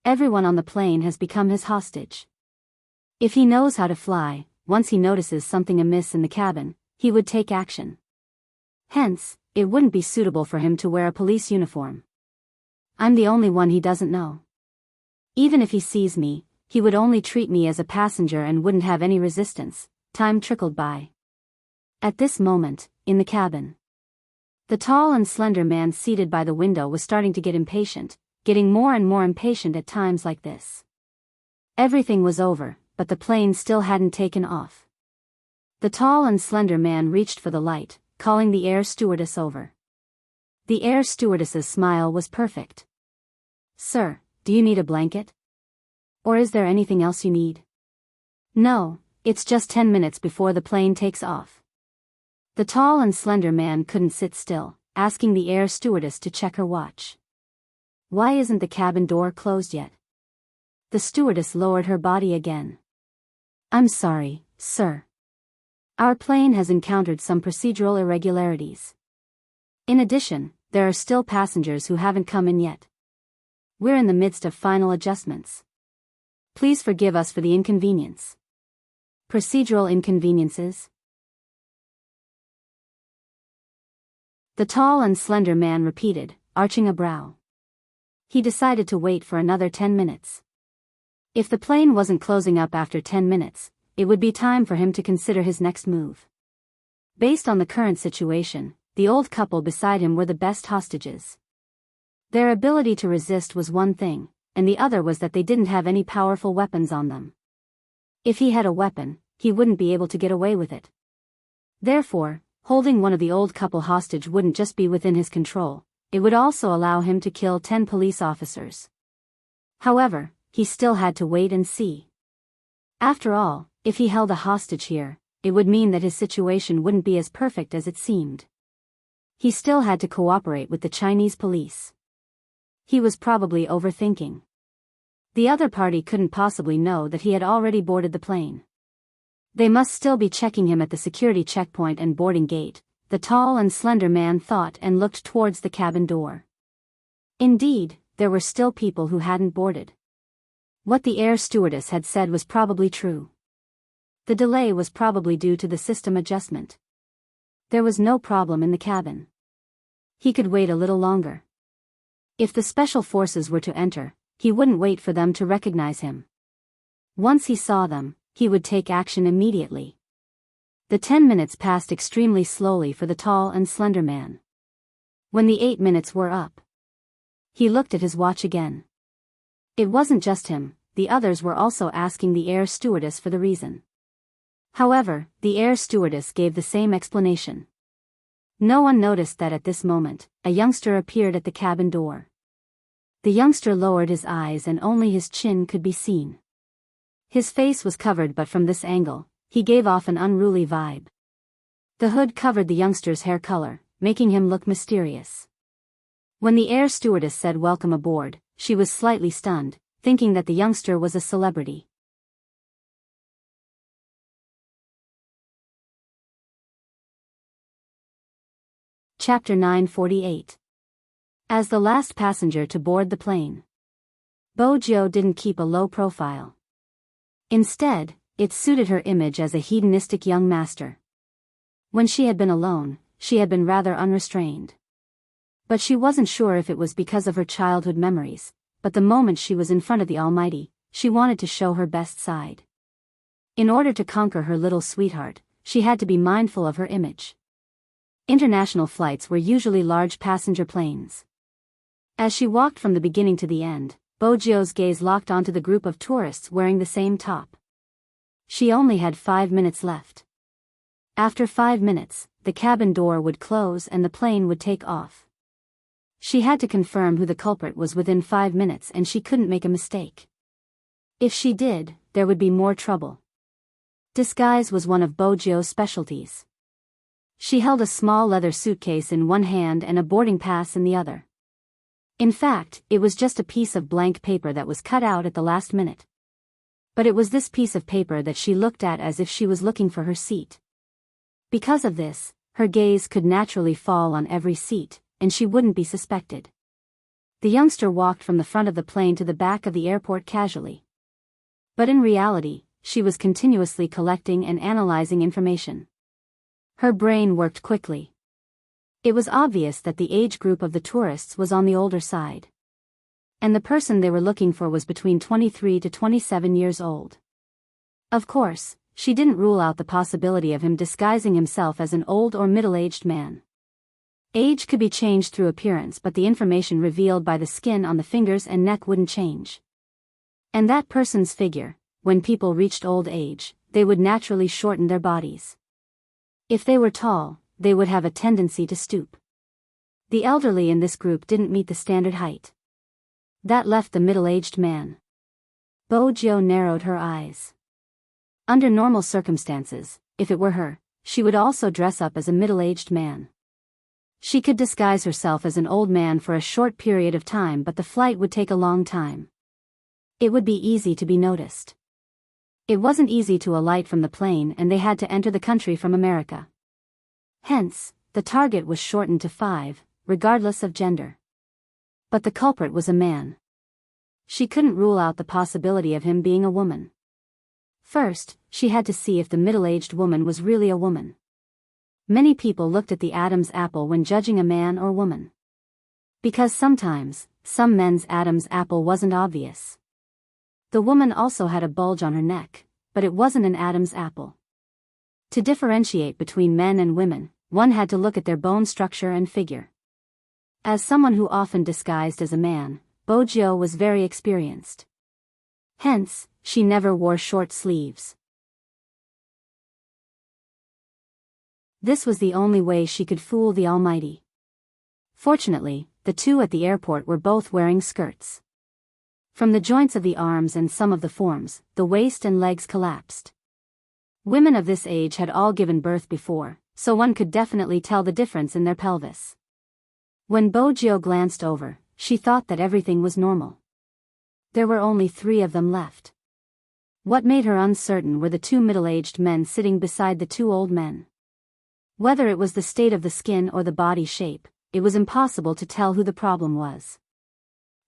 S1: Everyone on the plane has become his hostage. If he knows how to fly, once he notices something amiss in the cabin, he would take action. Hence, it wouldn't be suitable for him to wear a police uniform. I'm the only one he doesn't know. Even if he sees me, he would only treat me as a passenger and wouldn't have any resistance. Time trickled by. At this moment, in the cabin, the tall and slender man seated by the window was starting to get impatient, getting more and more impatient at times like this. Everything was over, but the plane still hadn't taken off. The tall and slender man reached for the light, calling the air stewardess over. The air stewardess's smile was perfect. Sir, do you need a blanket? Or is there anything else you need? No, it's just 10 minutes before the plane takes off. The tall and slender man couldn't sit still, asking the air stewardess to check her watch. Why isn't the cabin door closed yet? The stewardess lowered her body again. I'm sorry, sir. Our plane has encountered some procedural irregularities. In addition, there are still passengers who haven't come in yet. We're in the midst of final adjustments. Please forgive us for the inconvenience. Procedural inconveniences? The tall and slender man repeated, arching a brow. He decided to wait for another 10 minutes. If the plane wasn't closing up after 10 minutes, it would be time for him to consider his next move. Based on the current situation, the old couple beside him were the best hostages. Their ability to resist was one thing, and the other was that they didn't have any powerful weapons on them. If he had a weapon, he wouldn't be able to get away with it. Therefore, holding one of the old couple hostage wouldn't just be within his control, it would also allow him to kill 10 police officers. However, he still had to wait and see. After all, if he held a hostage here, it would mean that his situation wouldn't be as perfect as it seemed. He still had to cooperate with the Chinese police. He was probably overthinking. The other party couldn't possibly know that he had already boarded the plane. They must still be checking him at the security checkpoint and boarding gate, the tall and slender man thought and looked towards the cabin door. Indeed, there were still people who hadn't boarded. What the air stewardess had said was probably true. The delay was probably due to the system adjustment. There was no problem in the cabin. He could wait a little longer. If the special forces were to enter, he wouldn't wait for them to recognize him. Once he saw them, he would take action immediately. The 10 minutes passed extremely slowly for the tall and slender man. When the 8 minutes were up, he looked at his watch again. It wasn't just him, the others were also asking the air stewardess for the reason. However, the air stewardess gave the same explanation. No one noticed that at this moment, a youngster appeared at the cabin door. The youngster lowered his eyes and only his chin could be seen. His face was covered, but from this angle, he gave off an unruly vibe. The hood covered the youngster's hair color, making him look mysterious. When the air stewardess said welcome aboard, she was slightly stunned, thinking that the youngster was a celebrity. Chapter 948. As the last passenger to board the plane, Bojo didn't keep a low profile. Instead, it suited her image as a hedonistic young master. When she had been alone, she had been rather unrestrained. But she wasn't sure if it was because of her childhood memories, but the moment she was in front of the Almighty, she wanted to show her best side. In order to conquer her little sweetheart, she had to be mindful of her image. International flights were usually large passenger planes. As she walked from the beginning to the end, Bojo's gaze locked onto the group of tourists wearing the same top. She only had 5 minutes left. After 5 minutes, the cabin door would close and the plane would take off. She had to confirm who the culprit was within 5 minutes, and she couldn't make a mistake. If she did, there would be more trouble. Disguise was one of Bojo's specialties. She held a small leather suitcase in one hand and a boarding pass in the other. In fact, it was just a piece of blank paper that was cut out at the last minute. But it was this piece of paper that she looked at as if she was looking for her seat. Because of this, her gaze could naturally fall on every seat, and she wouldn't be suspected. The youngster walked from the front of the plane to the back of the airport casually. But in reality, she was continuously collecting and analyzing information. Her brain worked quickly. It was obvious that the age group of the tourists was on the older side. And the person they were looking for was between 23 to 27 years old. Of course, she didn't rule out the possibility of him disguising himself as an old or middle-aged man. Age could be changed through appearance, but the information revealed by the skin on the fingers and neck wouldn't change. And that person's figure, when people reached old age, they would naturally shorten their bodies. If they were tall, they would have a tendency to stoop. The elderly in this group didn't meet the standard height. That left the middle-aged man. Bojo narrowed her eyes. Under normal circumstances, if it were her, she would also dress up as a middle-aged man. She could disguise herself as an old man for a short period of time, but the flight would take a long time. It would be easy to be noticed. It wasn't easy to alight from the plane, and they had to enter the country from America. Hence, the target was shortened to 5, regardless of gender. But the culprit was a man. She couldn't rule out the possibility of him being a woman. First, she had to see if the middle-aged woman was really a woman. Many people looked at the Adam's apple when judging a man or woman. Because sometimes, some men's Adam's apple wasn't obvious. The woman also had a bulge on her neck, but it wasn't an Adam's apple. To differentiate between men and women, one had to look at their bone structure and figure. As someone who often disguised as a man, Bojo was very experienced. Hence, she never wore short sleeves. This was the only way she could fool the Almighty. Fortunately, the two at the airport were both wearing skirts. From the joints of the arms and some of the forms, the waist and legs collapsed. Women of this age had all given birth before, so one could definitely tell the difference in their pelvis. When Bojo glanced over, she thought that everything was normal. There were only 3 of them left. What made her uncertain were the 2 middle-aged men sitting beside the 2 old men. Whether it was the state of the skin or the body shape, it was impossible to tell who the problem was.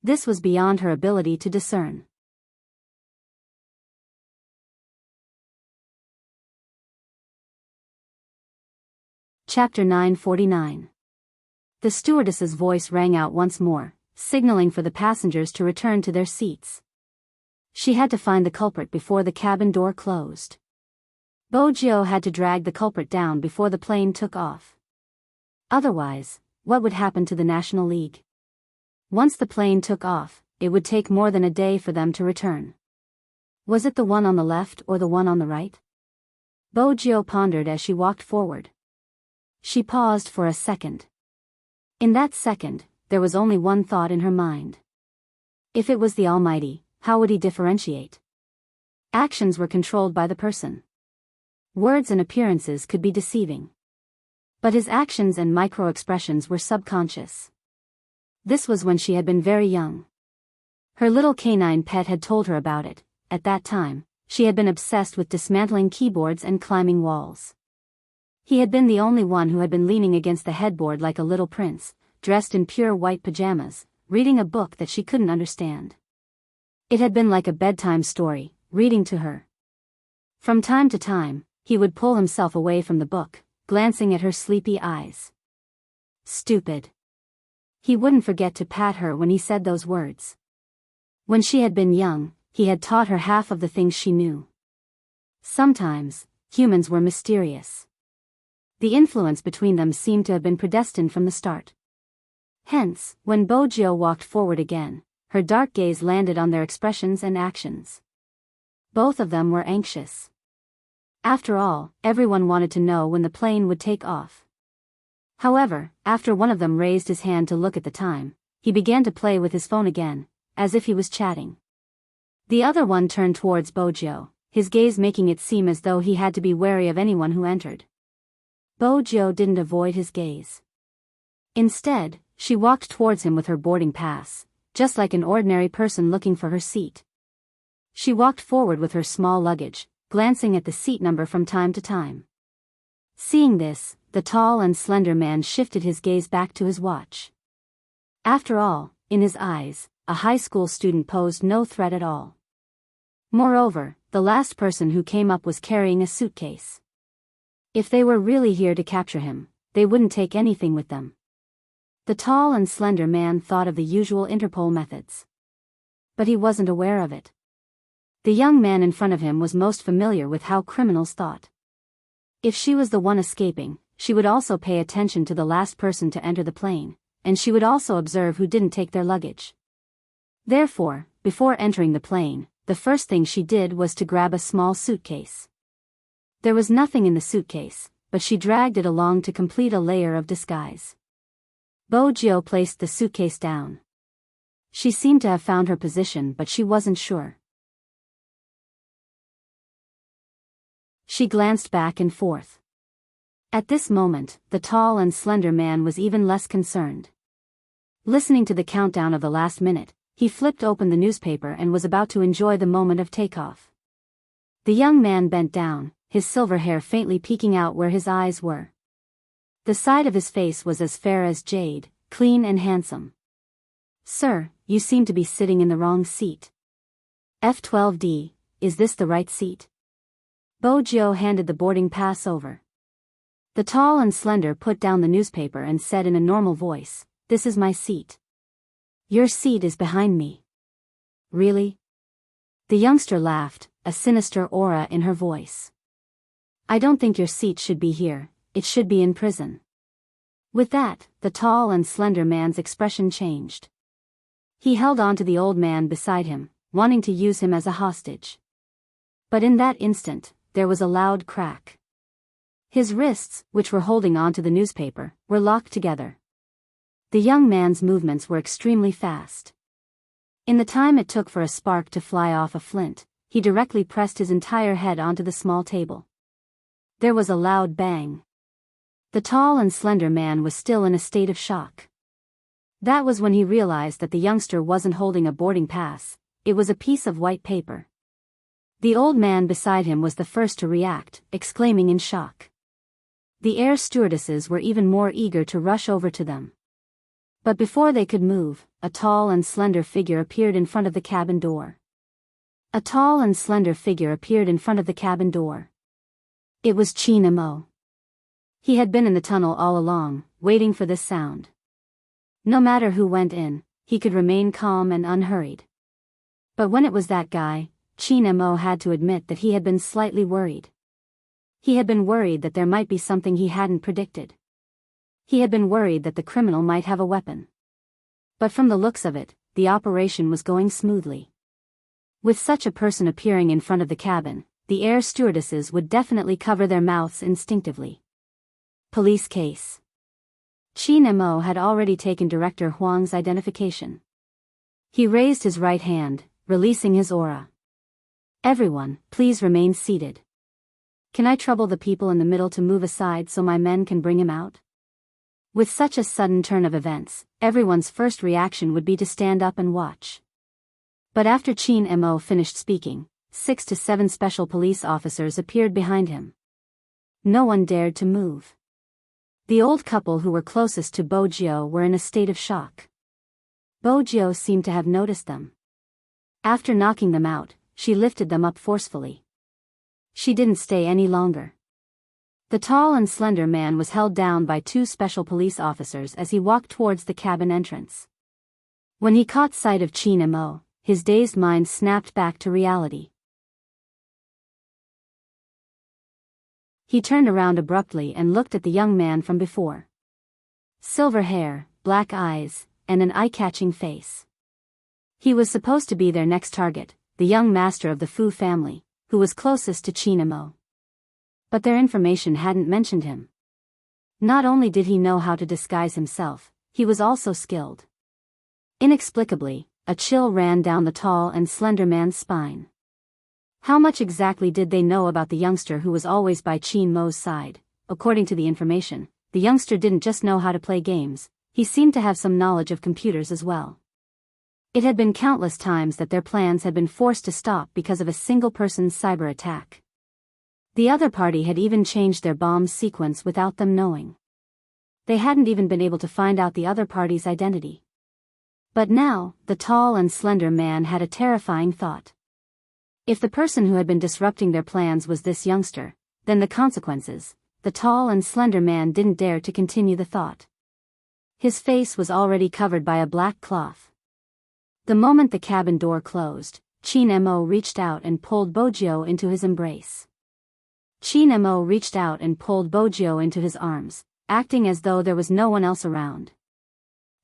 S1: This was beyond her ability to discern. Chapter 949. The stewardess's voice rang out once more, signaling for the passengers to return to their seats. She had to find the culprit before the cabin door closed. Bojo had to drag the culprit down before the plane took off. Otherwise, what would happen to the National League? Once the plane took off, it would take more than a day for them to return. Was it the one on the left or the one on the right? Bojo pondered as she walked forward. She paused for a second. In that second, there was only one thought in her mind. If it was the Almighty, how would he differentiate? Actions were controlled by the person. Words and appearances could be deceiving. But his actions and micro-expressions were subconscious. This was when she had been very young. Her little canine pet had told her about it. At that time, she had been obsessed with dismantling keyboards and climbing walls. He had been the only one who had been leaning against the headboard like a little prince, dressed in pure white pajamas, reading a book that she couldn't understand. It had been like a bedtime story, reading to her. From time to time, he would pull himself away from the book, glancing at her sleepy eyes. Stupid. He wouldn't forget to pat her when he said those words. When she had been young, he had taught her half of the things she knew. Sometimes, humans were mysterious. The influence between them seemed to have been predestined from the start. Hence, when Bojo walked forward again, her dark gaze landed on their expressions and actions. Both of them were anxious. After all, everyone wanted to know when the plane would take off. However, after one of them raised his hand to look at the time, he began to play with his phone again, as if he was chatting. The other one turned towards Bojo, his gaze making it seem as though he had to be wary of anyone who entered. Bojo didn't avoid his gaze. Instead, she walked towards him with her boarding pass, just like an ordinary person looking for her seat. She walked forward with her small luggage, glancing at the seat number from time to time. Seeing this, the tall and slender man shifted his gaze back to his watch. After all, in his eyes, a high school student posed no threat at all. Moreover, the last person who came up was carrying a suitcase. If they were really here to capture him, they wouldn't take anything with them. The tall and slender man thought of the usual Interpol methods. But he wasn't aware of it. The young man in front of him was most familiar with how criminals thought. If she was the one escaping, she would also pay attention to the last person to enter the plane, and she would also observe who didn't take their luggage. Therefore, before entering the plane, the first thing she did was to grab a small suitcase. There was nothing in the suitcase, but she dragged it along to complete a layer of disguise. Bojo placed the suitcase down. She seemed to have found her position, but she wasn't sure. She glanced back and forth. At this moment, the tall and slender man was even less concerned. Listening to the countdown of the last minute, he flipped open the newspaper and was about to enjoy the moment of takeoff. The young man bent down, his silver hair faintly peeking out where his eyes were. The side of his face was as fair as jade, clean and handsome. "Sir, you seem to be sitting in the wrong seat. F12D, is this the right seat?" Bojo handed the boarding pass over. The tall and slender put down the newspaper and said in a normal voice, "This is my seat. Your seat is behind me." "Really?" The youngster laughed, a sinister aura in her voice. "I don't think your seat should be here, it should be in prison." With that, the tall and slender man's expression changed. He held on to the old man beside him, wanting to use him as a hostage. But in that instant, there was a loud crack. His wrists, which were holding on to the newspaper, were locked together. The young man's movements were extremely fast. In the time it took for a spark to fly off a flint, he directly pressed his entire head onto the small table. There was a loud bang. The tall and slender man was still in a state of shock. That was when he realized that the youngster wasn't holding a boarding pass, it was a piece of white paper. The old man beside him was the first to react, exclaiming in shock. The air stewardesses were even more eager to rush over to them. But before they could move, a tall and slender figure appeared in front of the cabin door. A tall and slender figure appeared in front of the cabin door. It was Chinamo. He had been in the tunnel all along, waiting for this sound. No matter who went in, he could remain calm and unhurried. But when it was that guy, Chin Mo had to admit that he had been slightly worried. He had been worried that there might be something he hadn't predicted. He had been worried that the criminal might have a weapon. But from the looks of it, the operation was going smoothly. With such a person appearing in front of the cabin, the air stewardesses would definitely cover their mouths instinctively. Police case. Chin Mo had already taken Director Huang's identification. He raised his right hand, releasing his aura. Everyone, please remain seated. Can I trouble the people in the middle to move aside so my men can bring him out? With such a sudden turn of events, everyone's first reaction would be to stand up and watch. But after Chin Mo finished speaking, 6 to 7 special police officers appeared behind him. No one dared to move. The old couple who were closest to Bojio were in a state of shock. Bojio seemed to have noticed them. After knocking them out, she lifted them up forcefully. She didn't stay any longer. The tall and slender man was held down by 2 special police officers as he walked towards the cabin entrance. When he caught sight of Chin Mo, his dazed mind snapped back to reality. He turned around abruptly and looked at the young man from before. Silver hair, black eyes, and an eye-catching face. He was supposed to be their next target, the young master of the Fu family, who was closest to Chin Mo. But their information hadn't mentioned him. Not only did he know how to disguise himself, he was also skilled. Inexplicably, a chill ran down the tall and slender man's spine. How much exactly did they know about the youngster who was always by Chin Mo's side? According to the information, the youngster didn't just know how to play games, he seemed to have some knowledge of computers as well. It had been countless times that their plans had been forced to stop because of a single person's cyber attack. The other party had even changed their bomb sequence without them knowing. They hadn't even been able to find out the other party's identity. But now, the tall and slender man had a terrifying thought. If the person who had been disrupting their plans was this youngster, then the consequences. The tall and slender man didn't dare to continue the thought. His face was already covered by a black cloth. The moment the cabin door closed, Chin Mo reached out and pulled Bojio into his embrace. Chin Mo reached out and pulled Bojio into his arms, acting as though there was no one else around.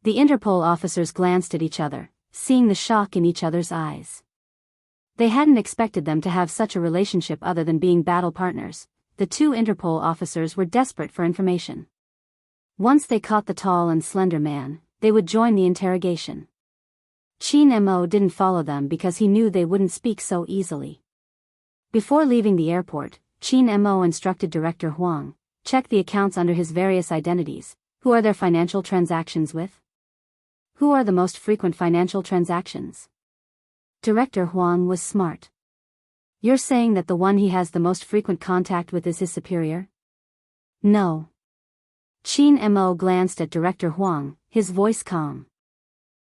S1: The Interpol officers glanced at each other, seeing the shock in each other's eyes. They hadn't expected them to have such a relationship other than being battle partners. The 2 Interpol officers were desperate for information. Once they caught the tall and slender man, they would join the interrogation. Chin Mo didn't follow them because he knew they wouldn't speak so easily. Before leaving the airport, Chin Mo instructed Director Huang, check the accounts under his various identities. Who are their financial transactions with? Who are the most frequent financial transactions? Director Huang was smart. You're saying that the one he has the most frequent contact with is his superior? No. Chin Mo glanced at Director Huang, his voice calm.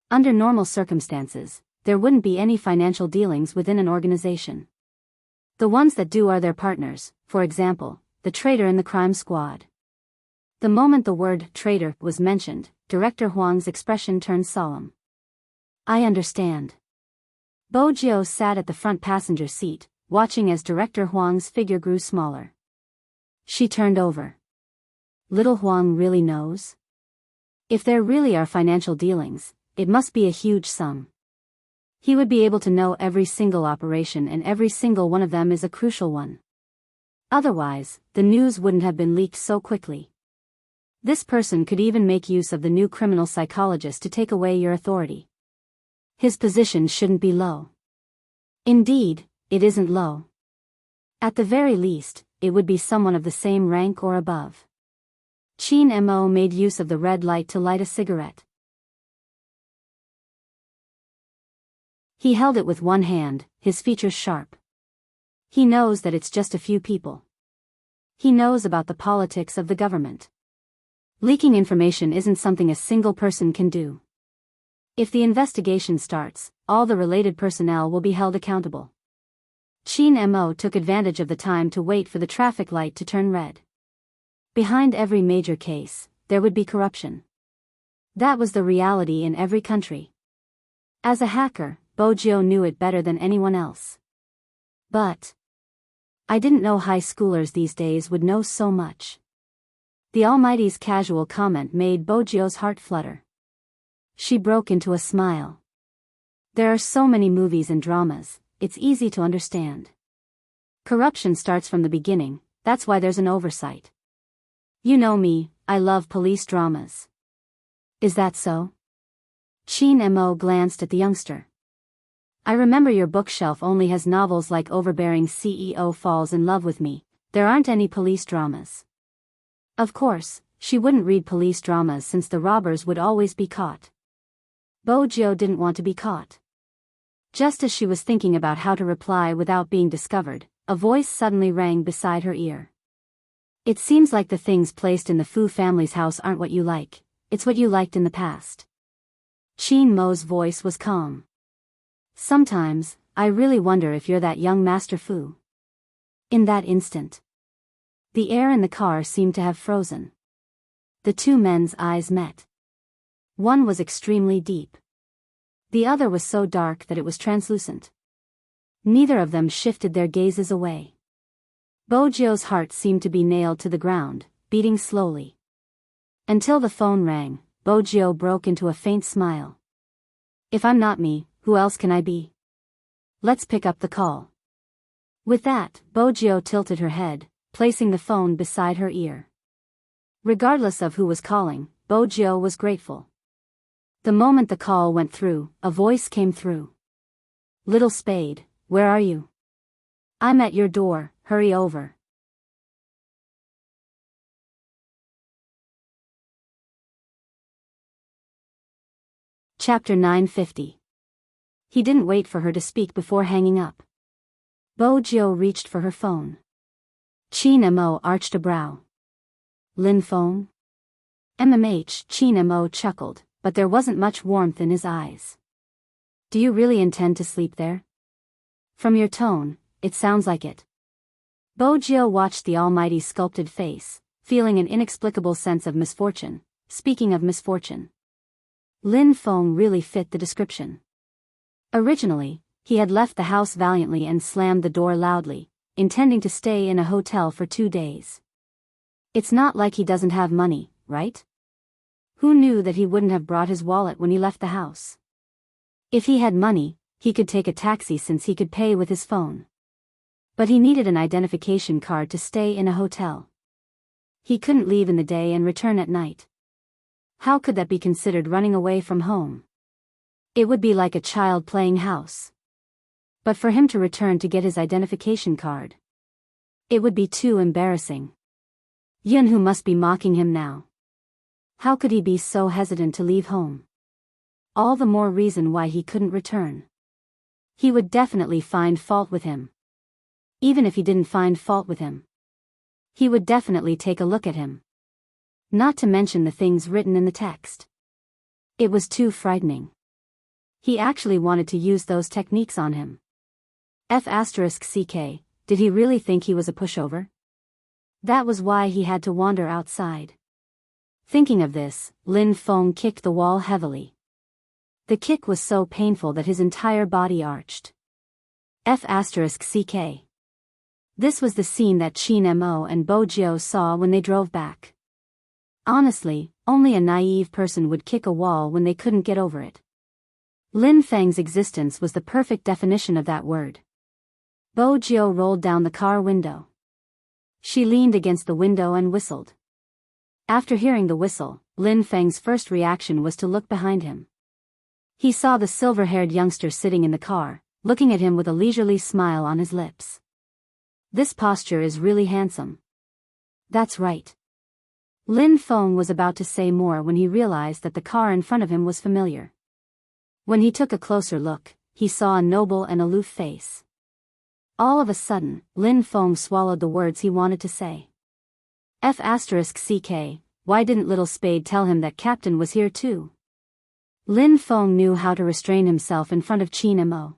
S1: Under normal circumstances, there wouldn't be any financial dealings within an organization. The ones that do are their partners, for example, the traitor in the crime squad. The moment the word traitor was mentioned, Director Huang's expression turned solemn. I understand. Bojio sat at the front passenger seat, watching as Director Huang's figure grew smaller. She turned over. Little Huang really knows? If there really are financial dealings, it must be a huge sum. He would be able to know every single operation, and every single one of them is a crucial one. Otherwise, the news wouldn't have been leaked so quickly. This person could even make use of the new criminal psychologist to take away your authority. His position shouldn't be low. Indeed, it isn't low. At the very least, it would be someone of the same rank or above. Chin Mo made use of the red light to light a cigarette. He held it with one hand, his features sharp. He knows that it's just a few people. He knows about the politics of the government. Leaking information isn't something a single person can do. If the investigation starts, all the related personnel will be held accountable. Chin Mo took advantage of the time to wait for the traffic light to turn red. Behind every major case, there would be corruption. That was the reality in every country. As a hacker, Bojo knew it better than anyone else. But I didn't know high schoolers these days would know so much. The Almighty's casual comment made Bojo's heart flutter. She broke into a smile. There are so many movies and dramas, it's easy to understand. Corruption starts from the beginning, that's why there's an oversight. You know me, I love police dramas. Is that so? Chin Mo glanced at the youngster. I remember your bookshelf only has novels like Overbearing CEO Falls in Love with Me, there aren't any police dramas. Of course, she wouldn't read police dramas since the robbers would always be caught. Bojo didn't want to be caught. Just as she was thinking about how to reply without being discovered, a voice suddenly rang beside her ear. It seems like the things placed in the Fu family's house aren't what you like, it's what you liked in the past. Chin Mo's voice was calm. Sometimes, I really wonder if you're that young Master Fu. In that instant, the air in the car seemed to have frozen. The two men's eyes met. One was extremely deep. The other was so dark that it was translucent. Neither of them shifted their gazes away. Bojo's heart seemed to be nailed to the ground, beating slowly. Until the phone rang, Bojo broke into a faint smile. If I'm not me, who else can I be? Let's pick up the call. With that, Bojo tilted her head, placing the phone beside her ear. Regardless of who was calling, Bojo was grateful. The moment the call went through, a voice came through. Little Spade, where are you? I'm at your door, hurry over. Chapter 950. He didn't wait for her to speak before hanging up. Bojo reached for her phone. Chin Mo arched a brow. Lin phone? Chin Mo chuckled, but there wasn't much warmth in his eyes. Do you really intend to sleep there? From your tone, it sounds like it. Bojo watched the Almighty's sculpted face, feeling an inexplicable sense of misfortune. Speaking of misfortune, Lin Feng really fit the description. Originally, he had left the house valiantly and slammed the door loudly, intending to stay in a hotel for 2 days. It's not like he doesn't have money, right? Who knew that he wouldn't have brought his wallet when he left the house? If he had money, he could take a taxi since he could pay with his phone. But he needed an identification card to stay in a hotel. He couldn't leave in the day and return at night. How could that be considered running away from home? It would be like a child playing house. But for him to return to get his identification card, it would be too embarrassing. Yunhu must be mocking him now. How could he be so hesitant to leave home? All the more reason why he couldn't return. He would definitely find fault with him. Even if he didn't find fault with him, he would definitely take a look at him. Not to mention the things written in the text. It was too frightening. He actually wanted to use those techniques on him. F***ck, did he really think he was a pushover? That was why he had to wander outside. Thinking of this, Lin Feng kicked the wall heavily. The kick was so painful that his entire body arched. F***ck. This was the scene that Chin Mo and Bojo saw when they drove back. Honestly, only a naive person would kick a wall when they couldn't get over it. Lin Feng's existence was the perfect definition of that word. Bojo rolled down the car window. She leaned against the window and whistled. After hearing the whistle, Lin Feng's first reaction was to look behind him. He saw the silver-haired youngster sitting in the car, looking at him with a leisurely smile on his lips. This posture is really handsome. That's right. Lin Feng was about to say more when he realized that the car in front of him was familiar. When he took a closer look, he saw a noble and aloof face. All of a sudden, Lin Feng swallowed the words he wanted to say. F***ck, why didn't Little Spade tell him that Captain was here too? Lin Feng knew how to restrain himself in front of Chin Mo.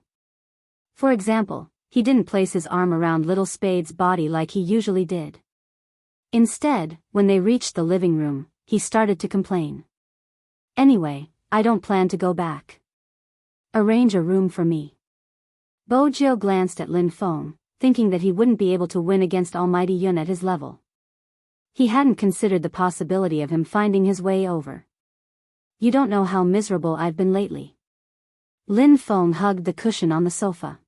S1: For example, he didn't place his arm around Little Spade's body like he usually did. Instead, when they reached the living room, he started to complain. Anyway, I don't plan to go back. Arrange a room for me. Bojo glanced at Lin Feng, thinking that he wouldn't be able to win against Almighty Yun at his level. He hadn't considered the possibility of him finding his way over. You don't know how miserable I've been lately. Lin Feng hugged the cushion on the sofa.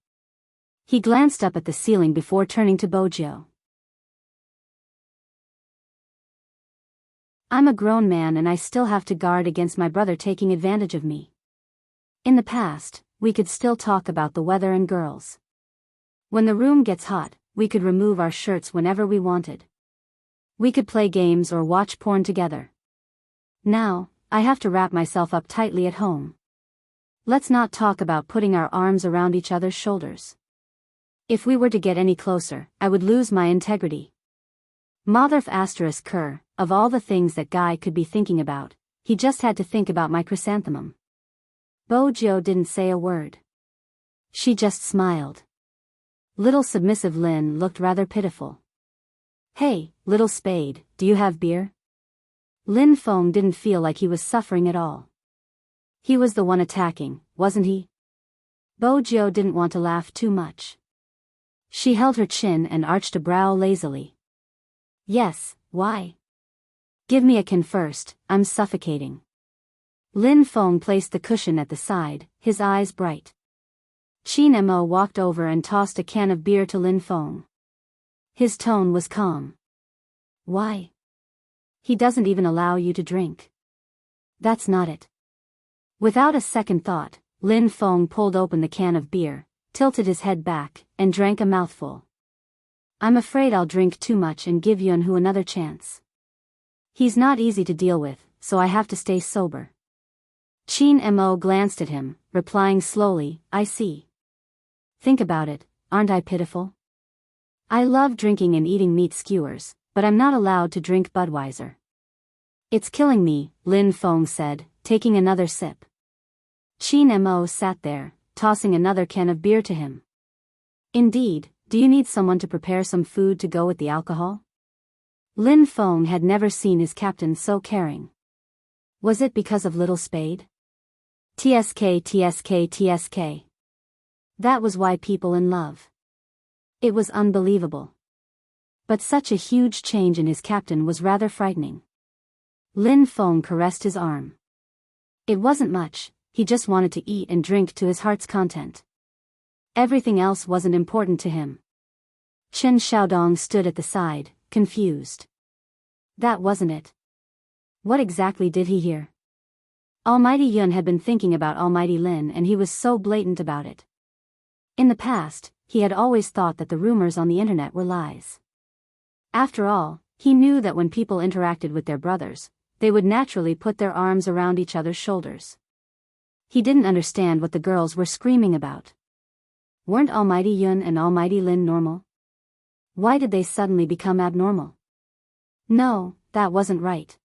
S1: He glanced up at the ceiling before turning to Bojo. I'm a grown man and I still have to guard against my brother taking advantage of me. In the past, we could still talk about the weather and girls. When the room gets hot, we could remove our shirts whenever we wanted. We could play games or watch porn together. Now, I have to wrap myself up tightly at home. Let's not talk about putting our arms around each other's shoulders. If we were to get any closer, I would lose my integrity. Motherf asterisk cur, of all the things that guy could be thinking about, he just had to think about my chrysanthemum. Bojo didn't say a word. She just smiled. Little submissive Lin looked rather pitiful. Hey, little spade, do you have beer? Lin Feng didn't feel like he was suffering at all. He was the one attacking, wasn't he? Bojo didn't want to laugh too much. She held her chin and arched a brow lazily. Yes, why? Give me a can first, I'm suffocating. Lin Feng placed the cushion at the side, his eyes bright. Qin Mo walked over and tossed a can of beer to Lin Feng. His tone was calm. Why? He doesn't even allow you to drink. That's not it. Without a second thought, Lin Feng pulled open the can of beer, tilted his head back, and drank a mouthful. I'm afraid I'll drink too much and give Yunhu another chance. He's not easy to deal with, so I have to stay sober. Qin Mo glanced at him, replying slowly, I see. Think about it, aren't I pitiful? I love drinking and eating meat skewers, but I'm not allowed to drink Budweiser. It's killing me, Lin Feng said, taking another sip. Qin Mo sat there, tossing another can of beer to him. Indeed, do you need someone to prepare some food to go with the alcohol? Lin Feng had never seen his captain so caring. Was it because of Little Spade? TSK. That was why people in love. It was unbelievable. But such a huge change in his captain was rather frightening. Lin Feng caressed his arm. It wasn't much, he just wanted to eat and drink to his heart's content. Everything else wasn't important to him. Chen Xiaodong stood at the side, confused. That wasn't it. What exactly did he hear? Almighty Yun had been thinking about Almighty Lin and he was so blatant about it. In the past, he had always thought that the rumors on the internet were lies. After all, he knew that when people interacted with their brothers, they would naturally put their arms around each other's shoulders. He didn't understand what the girls were screaming about. Weren't Almighty Yun and Almighty Lin normal? Why did they suddenly become abnormal? No, that wasn't right.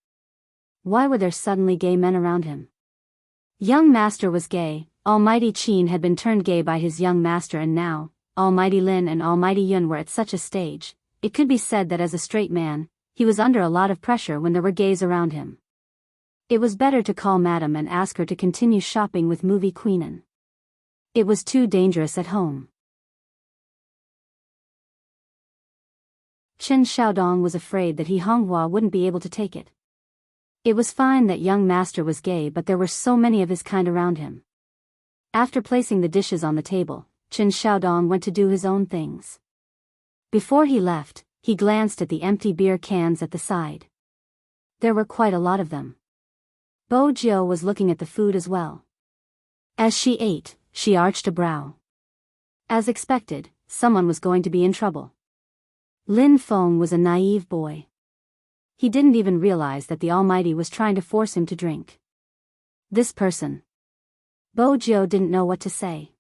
S1: Why were there suddenly gay men around him? Young master was gay, Almighty Qin had been turned gay by his young master and now, Almighty Lin and Almighty Yun were at such a stage, it could be said that as a straight man, he was under a lot of pressure when there were gays around him. It was better to call Madam and ask her to continue shopping with movie Queenan. It was too dangerous at home. Chen Xiaodong was afraid that he Honghua wouldn't be able to take it. It was fine that young master was gay but there were so many of his kind around him. After placing the dishes on the table, Chen Xiaodong went to do his own things. Before he left, he glanced at the empty beer cans at the side. There were quite a lot of them. Bojo was looking at the food as well. As she ate, she arched a brow. As expected, someone was going to be in trouble. Lin Feng was a naive boy. He didn't even realize that the Almighty was trying to force him to drink. This person. Bojo didn't know what to say.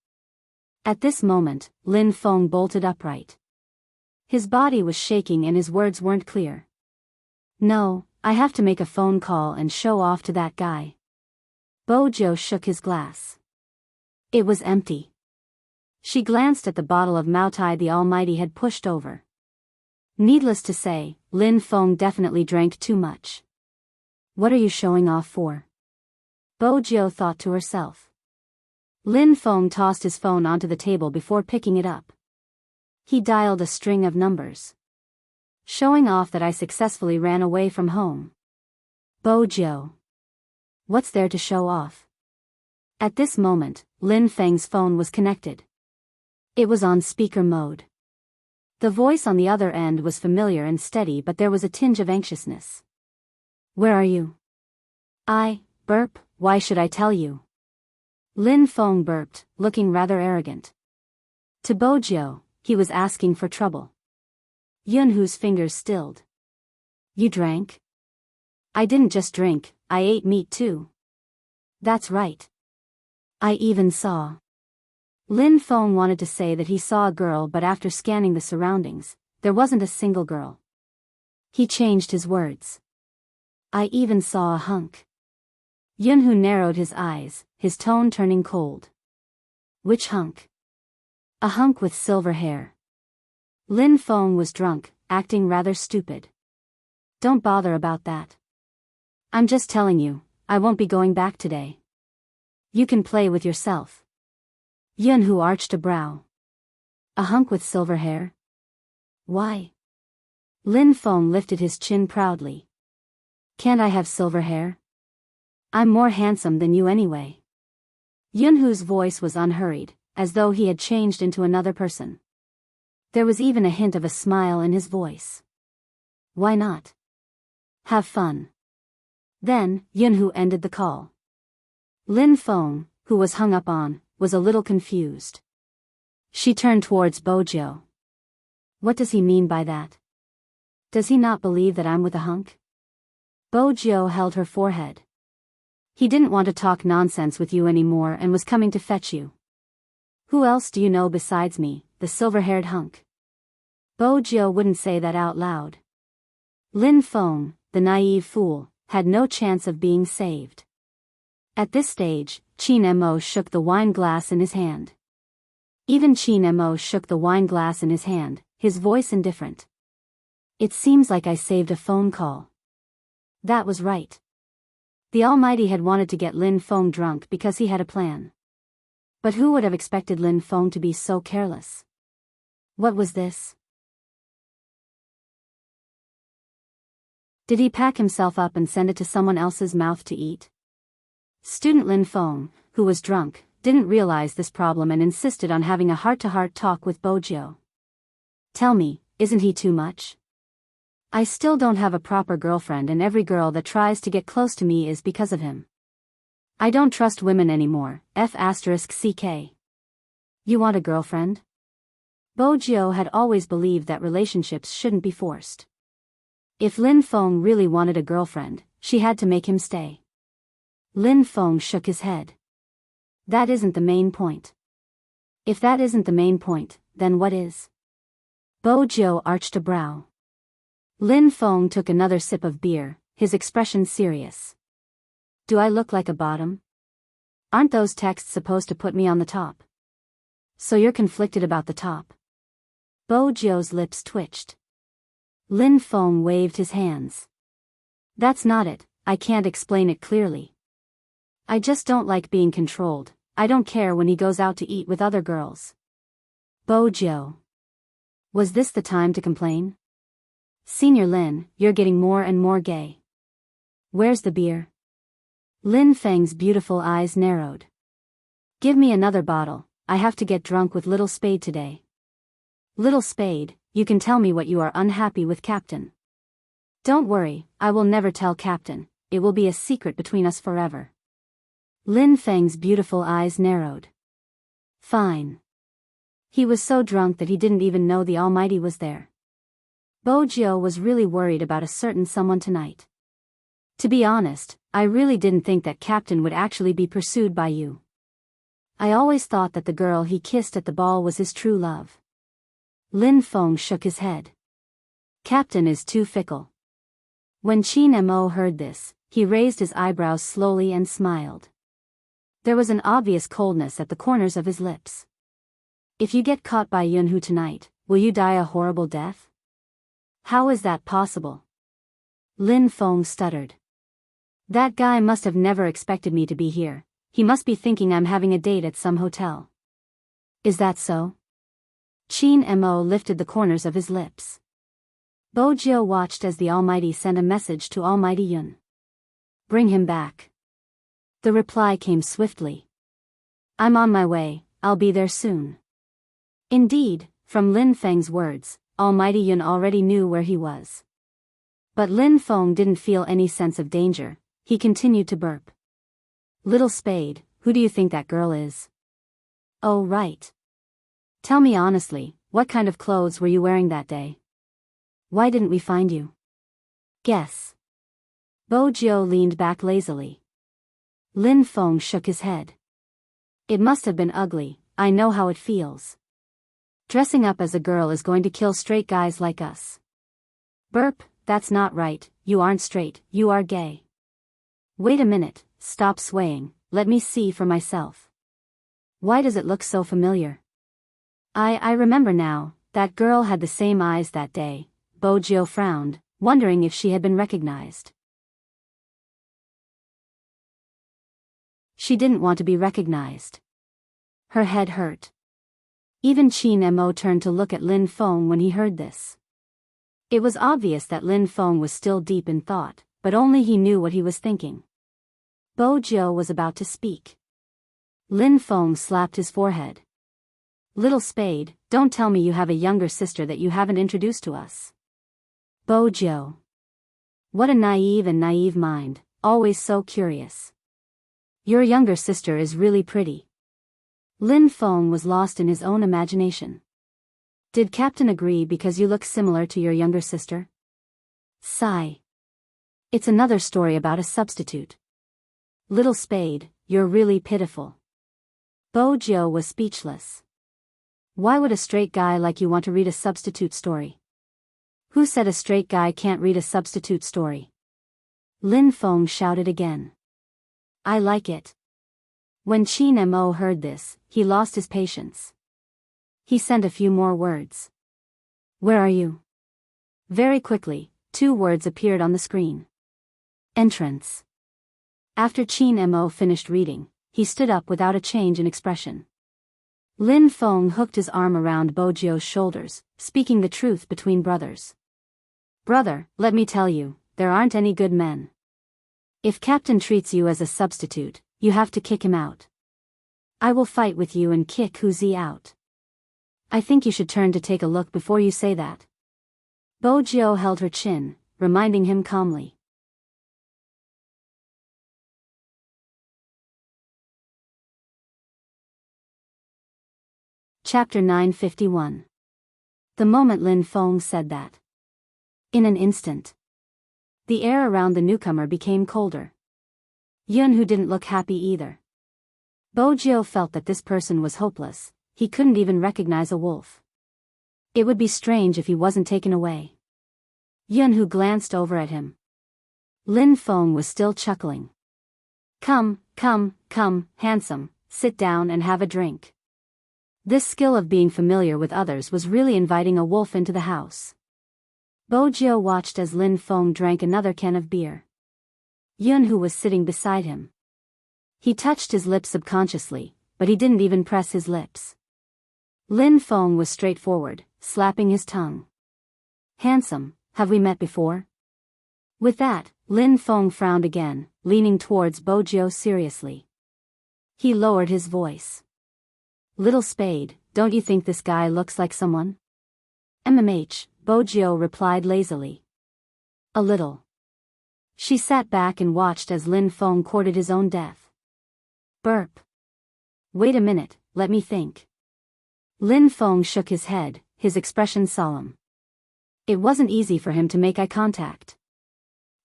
S1: At this moment, Lin Feng bolted upright. His body was shaking and his words weren't clear. No, I have to make a phone call and show off to that guy. Bojo shook his glass. It was empty. She glanced at the bottle of Moutai the Almighty had pushed over. Needless to say, Lin Feng definitely drank too much. What are you showing off for? Bojo thought to herself. Lin Feng tossed his phone onto the table before picking it up. He dialed a string of numbers. Showing off that I successfully ran away from home. Bojo. What's there to show off? At this moment, Lin Feng's phone was connected. It was on speaker mode. The voice on the other end was familiar and steady, but there was a tinge of anxiousness. Where are you? Burp, why should I tell you? Lin Feng burped, looking rather arrogant. To Bojo, he was asking for trouble. Yunhu's fingers stilled. You drank? I didn't just drink, I ate meat too. That's right. I even saw. Lin Feng wanted to say that he saw a girl, but after scanning the surroundings, there wasn't a single girl. He changed his words. I even saw a hunk. Yunhu narrowed his eyes, his tone turning cold. Which hunk? A hunk with silver hair. Lin Feng was drunk, acting rather stupid. Don't bother about that. I'm just telling you, I won't be going back today. You can play with yourself. Yunhu arched a brow. A hunk with silver hair? Why? Lin Feng lifted his chin proudly. Can't I have silver hair? I'm more handsome than you anyway. Yunhu's voice was unhurried, as though he had changed into another person. There was even a hint of a smile in his voice. Why not? Have fun. Then, Yunhu ended the call. Lin Feng, who was hung up on, was a little confused. She turned towards Bojo. What does he mean by that? Does he not believe that I'm with a hunk? Bojo held her forehead. He didn't want to talk nonsense with you anymore and was coming to fetch you. Who else do you know besides me, the silver-haired hunk? Bojo wouldn't say that out loud. Lin Feng, the naive fool, had no chance of being saved. At this stage, Qin Mo shook the wine glass in his hand. Even Qin Mo shook the wine glass in his hand, his voice indifferent. It seems like I saved a phone call. That was right. The Almighty had wanted to get Lin Feng drunk because he had a plan. But who would have expected Lin Feng to be so careless? What was this? Did he pack himself up and send it to someone else's mouth to eat? Student Lin Feng, who was drunk, didn't realize this problem and insisted on having a heart-to-heart talk with Bojo. Tell me, isn't he too much? I still don't have a proper girlfriend and every girl that tries to get close to me is because of him. I don't trust women anymore, F***ck. You want a girlfriend? Bojo had always believed that relationships shouldn't be forced. If Lin Feng really wanted a girlfriend, she had to make him stay. Lin Feng shook his head. That isn't the main point. If that isn't the main point, then what is? Bojo arched a brow. Lin Feng took another sip of beer, his expression serious. Do I look like a bottom? Aren't those texts supposed to put me on the top? So you're conflicted about the top? Bojo's lips twitched. Lin Feng waved his hands. That's not it, I can't explain it clearly. I just don't like being controlled, I don't care when he goes out to eat with other girls. Bojo. Was this the time to complain? Senior Lin, you're getting more and more gay. Where's the beer? Lin Feng's beautiful eyes narrowed. Give me another bottle, I have to get drunk with Little Spade today. Little Spade, you can tell me what you are unhappy with, Captain. Don't worry, I will never tell Captain, it will be a secret between us forever. Lin Feng's beautiful eyes narrowed. Fine. He was so drunk that he didn't even know the Almighty was there. Bojo was really worried about a certain someone tonight. To be honest, I really didn't think that Captain would actually be pursued by you. I always thought that the girl he kissed at the ball was his true love. Lin Feng shook his head. Captain is too fickle. When Qin Mo heard this, he raised his eyebrows slowly and smiled. There was an obvious coldness at the corners of his lips. If you get caught by Yunhu tonight, will you die a horrible death? How is that possible? Lin Feng stuttered. That guy must have never expected me to be here, He must be thinking I'm having a date at some hotel. Is that so? Chin Mo lifted the corners of his lips. Bojo watched as the Almighty sent a message to Almighty Yun. Bring him back. The reply came swiftly. I'm on my way, I'll be there soon. Indeed, from Lin Feng's words, Almighty Yun already knew where he was. But Lin Feng didn't feel any sense of danger. He continued to burp. Little Spade, who do you think that girl is? Oh right. Tell me honestly, what kind of clothes were you wearing that day? Why didn't we find you? Guess. Bojo leaned back lazily. Lin Feng shook his head. It must have been ugly, I know how it feels. Dressing up as a girl is going to kill straight guys like us. Burp, that's not right, you aren't straight, you are gay. Wait a minute, stop swaying, let me see for myself. Why does it look so familiar? I remember now, that girl had the same eyes that day. Bojo frowned, wondering if she had been recognized. She didn't want to be recognized. Her head hurt. Even Chin Mo turned to look at Lin Feng when he heard this. It was obvious that Lin Feng was still deep in thought, but only he knew what he was thinking. Bojo was about to speak. Lin Feng slapped his forehead. Little Spade, don't tell me you have a younger sister that you haven't introduced to us. Bojo. What a naive mind, always so curious. Your younger sister is really pretty. Lin Feng was lost in his own imagination. Did Captain agree because you look similar to your younger sister? Sigh. It's another story about a substitute. Little Spade, you're really pitiful. Bojo was speechless. Why would a straight guy like you want to read a substitute story? Who said a straight guy can't read a substitute story? Lin Feng shouted again. I like it. When Chin Mo heard this, he lost his patience. He sent a few more words. Where are you? Very quickly, 2 words appeared on the screen. Entrance. After Chin Mo finished reading, he stood up without a change in expression. Lin Feng hooked his arm around Bojo's shoulders, speaking the truth between brothers. Brother, let me tell you, there aren't any good men. If Captain treats you as a substitute, you have to kick him out. I will fight with you and kick Huzi out. I think you should turn to take a look before you say that. Bojo held her chin, reminding him calmly. Chapter 951. The moment Lin Feng said that. In an instant. The air around the newcomer became colder. Yun who didn't look happy either. Bojo felt that this person was hopeless, he couldn't even recognize a wolf. It would be strange if he wasn't taken away. Yun who glanced over at him. Lin Feng was still chuckling. Come, handsome, sit down and have a drink. This skill of being familiar with others was really inviting a wolf into the house. Bojo watched as Lin Feng drank another can of beer. Yun who was sitting beside him. He touched his lips subconsciously, but he didn't even press his lips. Lin Feng was straightforward, slapping his tongue. Handsome, have we met before? With that, Lin Feng frowned again, leaning towards Bojo seriously. He lowered his voice. Little Spade, don't you think this guy looks like someone? Bojo replied lazily. A little. She sat back and watched as Lin Feng courted his own death. Burp. Wait a minute, let me think. Lin Feng shook his head, his expression solemn. It wasn't easy for him to make eye contact.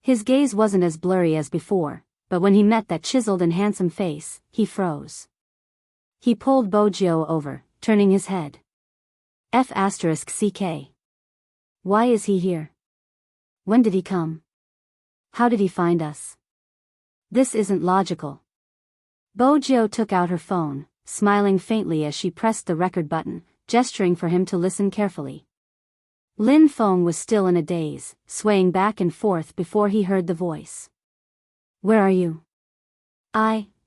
S1: His gaze wasn't as blurry as before, but when he met that chiseled and handsome face, he froze. He pulled Bojo over, turning his head. F***CK. Why is he here? When did he come? How did he find us? This isn't logical. Bojo took out her phone, smiling faintly as she pressed the record button, gesturing for him to listen carefully. Lin Feng was still in a daze, swaying back and forth before he heard the voice. Where are you?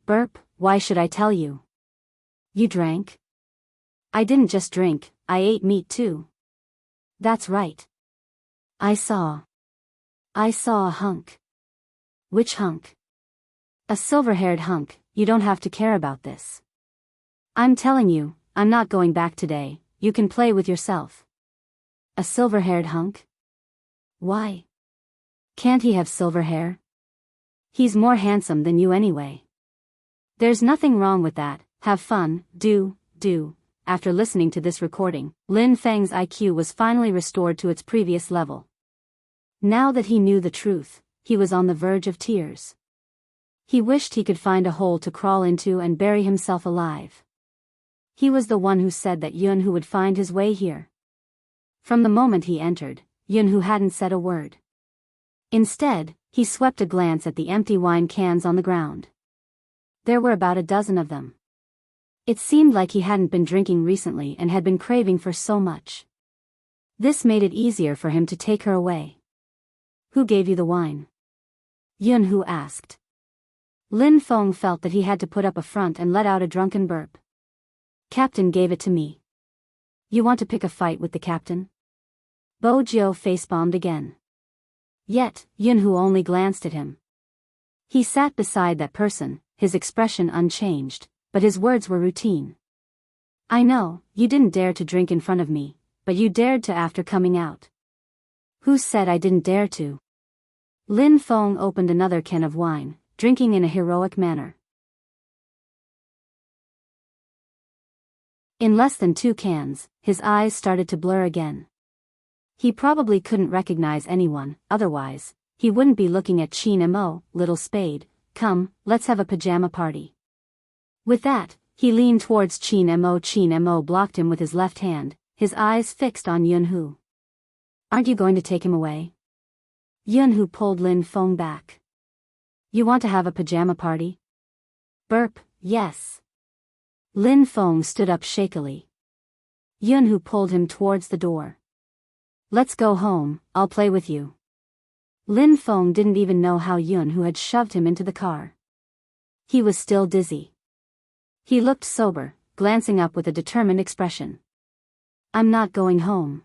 S1: Burp, why should I tell you? You drank? I didn't just drink, I ate meat too. That's right. I saw a hunk. Which hunk? A silver-haired hunk. You don't have to care about this. I'm telling you, I'm not going back today, you can play with yourself. A silver-haired hunk? Why? Can't he have silver hair? He's more handsome than you anyway. There's nothing wrong with that, have fun, do. After listening to this recording, Lin Feng's IQ was finally restored to its previous level. Now that he knew the truth, he was on the verge of tears. He wished he could find a hole to crawl into and bury himself alive. He was the one who said that Yunhu would find his way here. From the moment he entered, Yunhu hadn't said a word. Instead, he swept a glance at the empty wine cans on the ground. There were about a dozen of them. It seemed like he hadn't been drinking recently and had been craving for so much. This made it easier for him to take her away. Who gave you the wine? Yunhu asked. Lin Feng felt that he had to put up a front and let out a drunken burp. Captain gave it to me. You want to pick a fight with the captain? Bojiu facepalmed again. Yet, Yunhu only glanced at him. He sat beside that person, his expression unchanged, but his words were routine. I know, you didn't dare to drink in front of me, but you dared to after coming out. Who said I didn't dare to? Lin Feng opened another can of wine, drinking in a heroic manner. In less than 2 cans, his eyes started to blur again. He probably couldn't recognize anyone, otherwise, he wouldn't be looking at Qin Mo, little spade. Come, let's have a pajama party. With that, he leaned towards Qin Mo. Qin Mo blocked him with his left hand, his eyes fixed on Yunhu. Aren't you going to take him away? Yunhu pulled Lin Feng back. You want to have a pajama party? Burp, yes. Lin Feng stood up shakily. Yunhu pulled him towards the door. Let's go home, I'll play with you. Lin Feng didn't even know how Yunhu had shoved him into the car. He was still dizzy. He looked sober, glancing up with a determined expression. I'm not going home.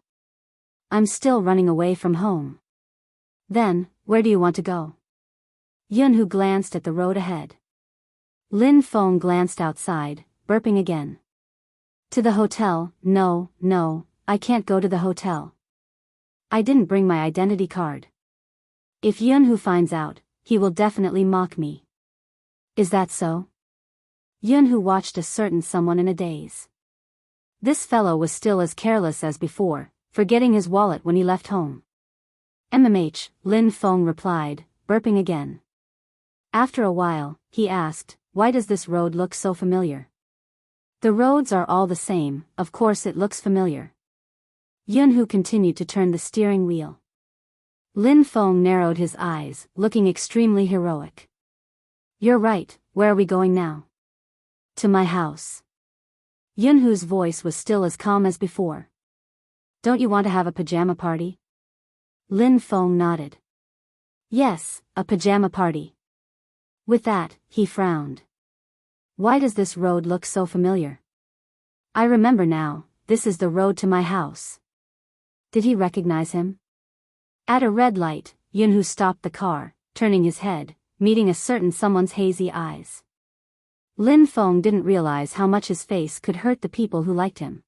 S1: I'm still running away from home. Then, where do you want to go? Yunhu glanced at the road ahead. Lin Feng glanced outside, burping again. To the hotel. No, I can't go to the hotel. I didn't bring my identity card. If Yunhu finds out, he will definitely mock me. Is that so? Yunhu watched a certain someone in a daze. This fellow was still as careless as before, forgetting his wallet when he left home. Lin Feng replied, burping again. After a while, he asked, why does this road look so familiar? The roads are all the same, of course it looks familiar. Yunhu continued to turn the steering wheel. Lin Feng narrowed his eyes, looking extremely heroic. You're right, where are we going now? To my house. Yunhu's voice was still as calm as before. Don't you want to have a pajama party? Lin Feng nodded. Yes, a pajama party. With that, he frowned. Why does this road look so familiar? I remember now, this is the road to my house. Did he recognize him? At a red light, Yunhu stopped the car, turning his head, meeting a certain someone's hazy eyes. Lin Feng didn't realize how much his face could hurt the people who liked him.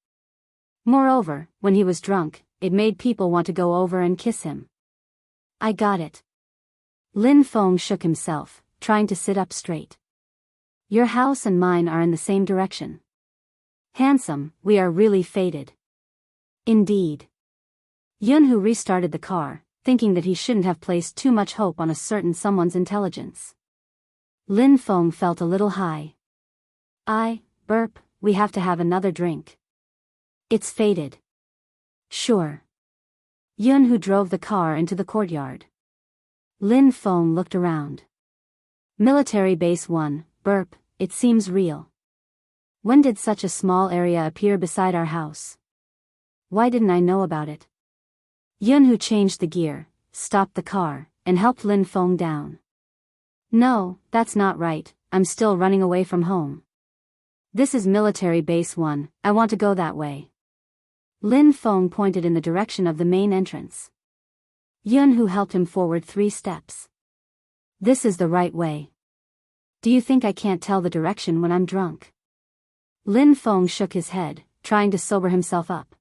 S1: Moreover, when he was drunk, it made people want to go over and kiss him. I got it. Lin Feng shook himself, trying to sit up straight. Your house and mine are in the same direction. Handsome, we are really fated. Indeed. Yunhu restarted the car, thinking that he shouldn't have placed too much hope on a certain someone's intelligence. Lin Feng felt a little high. Burp, we have to have another drink. It's fated. Sure. Yunhu drove the car into the courtyard. Lin Feng looked around. Military Base 1, burp, it seems real. When did such a small area appear beside our house? Why didn't I know about it? Yunhu changed the gear, stopped the car, and helped Lin Feng down. No, that's not right, I'm still running away from home. This is military base 1, I want to go that way. Lin Feng pointed in the direction of the main entrance. Yun Hu helped him forward 3 steps. This is the right way. Do you think I can't tell the direction when I'm drunk? Lin Feng shook his head, trying to sober himself up.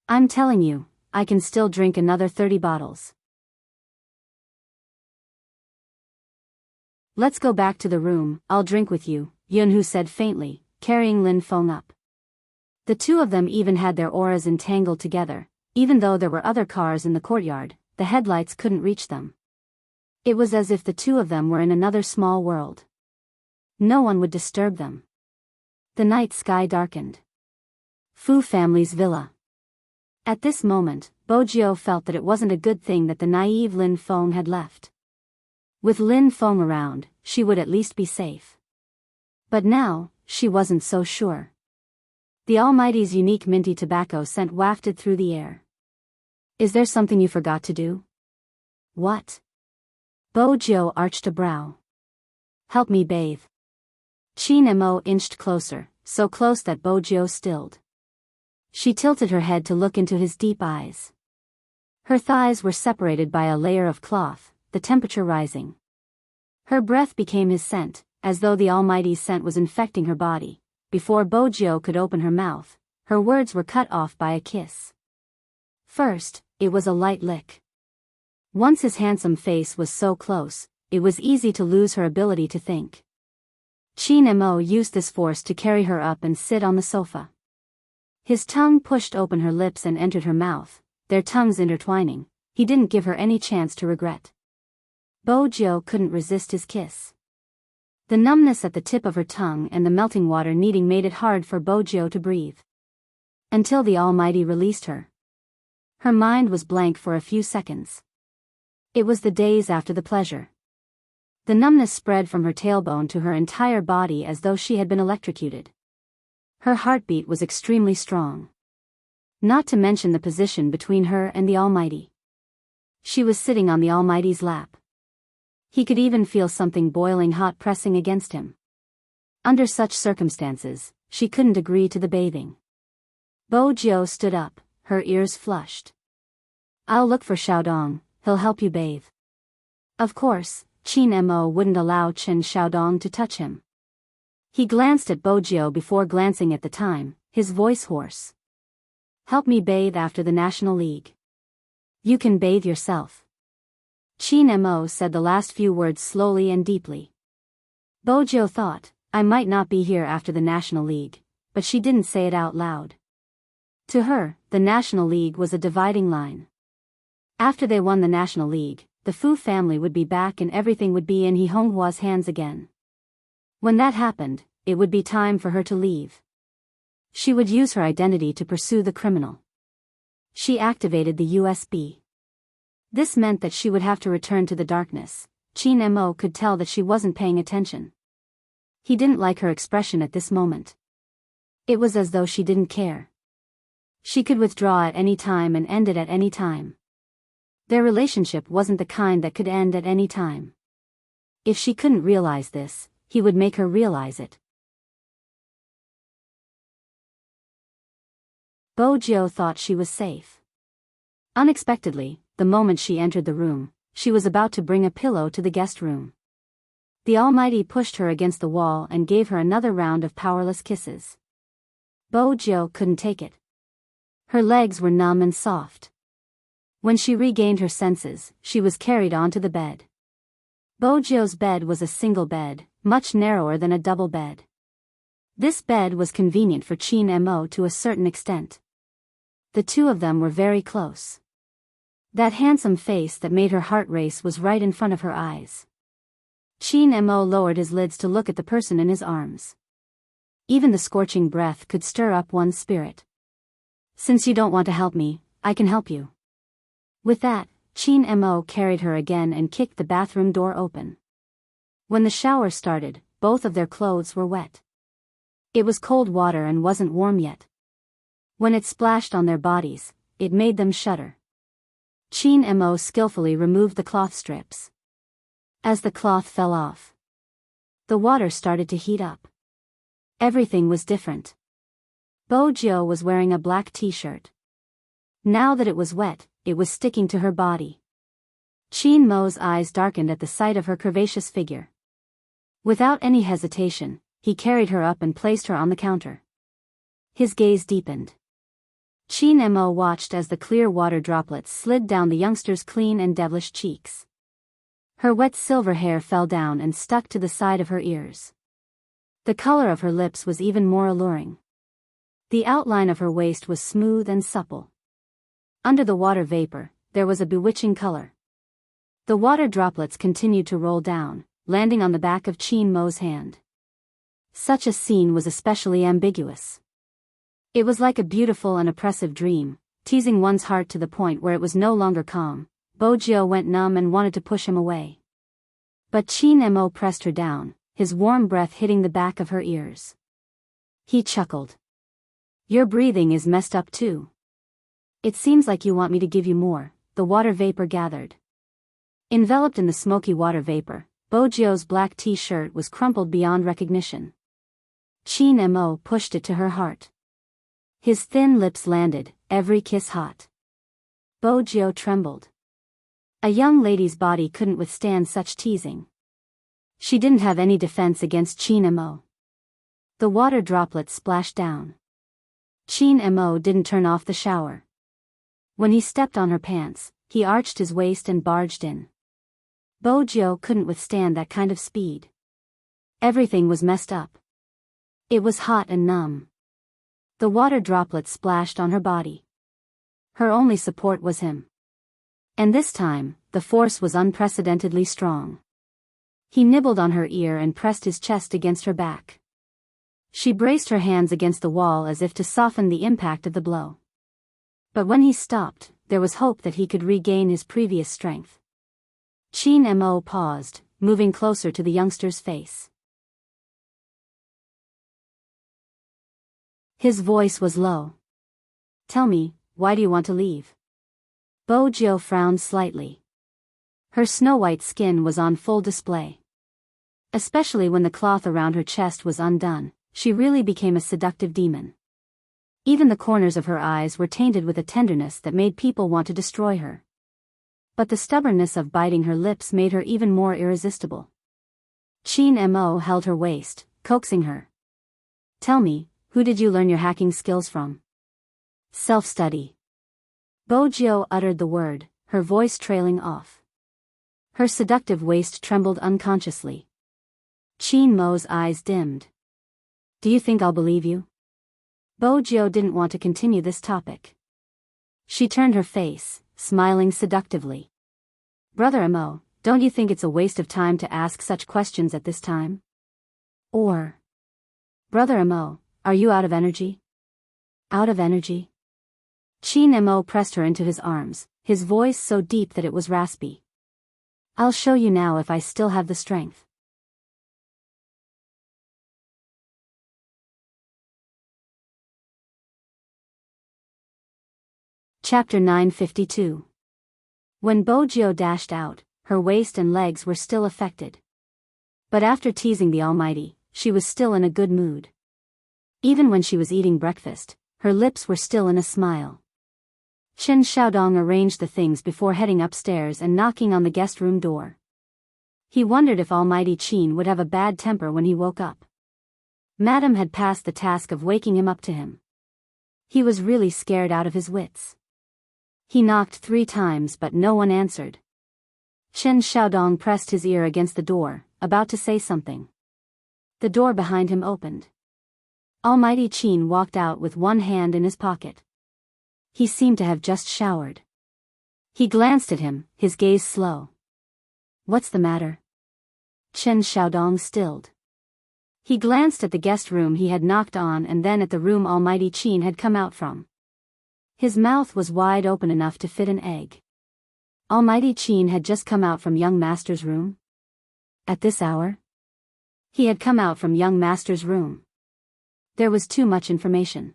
S1: I'm telling you, I can still drink another 30 bottles. Let's go back to the room, I'll drink with you, Yun Hu said faintly, carrying Lin Feng up. The two of them even had their auras entangled together, even though there were other cars in the courtyard, the headlights couldn't reach them. It was as if the two of them were in another small world. No one would disturb them. The night sky darkened. Fu family's villa. At this moment, Bojiu felt that it wasn't a good thing that the naive Lin Feng had left. With Lin Feng around, she would at least be safe. But now, she wasn't so sure. The Almighty's unique minty tobacco scent wafted through the air. Is there something you forgot to do? What? Bojiu arched a brow. Help me bathe. Qin Mo inched closer, so close that Bojiu stilled. She tilted her head to look into his deep eyes. Her thighs were separated by a layer of cloth, the temperature rising. Her breath became his scent, as though the Almighty's scent was infecting her body. Before Bojiu could open her mouth, her words were cut off by a kiss. First, it was a light lick. Once his handsome face was so close, it was easy to lose her ability to think. Qin Mo used this force to carry her up and sit on the sofa. His tongue pushed open her lips and entered her mouth, their tongues intertwining. He didn't give her any chance to regret. Bojiu couldn't resist his kiss. The numbness at the tip of her tongue and the melting water kneading made it hard for Bojiu to breathe. Until the Almighty released her. Her mind was blank for a few seconds. It was the days after the pleasure. The numbness spread from her tailbone to her entire body as though she had been electrocuted. Her heartbeat was extremely strong. Not to mention the position between her and the Almighty. She was sitting on the Almighty's lap. He could even feel something boiling hot pressing against him. Under such circumstances, she couldn't agree to the bathing. Bojiu stood up, her ears flushed. I'll look for Xiaodong, he'll help you bathe. Of course, Qin Mo wouldn't allow Chen Xiaodong to touch him. He glanced at Bojiu before glancing at the time, his voice hoarse. Help me bathe after the National League. You can bathe yourself. Qin Mo said the last few words slowly and deeply. Bojiu thought, I might not be here after the National League, but she didn't say it out loud. To her, the National League was a dividing line. After they won the National League, the Fu family would be back and everything would be in He Honghua's hands again. When that happened, it would be time for her to leave. She would use her identity to pursue the criminal. She activated the USB. This meant that she would have to return to the darkness. Qin Mo could tell that she wasn't paying attention. He didn't like her expression at this moment. It was as though she didn't care. She could withdraw at any time and end it at any time. Their relationship wasn't the kind that could end at any time. If she couldn't realize this, he would make her realize it. Bojiu thought she was safe. Unexpectedly, the moment she entered the room, she was about to bring a pillow to the guest room. The Almighty pushed her against the wall and gave her another round of powerless kisses. Bojiu couldn't take it. Her legs were numb and soft. When she regained her senses, she was carried onto the bed. Bojiu's bed was a single bed, much narrower than a double bed. This bed was convenient for Qin Mo to a certain extent. The two of them were very close. That handsome face that made her heart race was right in front of her eyes. Qin Mo lowered his lids to look at the person in his arms. Even the scorching breath could stir up one's spirit. Since you don't want to help me, I can help you. With that, Qin Mo carried her again and kicked the bathroom door open. When the shower started, both of their clothes were wet. It was cold water and wasn't warm yet. When it splashed on their bodies, it made them shudder. Qin Mo skillfully removed the cloth strips. As the cloth fell off, the water started to heat up. Everything was different. Bojo was wearing a black t-shirt. Now that it was wet, it was sticking to her body. Chin Mo's eyes darkened at the sight of her curvaceous figure. Without any hesitation, he carried her up and placed her on the counter. His gaze deepened. Chin Mo watched as the clear water droplets slid down the youngster's clean and devilish cheeks. Her wet silver hair fell down and stuck to the side of her ears. The color of her lips was even more alluring. The outline of her waist was smooth and supple. Under the water vapor, there was a bewitching color. The water droplets continued to roll down, landing on the back of Chin Mo's hand. Such a scene was especially ambiguous. It was like a beautiful and oppressive dream, teasing one's heart to the point where it was no longer calm. Bojo went numb and wanted to push him away. But Chin Mo pressed her down, his warm breath hitting the back of her ears. He chuckled. "Your breathing is messed up too. It seems like you want me to give you more." The water vapor gathered. Enveloped in the smoky water vapor, Bojo's black t-shirt was crumpled beyond recognition. Chin Mo pushed it to her heart. His thin lips landed, every kiss hot. Bojo trembled. A young lady's body couldn't withstand such teasing. She didn't have any defense against Chin Mo. The water droplets splashed down. Chin Mo didn't turn off the shower. When he stepped on her pants, he arched his waist and barged in. Bojo couldn't withstand that kind of speed. Everything was messed up. It was hot and numb. The water droplets splashed on her body. Her only support was him. And this time, the force was unprecedentedly strong. He nibbled on her ear and pressed his chest against her back. She braced her hands against the wall as if to soften the impact of the blow. But when he stopped, there was hope that he could regain his previous strength. Chin Mo paused, moving closer to the youngster's face. His voice was low. "Tell me, why do you want to leave?" Bojo frowned slightly. Her snow-white skin was on full display. Especially when the cloth around her chest was undone, she really became a seductive demon. Even the corners of her eyes were tainted with a tenderness that made people want to destroy her. But the stubbornness of biting her lips made her even more irresistible. Chin Mo held her waist, coaxing her. "Tell me, who did you learn your hacking skills from?" "Self-study." Bojo uttered the word, her voice trailing off. Her seductive waist trembled unconsciously. Chin Mo's eyes dimmed. "Do you think I'll believe you?" Bojo didn't want to continue this topic. She turned her face, smiling seductively. "Brother Mo, don't you think it's a waste of time to ask such questions at this time? Or, Brother Mo, are you out of energy?" "Out of energy?" Chin Mo pressed her into his arms, his voice so deep that it was raspy. "I'll show you now if I still have the strength." Chapter 952. When Bojo dashed out, her waist and legs were still affected. But after teasing the Almighty, she was still in a good mood. Even when she was eating breakfast, her lips were still in a smile. Chen Xiaodong arranged the things before heading upstairs and knocking on the guest room door. He wondered if Almighty Qin would have a bad temper when he woke up. Madam had passed the task of waking him up to him. He was really scared out of his wits. He knocked 3 times but no one answered. Chen Xiaodong pressed his ear against the door, about to say something. The door behind him opened. Almighty Qin walked out with one hand in his pocket. He seemed to have just showered. He glanced at him, his gaze slow. "What's the matter?" Chen Xiaodong stilled. He glanced at the guest room he had knocked on and then at the room Almighty Qin had come out from. His mouth was wide open enough to fit an egg. Almighty Qin had just come out from young master's room? At this hour? He had come out from young master's room. There was too much information.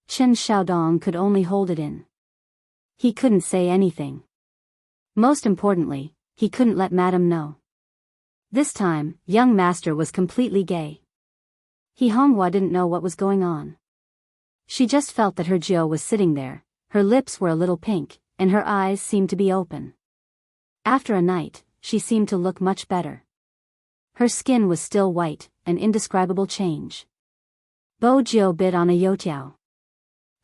S1: Chen Xiaodong could only hold it in. He couldn't say anything. Most importantly, he couldn't let Madam know. This time, young master was completely gay. He Honghua didn't know what was going on. She just felt that her Jiu was sitting there, her lips were a little pink, and her eyes seemed to be open. After a night, she seemed to look much better. Her skin was still white, an indescribable change. Bo Jiu bit on a youtiao.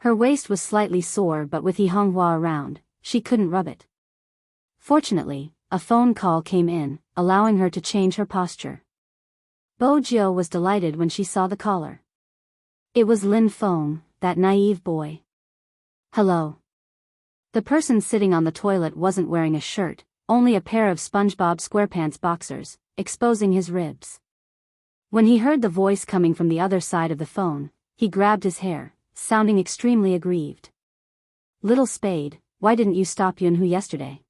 S1: Her waist was slightly sore, but with He Honghua around, she couldn't rub it. Fortunately, a phone call came in, allowing her to change her posture. Bo Jiu was delighted when she saw the caller. It was Lin Feng, that naive boy. Hello. The person sitting on the toilet wasn't wearing a shirt, only a pair of SpongeBob SquarePants boxers, exposing his ribs. When he heard the voice coming from the other side of the phone, he grabbed his hair, sounding extremely aggrieved. Little Spade, why didn't you stop Yunhu yesterday?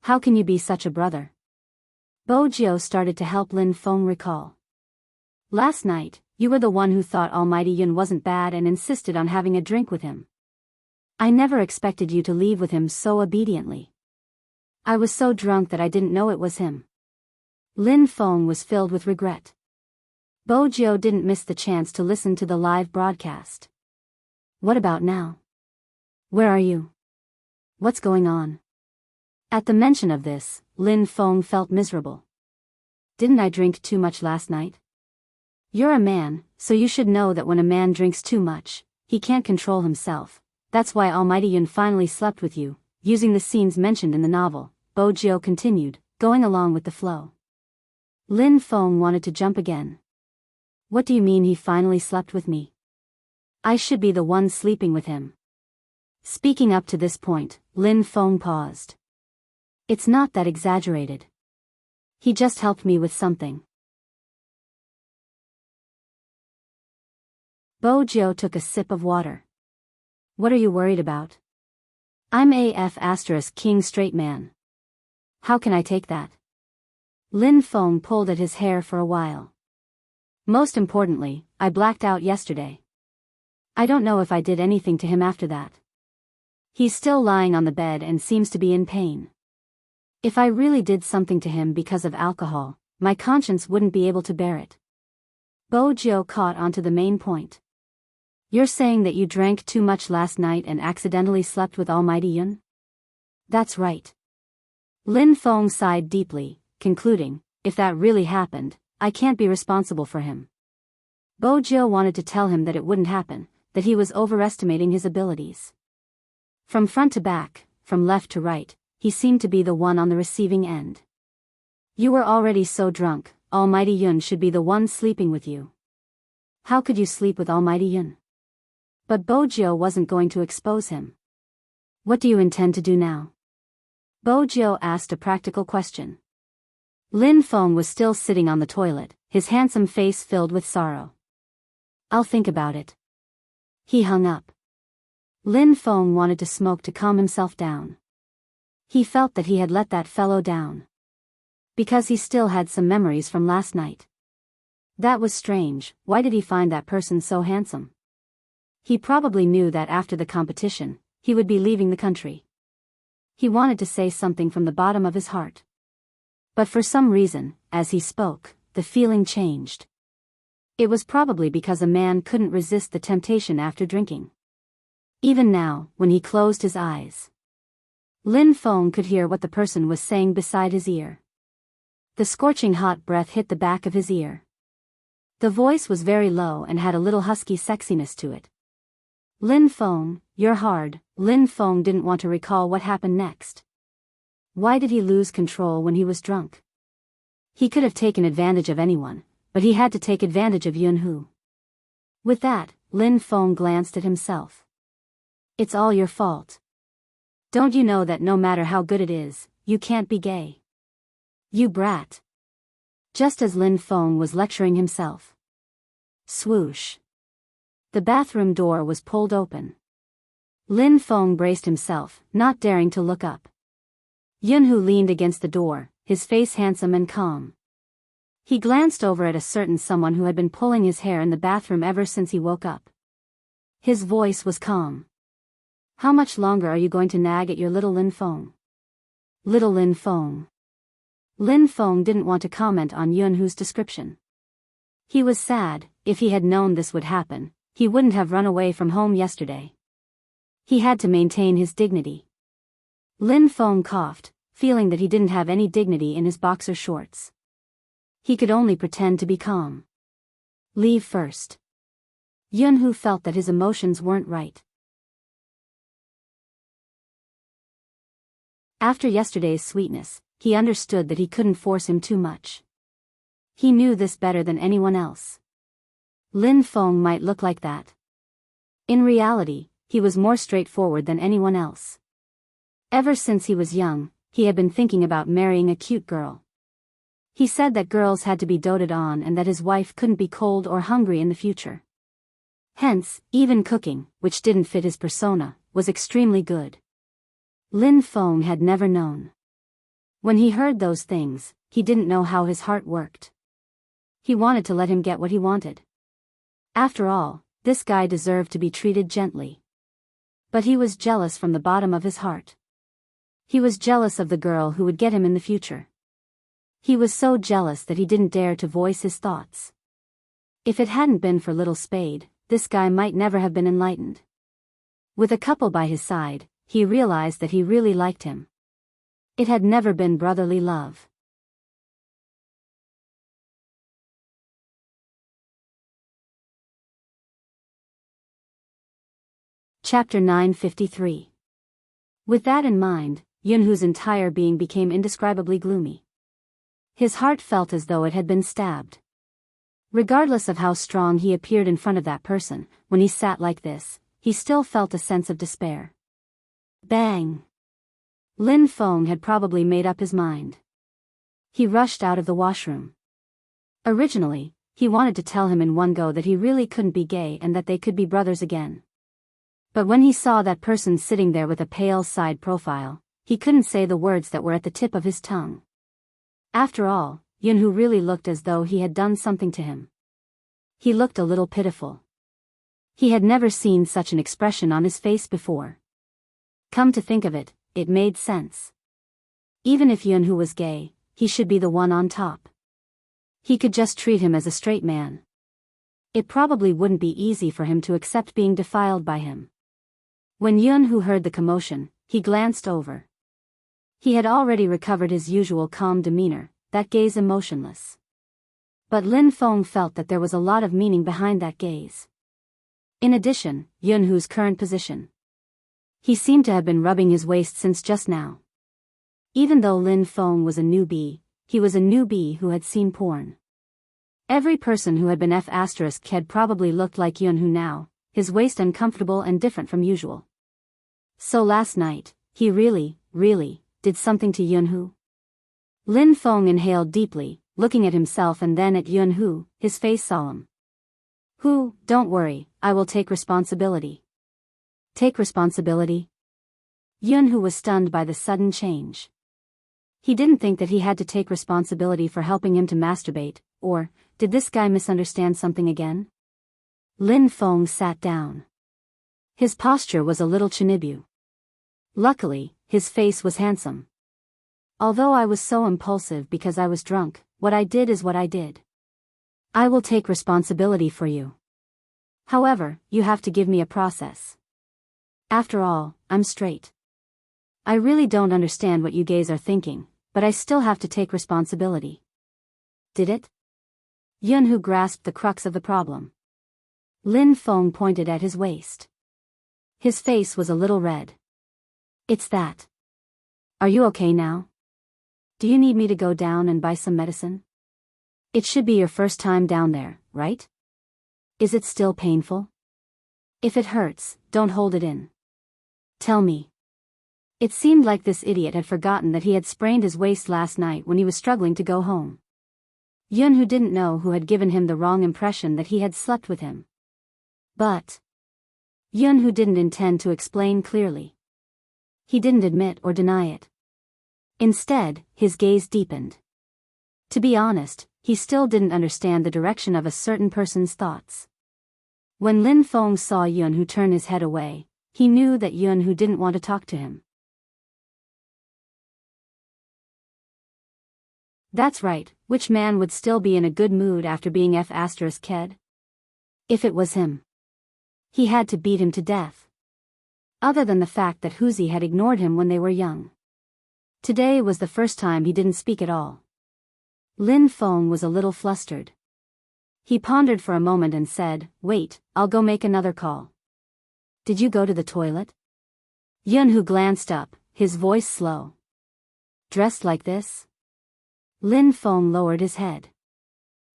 S1: How can you be such a brother? Bo Jiu started to help Lin Feng recall. Last night, you were the one who thought Almighty Yun wasn't bad and insisted on having a drink with him. I never expected you to leave with him so obediently. I was so drunk that I didn't know it was him. Lin Feng was filled with regret. Bo Jiu didn't miss the chance to listen to the live broadcast. What about now? Where are you? What's going on? At the mention of this, Lin Feng felt miserable. Didn't I drink too much last night? You're a man, so you should know that when a man drinks too much, he can't control himself. That's why Almighty Yun finally slept with you, using the scenes mentioned in the novel, Bo Jiu continued, going along with the flow. Lin Feng wanted to jump again. What do you mean he finally slept with me? I should be the one sleeping with him. Speaking up to this point, Lin Feng paused. It's not that exaggerated. He just helped me with something. Bo Jiu took a sip of water. What are you worried about? I'm AF * king straight man. How can I take that? Lin Feng pulled at his hair for a while. Most importantly, I blacked out yesterday. I don't know if I did anything to him after that. He's still lying on the bed and seems to be in pain. If I really did something to him because of alcohol, my conscience wouldn't be able to bear it. Bo Jiu caught onto the main point. You're saying that you drank too much last night and accidentally slept with Almighty Yun? That's right. Lin Feng sighed deeply, concluding, if that really happened, I can't be responsible for him. Bo Jiu wanted to tell him that it wouldn't happen, that he was overestimating his abilities. From front to back, from left to right, he seemed to be the one on the receiving end. You were already so drunk, Almighty Yun should be the one sleeping with you. How could you sleep with Almighty Yun? But Bo Jiu wasn't going to expose him. What do you intend to do now? Bo Jiu asked a practical question. Lin Feng was still sitting on the toilet, his handsome face filled with sorrow. I'll think about it. He hung up. Lin Feng wanted to smoke to calm himself down. He felt that he had let that fellow down. Because he still had some memories from last night. That was strange. Why did he find that person so handsome? He probably knew that after the competition, he would be leaving the country. He wanted to say something from the bottom of his heart. But for some reason, as he spoke, the feeling changed. It was probably because a man couldn't resist the temptation after drinking. Even now, when he closed his eyes, Lin Feng could hear what the person was saying beside his ear. The scorching hot breath hit the back of his ear. The voice was very low and had a little husky sexiness to it. Lin Feng, you're hard. Lin Feng didn't want to recall what happened next. Why did he lose control when he was drunk? He could have taken advantage of anyone, but he had to take advantage of Yunhu. With that, Lin Feng glanced at himself. It's all your fault. Don't you know that no matter how good it is, you can't be gay? You brat. Just as Lin Feng was lecturing himself. Swoosh. The bathroom door was pulled open. Lin Feng braced himself, not daring to look up. Yunhu leaned against the door, his face handsome and calm. He glanced over at a certain someone who had been pulling his hair in the bathroom ever since he woke up. His voice was calm. How much longer are you going to nag at your little Lin Feng? Little Lin Feng. Lin Feng didn't want to comment on Yunhu's description. He was sad. If he had known this would happen, he wouldn't have run away from home yesterday. He had to maintain his dignity. Lin Feng coughed, feeling that he didn't have any dignity in his boxer shorts. He could only pretend to be calm. Leave first. Yunhu felt that his emotions weren't right. After yesterday's sweetness, he understood that he couldn't force him too much. He knew this better than anyone else. Lin Feng might look like that. In reality, he was more straightforward than anyone else. Ever since he was young, he had been thinking about marrying a cute girl. He said that girls had to be doted on and that his wife couldn't be cold or hungry in the future. Hence, even cooking, which didn't fit his persona, was extremely good. Lin Feng had never known. When he heard those things, he didn't know how his heart worked. He wanted to let him get what he wanted. After all, this guy deserved to be treated gently. But he was jealous from the bottom of his heart. He was jealous of the girl who would get him in the future. He was so jealous that he didn't dare to voice his thoughts. If it hadn't been for Little Spade, this guy might never have been enlightened. With a couple by his side, he realized that he really liked him. It had never been brotherly love. Chapter 953. With that in mind, Yunhu's entire being became indescribably gloomy. His heart felt as though it had been stabbed. Regardless of how strong he appeared in front of that person, when he sat like this, he still felt a sense of despair. Bang! Lin Feng had probably made up his mind. He rushed out of the washroom. Originally, he wanted to tell him in one go that he really couldn't be gay and that they could be brothers again. But when he saw that person sitting there with a pale side profile, he couldn't say the words that were at the tip of his tongue. After all, Yunhu really looked as though he had done something to him. He looked a little pitiful. He had never seen such an expression on his face before. Come to think of it, it made sense. Even if Yunhu was gay, he should be the one on top. He could just treat him as a straight man. It probably wouldn't be easy for him to accept being defiled by him. When Yunhu heard the commotion, he glanced over. He had already recovered his usual calm demeanor, that gaze emotionless. But Lin Feng felt that there was a lot of meaning behind that gaze. In addition, Yunhu's current position. He seemed to have been rubbing his waist since just now. Even though Lin Feng was a newbie, he was a newbie who had seen porn. Every person who had been F** had probably looked like Yunhu now, his waist uncomfortable and different from usual. So last night, he really did something to Yunhu? Lin Feng inhaled deeply, looking at himself and then at Yunhu, his face solemn. Don't worry, I will take responsibility. Take responsibility? Yunhu was stunned by the sudden change. He didn't think that he had to take responsibility for helping him to masturbate, or, did this guy misunderstand something again? Lin Feng sat down. His posture was a little chinibu. Luckily, his face was handsome. Although I was so impulsive because I was drunk, what I did is what I did. I will take responsibility for you. However, you have to give me a process. After all, I'm straight. I really don't understand what you gays are thinking, but I still have to take responsibility. Did it? Yunhu grasped the crux of the problem. Lin Feng pointed at his waist. His face was a little red. It's that. Are you okay now? Do you need me to go down and buy some medicine? It should be your first time down there, right? Is it still painful? If it hurts, don't hold it in. Tell me. It seemed like this idiot had forgotten that he had sprained his waist last night when he was struggling to go home. Yunhu didn't know who had given him the wrong impression that he had slept with him. But Yunhu didn't intend to explain clearly. He didn't admit or deny it. Instead, his gaze deepened. To be honest, he still didn't understand the direction of a certain person's thoughts. When Lin Feng saw Yunhu turn his head away, he knew that Yunhu didn't want to talk to him. That's right, which man would still be in a good mood after being F***ed? If it was him. He had to beat him to death. Other than the fact that Huzi had ignored him when they were young. Today was the first time he didn't speak at all. Lin Feng was a little flustered. He pondered for a moment and said, "Wait, I'll go make another call." "Did you go to the toilet?" Yunhu glanced up, his voice slow. "Dressed like this?" Lin Feng lowered his head.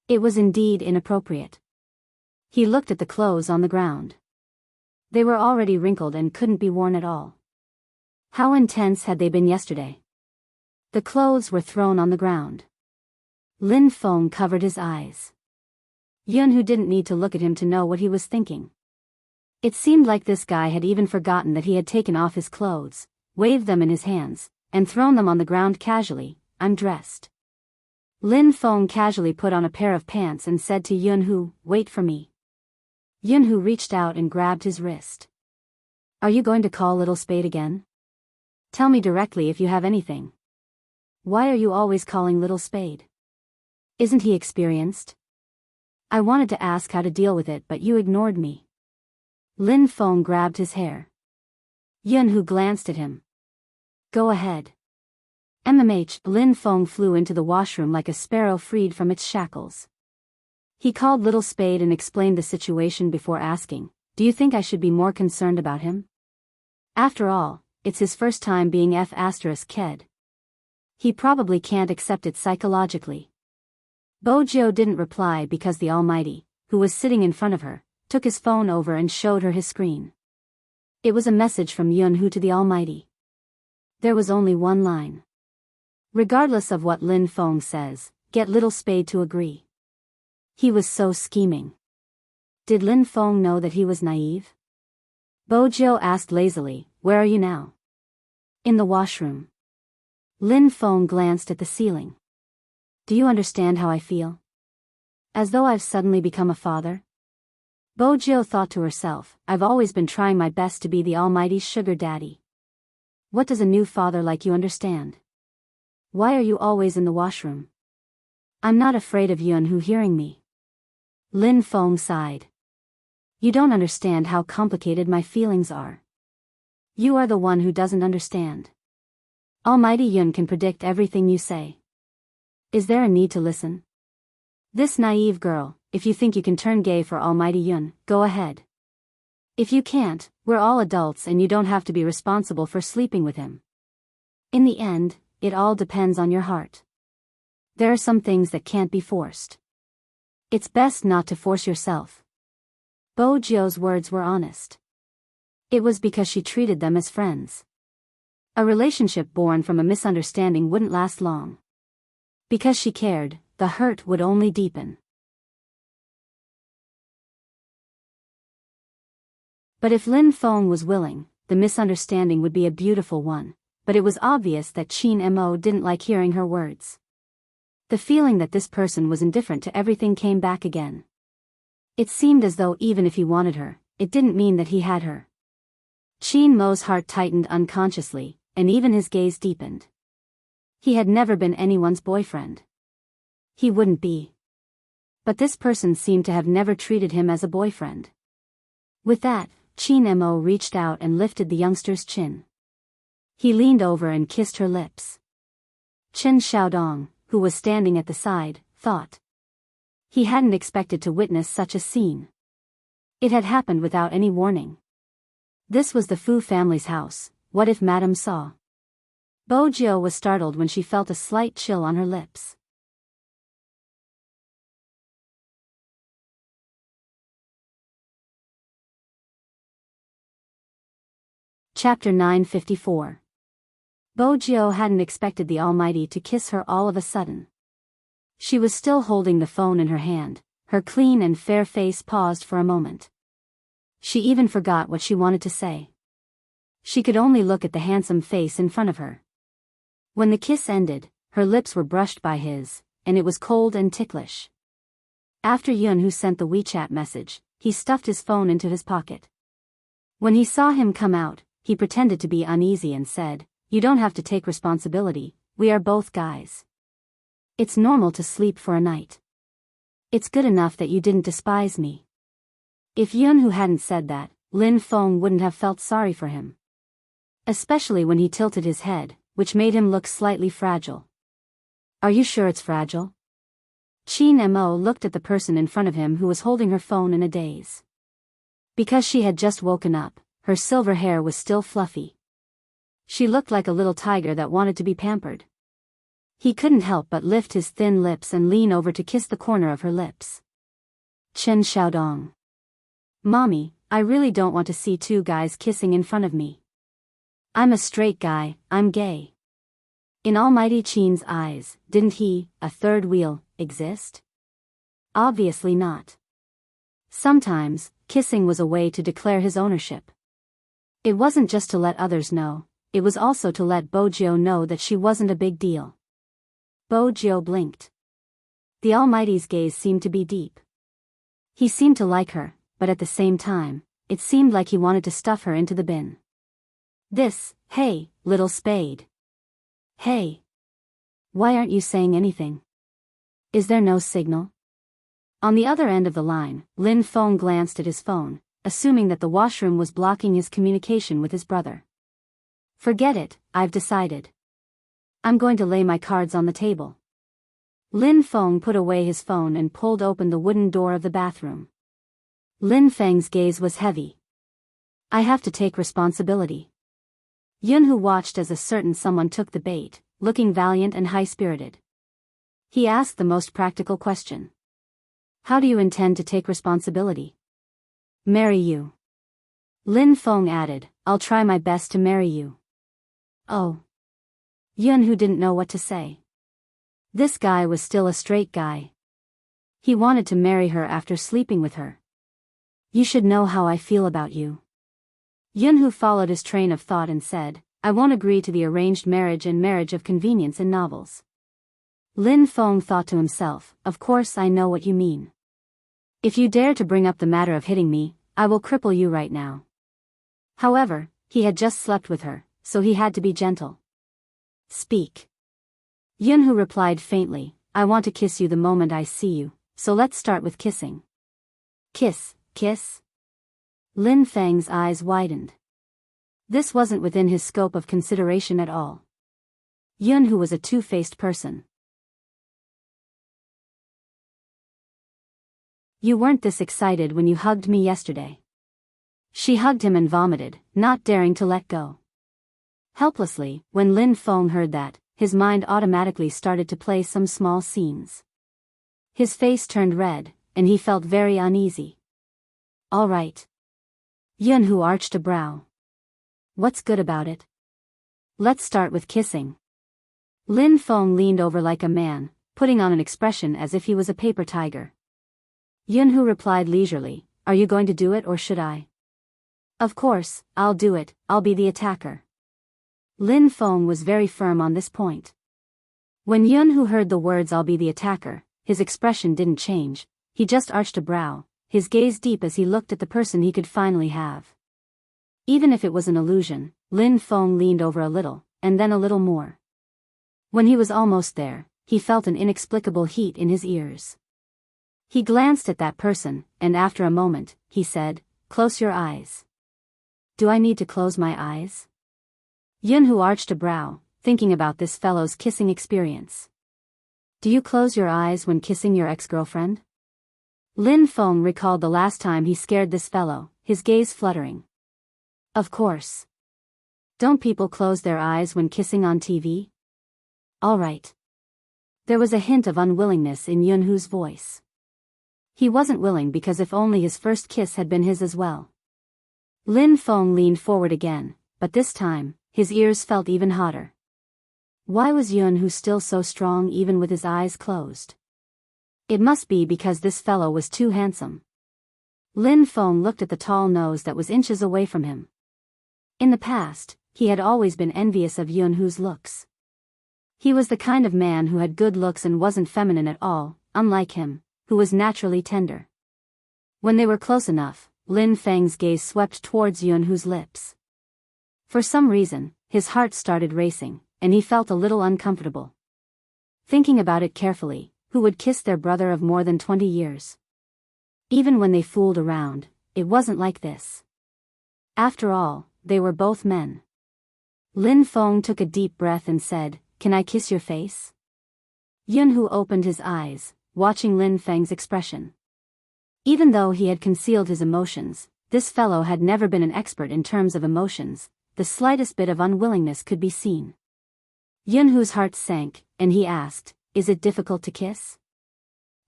S1: It was indeed inappropriate. He looked at the clothes on the ground. They were already wrinkled and couldn't be worn at all. How intense had they been yesterday? The clothes were thrown on the ground. Lin Feng covered his eyes. Yunhu didn't need to look at him to know what he was thinking. It seemed like this guy had even forgotten that he had taken off his clothes, waved them in his hands, and thrown them on the ground casually. "I'm dressed." Lin Feng casually put on a pair of pants and said to Yunhu, "Wait for me." Yunhu reached out and grabbed his wrist. "Are you going to call Little Spade again? Tell me directly if you have anything. Why are you always calling Little Spade? Isn't he experienced? I wanted to ask how to deal with it but you ignored me." Lin Feng grabbed his hair. Yunhu glanced at him. "Go ahead." Lin Feng flew into the washroom like a sparrow freed from its shackles. He called Little Spade and explained the situation before asking, "Do you think I should be more concerned about him? After all, it's his first time being F***ed. He probably can't accept it psychologically." Bojo didn't reply because the Almighty, who was sitting in front of her, took his phone over and showed her his screen. It was a message from Yunhu to the Almighty. There was only one line. "Regardless of what Lin Feng says, get Little Spade to agree." He was so scheming. Did Lin Feng know that he was naive? Bojo asked lazily, "Where are you now?" "In the washroom." Lin Feng glanced at the ceiling. "Do you understand how I feel? As though I've suddenly become a father?" Bojo thought to herself, "I've always been trying my best to be the Almighty's sugar daddy. What does a new father like you understand? Why are you always in the washroom?" "I'm not afraid of Yunhu hearing me." Lin Feng sighed. "You don't understand how complicated my feelings are. You are the one who doesn't understand. Almighty Yun can predict everything you say. Is there a need to listen? This naive girl, if you think you can turn gay for Almighty Yun, go ahead. If you can't, we're all adults and you don't have to be responsible for sleeping with him. In the end, it all depends on your heart. There are some things that can't be forced. It's best not to force yourself." Bojo's words were honest. It was because she treated them as friends. A relationship born from a misunderstanding wouldn't last long. Because she cared, the hurt would only deepen. But if Lin Feng was willing, the misunderstanding would be a beautiful one, but it was obvious that Qin Mo didn't like hearing her words. The feeling that this person was indifferent to everything came back again. It seemed as though even if he wanted her, it didn't mean that he had her. Qin Mo's heart tightened unconsciously, and even his gaze deepened. He had never been anyone's boyfriend. He wouldn't be. But this person seemed to have never treated him as a boyfriend. With that, Qin Mo reached out and lifted the youngster's chin. He leaned over and kissed her lips. Chen Xiaodong, who was standing at the side, thought. He hadn't expected to witness such a scene. It had happened without any warning. This was the Fu family's house. What if Madame saw? Bojo was startled when she felt a slight chill on her lips. Chapter 954. Bojo hadn't expected the Almighty to kiss her all of a sudden. She was still holding the phone in her hand, her clean and fair face paused for a moment. She even forgot what she wanted to say. She could only look at the handsome face in front of her. When the kiss ended, her lips were brushed by his, and it was cold and ticklish. After Yunhu sent the WeChat message, he stuffed his phone into his pocket. When he saw him come out, he pretended to be uneasy and said, "You don't have to take responsibility, we are both guys." It's normal to sleep for a night. It's good enough that you didn't despise me. If Yunhu hadn't said that, Lin Feng wouldn't have felt sorry for him. Especially when he tilted his head, which made him look slightly fragile. Are you sure it's fragile? Qin Mo looked at the person in front of him who was holding her phone in a daze. Because she had just woken up, her silver hair was still fluffy. She looked like a little tiger that wanted to be pampered. He couldn't help but lift his thin lips and lean over to kiss the corner of her lips. Chen Xiaodong. Mommy, I really don't want to see two guys kissing in front of me. I'm a straight guy, I'm gay. In Almighty Qin's eyes, didn't he, a third wheel, exist? Obviously not. Sometimes, kissing was a way to declare his ownership. It wasn't just to let others know, it was also to let Bojiu know that she wasn't a big deal. Bojiu blinked. The Almighty's gaze seemed to be deep. He seemed to like her, but at the same time, it seemed like he wanted to stuff her into the bin. Hey, little spade. Hey. Why aren't you saying anything? Is there no signal? On the other end of the line, Lin Feng glanced at his phone, assuming that the washroom was blocking his communication with his brother. Forget it, I've decided. I'm going to lay my cards on the table. Lin Feng put away his phone and pulled open the wooden door of the bathroom. Lin Feng's gaze was heavy. I have to take responsibility. Yunhu watched as a certain someone took the bait, looking valiant and high-spirited. He asked the most practical question. How do you intend to take responsibility? Marry you. Lin Feng added, I'll try my best to marry you. Oh. Yunhu didn't know what to say. This guy was still a straight guy. He wanted to marry her after sleeping with her. You should know how I feel about you. Yunhu followed his train of thought and said, I won't agree to the arranged marriage and marriage of convenience in novels. Lin Feng thought to himself, of course I know what you mean. If you dare to bring up the matter of hitting me, I will cripple you right now. However, he had just slept with her, so he had to be gentle. Speak. Yunhu replied faintly, I want to kiss you the moment I see you, so let's start with kissing. Kiss. Lin Feng's eyes widened. This wasn't within his scope of consideration at all. Yunhu was a two-faced person. You weren't this excited when you hugged me yesterday. She hugged him and vomited, not daring to let go. Helplessly, when Lin Feng heard that, his mind automatically started to play some small scenes. His face turned red, and he felt very uneasy. All right. Yunhu arched a brow. What's good about it? Let's start with kissing. Lin Feng leaned over like a man, putting on an expression as if he was a paper tiger. Yunhu replied leisurely, Are you going to do it or should I? Of course, I'll do it, I'll be the attacker. Lin Feng was very firm on this point. When Yunhu heard the words I'll be the attacker, his expression didn't change, he just arched a brow, his gaze deep as he looked at the person he could finally have. Even if it was an illusion, Lin Feng leaned over a little, and then a little more. When he was almost there, he felt an inexplicable heat in his ears. He glanced at that person, and after a moment, he said, Close your eyes. Do I need to close my eyes? Yunhu arched a brow, thinking about this fellow's kissing experience. Do you close your eyes when kissing your ex-girlfriend? Lin Feng recalled the last time he scared this fellow, his gaze fluttering. Of course. Don't people close their eyes when kissing on TV? All right. There was a hint of unwillingness in Yunhu's voice. He wasn't willing because if only his first kiss had been his as well. Lin Feng leaned forward again, but this time, his ears felt even hotter. Why was Yunhu still so strong even with his eyes closed? It must be because this fellow was too handsome. Lin Feng looked at the tall nose that was inches away from him. In the past, he had always been envious of Yunhu's looks. He was the kind of man who had good looks and wasn't feminine at all, unlike him, who was naturally tender. When they were close enough, Lin Feng's gaze swept towards Yunhu's lips. For some reason, his heart started racing, and he felt a little uncomfortable. Thinking about it carefully, who would kiss their brother of more than 20 years? Even when they fooled around, it wasn't like this. After all, they were both men. Lin Feng took a deep breath and said, "Can I kiss your face?" Yunhu opened his eyes, watching Lin Feng's expression. Even though he had concealed his emotions, this fellow had never been an expert in terms of emotions. The slightest bit of unwillingness could be seen. Yunhu's heart sank, and he asked, "Is it difficult to kiss?"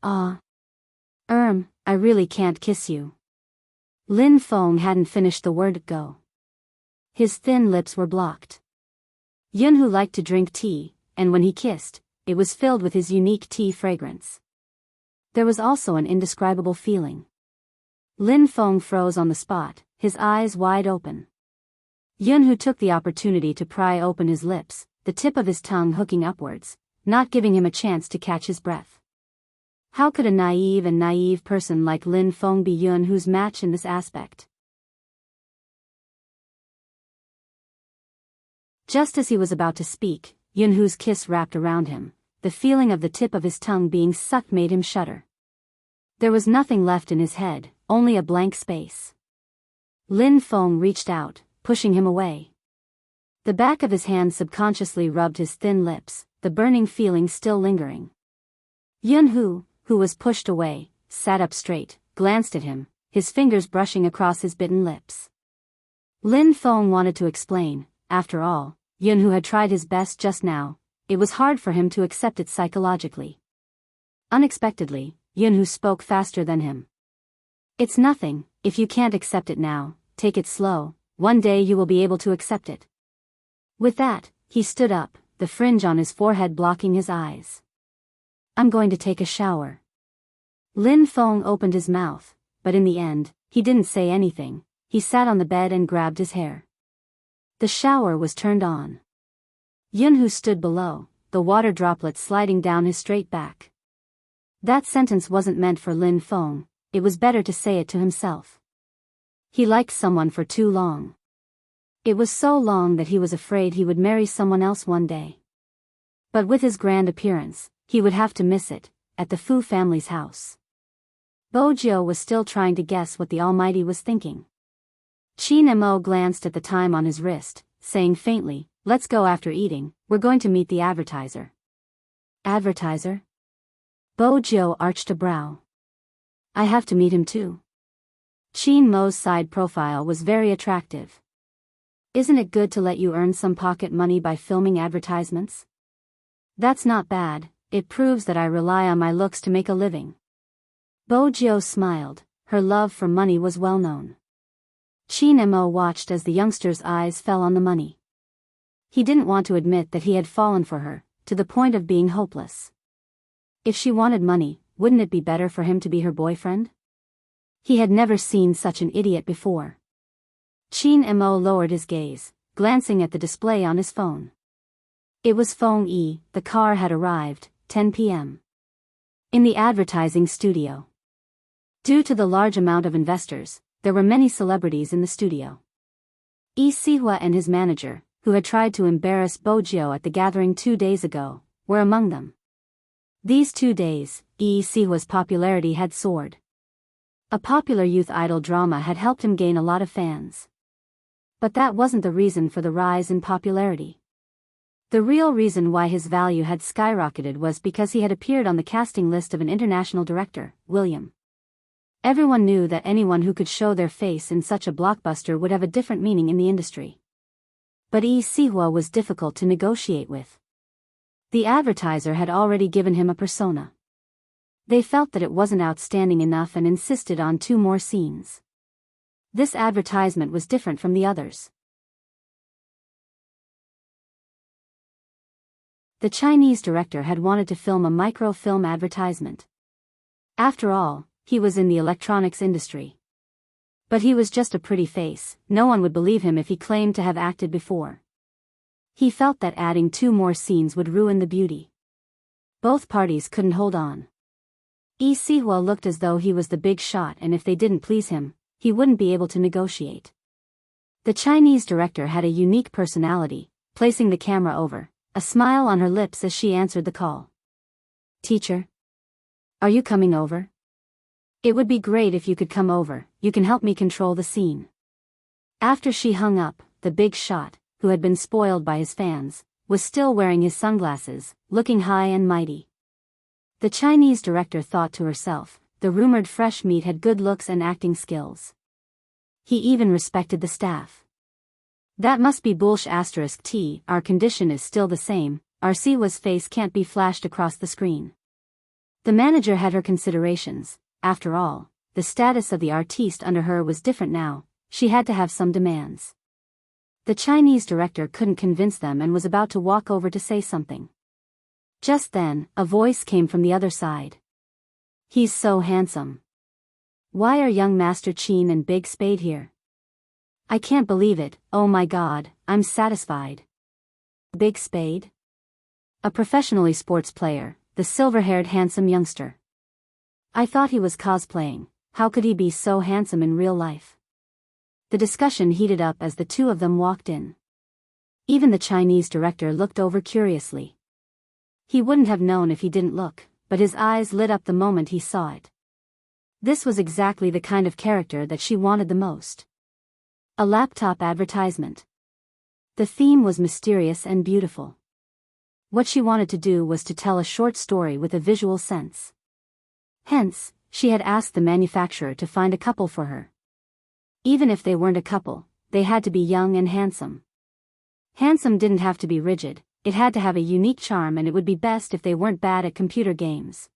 S1: I really can't kiss you." Lin Feng hadn't finished the word go. His thin lips were blocked. Yunhu liked to drink tea, and when he kissed, it was filled with his unique tea fragrance. There was also an indescribable feeling. Lin Feng froze on the spot, his eyes wide open. Yunhu took the opportunity to pry open his lips, the tip of his tongue hooking upwards, not giving him a chance to catch his breath. How could a naive person like Lin Feng be Yunhu's match in this aspect? Just as he was about to speak, Yunhu's kiss wrapped around him. The feeling of the tip of his tongue being sucked made him shudder. There was nothing left in his head, only a blank space. Lin Feng reached out, pushing him away. The back of his hand subconsciously rubbed his thin lips, the burning feeling still lingering. Yunhu, who was pushed away, sat up straight, glanced at him, his fingers brushing across his bitten lips. Lin Feng wanted to explain. After all, Yunhu had tried his best just now. It was hard for him to accept it psychologically. Unexpectedly, Yunhu spoke faster than him. "It's nothing. If you can't accept it now, take it slow. One day you will be able to accept it." With that, he stood up, the fringe on his forehead blocking his eyes. "I'm going to take a shower." Lin Feng opened his mouth, but in the end, he didn't say anything. He sat on the bed and grabbed his hair. The shower was turned on. Yunhu stood below, the water droplets sliding down his straight back. That sentence wasn't meant for Lin Feng, it was better to say it to himself. He liked someone for too long. It was so long that he was afraid he would marry someone else one day. But with his grand appearance, he would have to miss it, at the Fu family's house. Bojiu was still trying to guess what the Almighty was thinking. Qin Mo glanced at the time on his wrist, saying faintly, "Let's go after eating, we're going to meet the advertiser." Advertiser? Bojiu arched a brow. "I have to meet him too." Qin Mo's side profile was very attractive. "Isn't it good to let you earn some pocket money by filming advertisements?" "That's not bad, it proves that I rely on my looks to make a living." Bojiu smiled, her love for money was well known. Qin Mo watched as the youngster's eyes fell on the money. He didn't want to admit that he had fallen for her, to the point of being hopeless. If she wanted money, wouldn't it be better for him to be her boyfriend? He had never seen such an idiot before. Qin Mo lowered his gaze, glancing at the display on his phone. It was Feng Yi, the car had arrived, 10 p.m. in the advertising studio. Due to the large amount of investors, there were many celebrities in the studio. Yi Sihua and his manager, who had tried to embarrass Bojiu at the gathering 2 days ago, were among them. These 2 days, Yi Sihua's popularity had soared. A popular youth idol drama had helped him gain a lot of fans. But that wasn't the reason for the rise in popularity. The real reason why his value had skyrocketed was because he had appeared on the casting list of an international director, William. Everyone knew that anyone who could show their face in such a blockbuster would have a different meaning in the industry. But Yi Sihua was difficult to negotiate with. The advertiser had already given him a persona. They felt that it wasn't outstanding enough and insisted on 2 more scenes. This advertisement was different from the others. The Chinese director had wanted to film a microfilm advertisement. After all, he was in the electronics industry. But he was just a pretty face, no one would believe him if he claimed to have acted before. He felt that adding 2 more scenes would ruin the beauty. Both parties couldn't hold on. Yi Sihua looked as though he was the big shot, and if they didn't please him, he wouldn't be able to negotiate. The Chinese director had a unique personality, placing the camera over, a smile on her lips as she answered the call. Teacher? Are you coming over? It would be great if you could come over, you can help me control the scene. After she hung up, the big shot, who had been spoiled by his fans, was still wearing his sunglasses, looking high and mighty. The Chinese director thought to herself, the rumored fresh meat had good looks and acting skills. He even respected the staff. That must be bullsh**. T, our condition is still the same, our Siwa's face can't be flashed across the screen. The manager had her considerations, after all, the status of the artiste under her was different now, she had to have some demands. The Chinese director couldn't convince them and was about to walk over to say something. Just then, a voice came from the other side. He's so handsome. Why are young Master Qin and Big Spade here? I can't believe it, oh my god, I'm satisfied. Big Spade? A professionally sports player, the silver-haired handsome youngster. I thought he was cosplaying, how could he be so handsome in real life? The discussion heated up as the two of them walked in. Even the Chinese director looked over curiously. He wouldn't have known if he didn't look, but his eyes lit up the moment he saw it. This was exactly the kind of character that she wanted the most. A laptop advertisement. The theme was mysterious and beautiful. What she wanted to do was to tell a short story with a visual sense. Hence, she had asked the manufacturer to find a couple for her. Even if they weren't a couple, they had to be young and handsome. Handsome didn't have to be rigid, it had to have a unique charm, and it would be best if they weren't bad at computer games.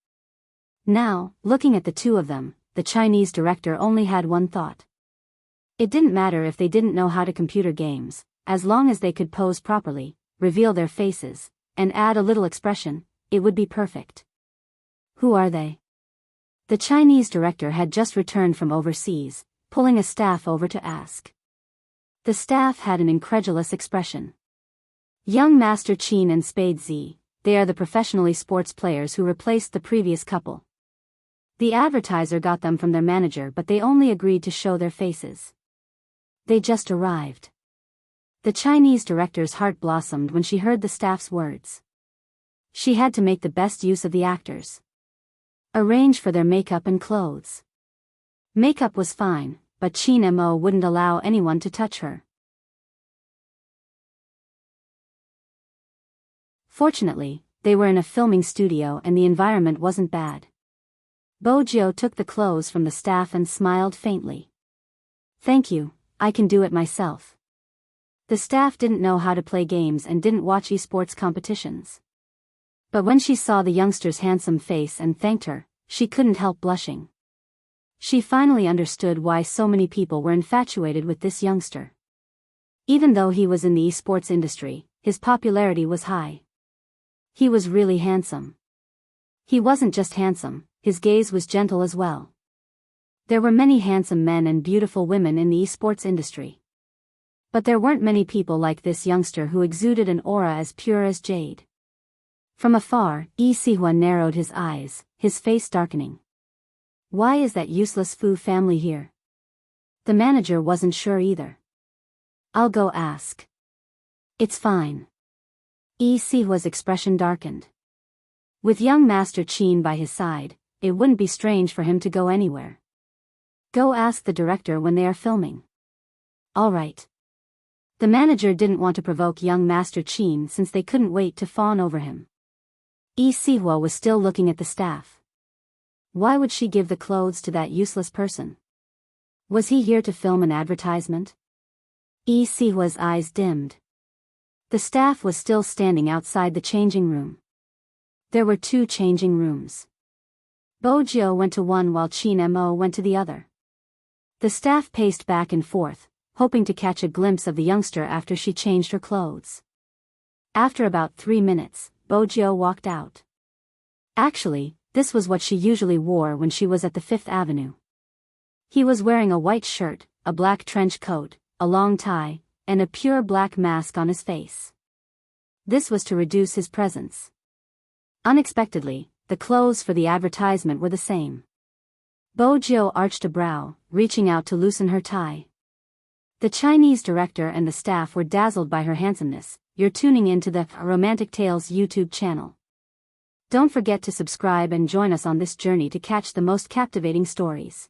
S1: Now, looking at the two of them, the Chinese director only had one thought. It didn't matter if they didn't know how to computer games, as long as they could pose properly, reveal their faces, and add a little expression, it would be perfect. Who are they? The Chinese director had just returned from overseas, pulling a staff over to ask. The staff had an incredulous expression. Young Master Qin and Spade Z, they are the professionally sports players who replaced the previous couple. The advertiser got them from their manager, but they only agreed to show their faces. They just arrived. The Chinese director's heart blossomed when she heard the staff's words. She had to make the best use of the actors. Arrange for their makeup and clothes. Makeup was fine, but Qin Mo wouldn't allow anyone to touch her. Fortunately, they were in a filming studio and the environment wasn't bad. Bojo took the clothes from the staff and smiled faintly. Thank you, I can do it myself. The staff didn't know how to play games and didn't watch esports competitions. But when she saw the youngster's handsome face and thanked her, she couldn't help blushing. She finally understood why so many people were infatuated with this youngster. Even though he was in the esports industry, his popularity was high. He was really handsome. He wasn't just handsome, his gaze was gentle as well. There were many handsome men and beautiful women in the esports industry. But there weren't many people like this youngster who exuded an aura as pure as jade. From afar, Yi Sihua narrowed his eyes, his face darkening. Why is that useless Fu family here? The manager wasn't sure either. I'll go ask. It's fine. Yi Sihua's expression darkened. With young Master Qin by his side, it wouldn't be strange for him to go anywhere. Go ask the director when they are filming. All right. The manager didn't want to provoke young Master Qin since they couldn't wait to fawn over him. Yi Sihua was still looking at the staff. Why would she give the clothes to that useless person? Was he here to film an advertisement? Yi Sihua's eyes dimmed. The staff was still standing outside the changing room. There were 2 changing rooms. Bojo went to one while Qin Mo went to the other. The staff paced back and forth, hoping to catch a glimpse of the youngster after she changed her clothes. After about 3 minutes, Bojo walked out. Actually, this was what she usually wore when she was at the 5th Avenue. He was wearing a white shirt, a black trench coat, a long tie, and a pure black mask on his face. This was to reduce his presence. Unexpectedly, the clothes for the advertisement were the same. Bojo arched a brow, reaching out to loosen her tie. The Chinese director and the staff were dazzled by her handsomeness. You're tuning into the Romantic Tales YouTube channel. Don't forget to subscribe and join us on this journey to catch the most captivating stories.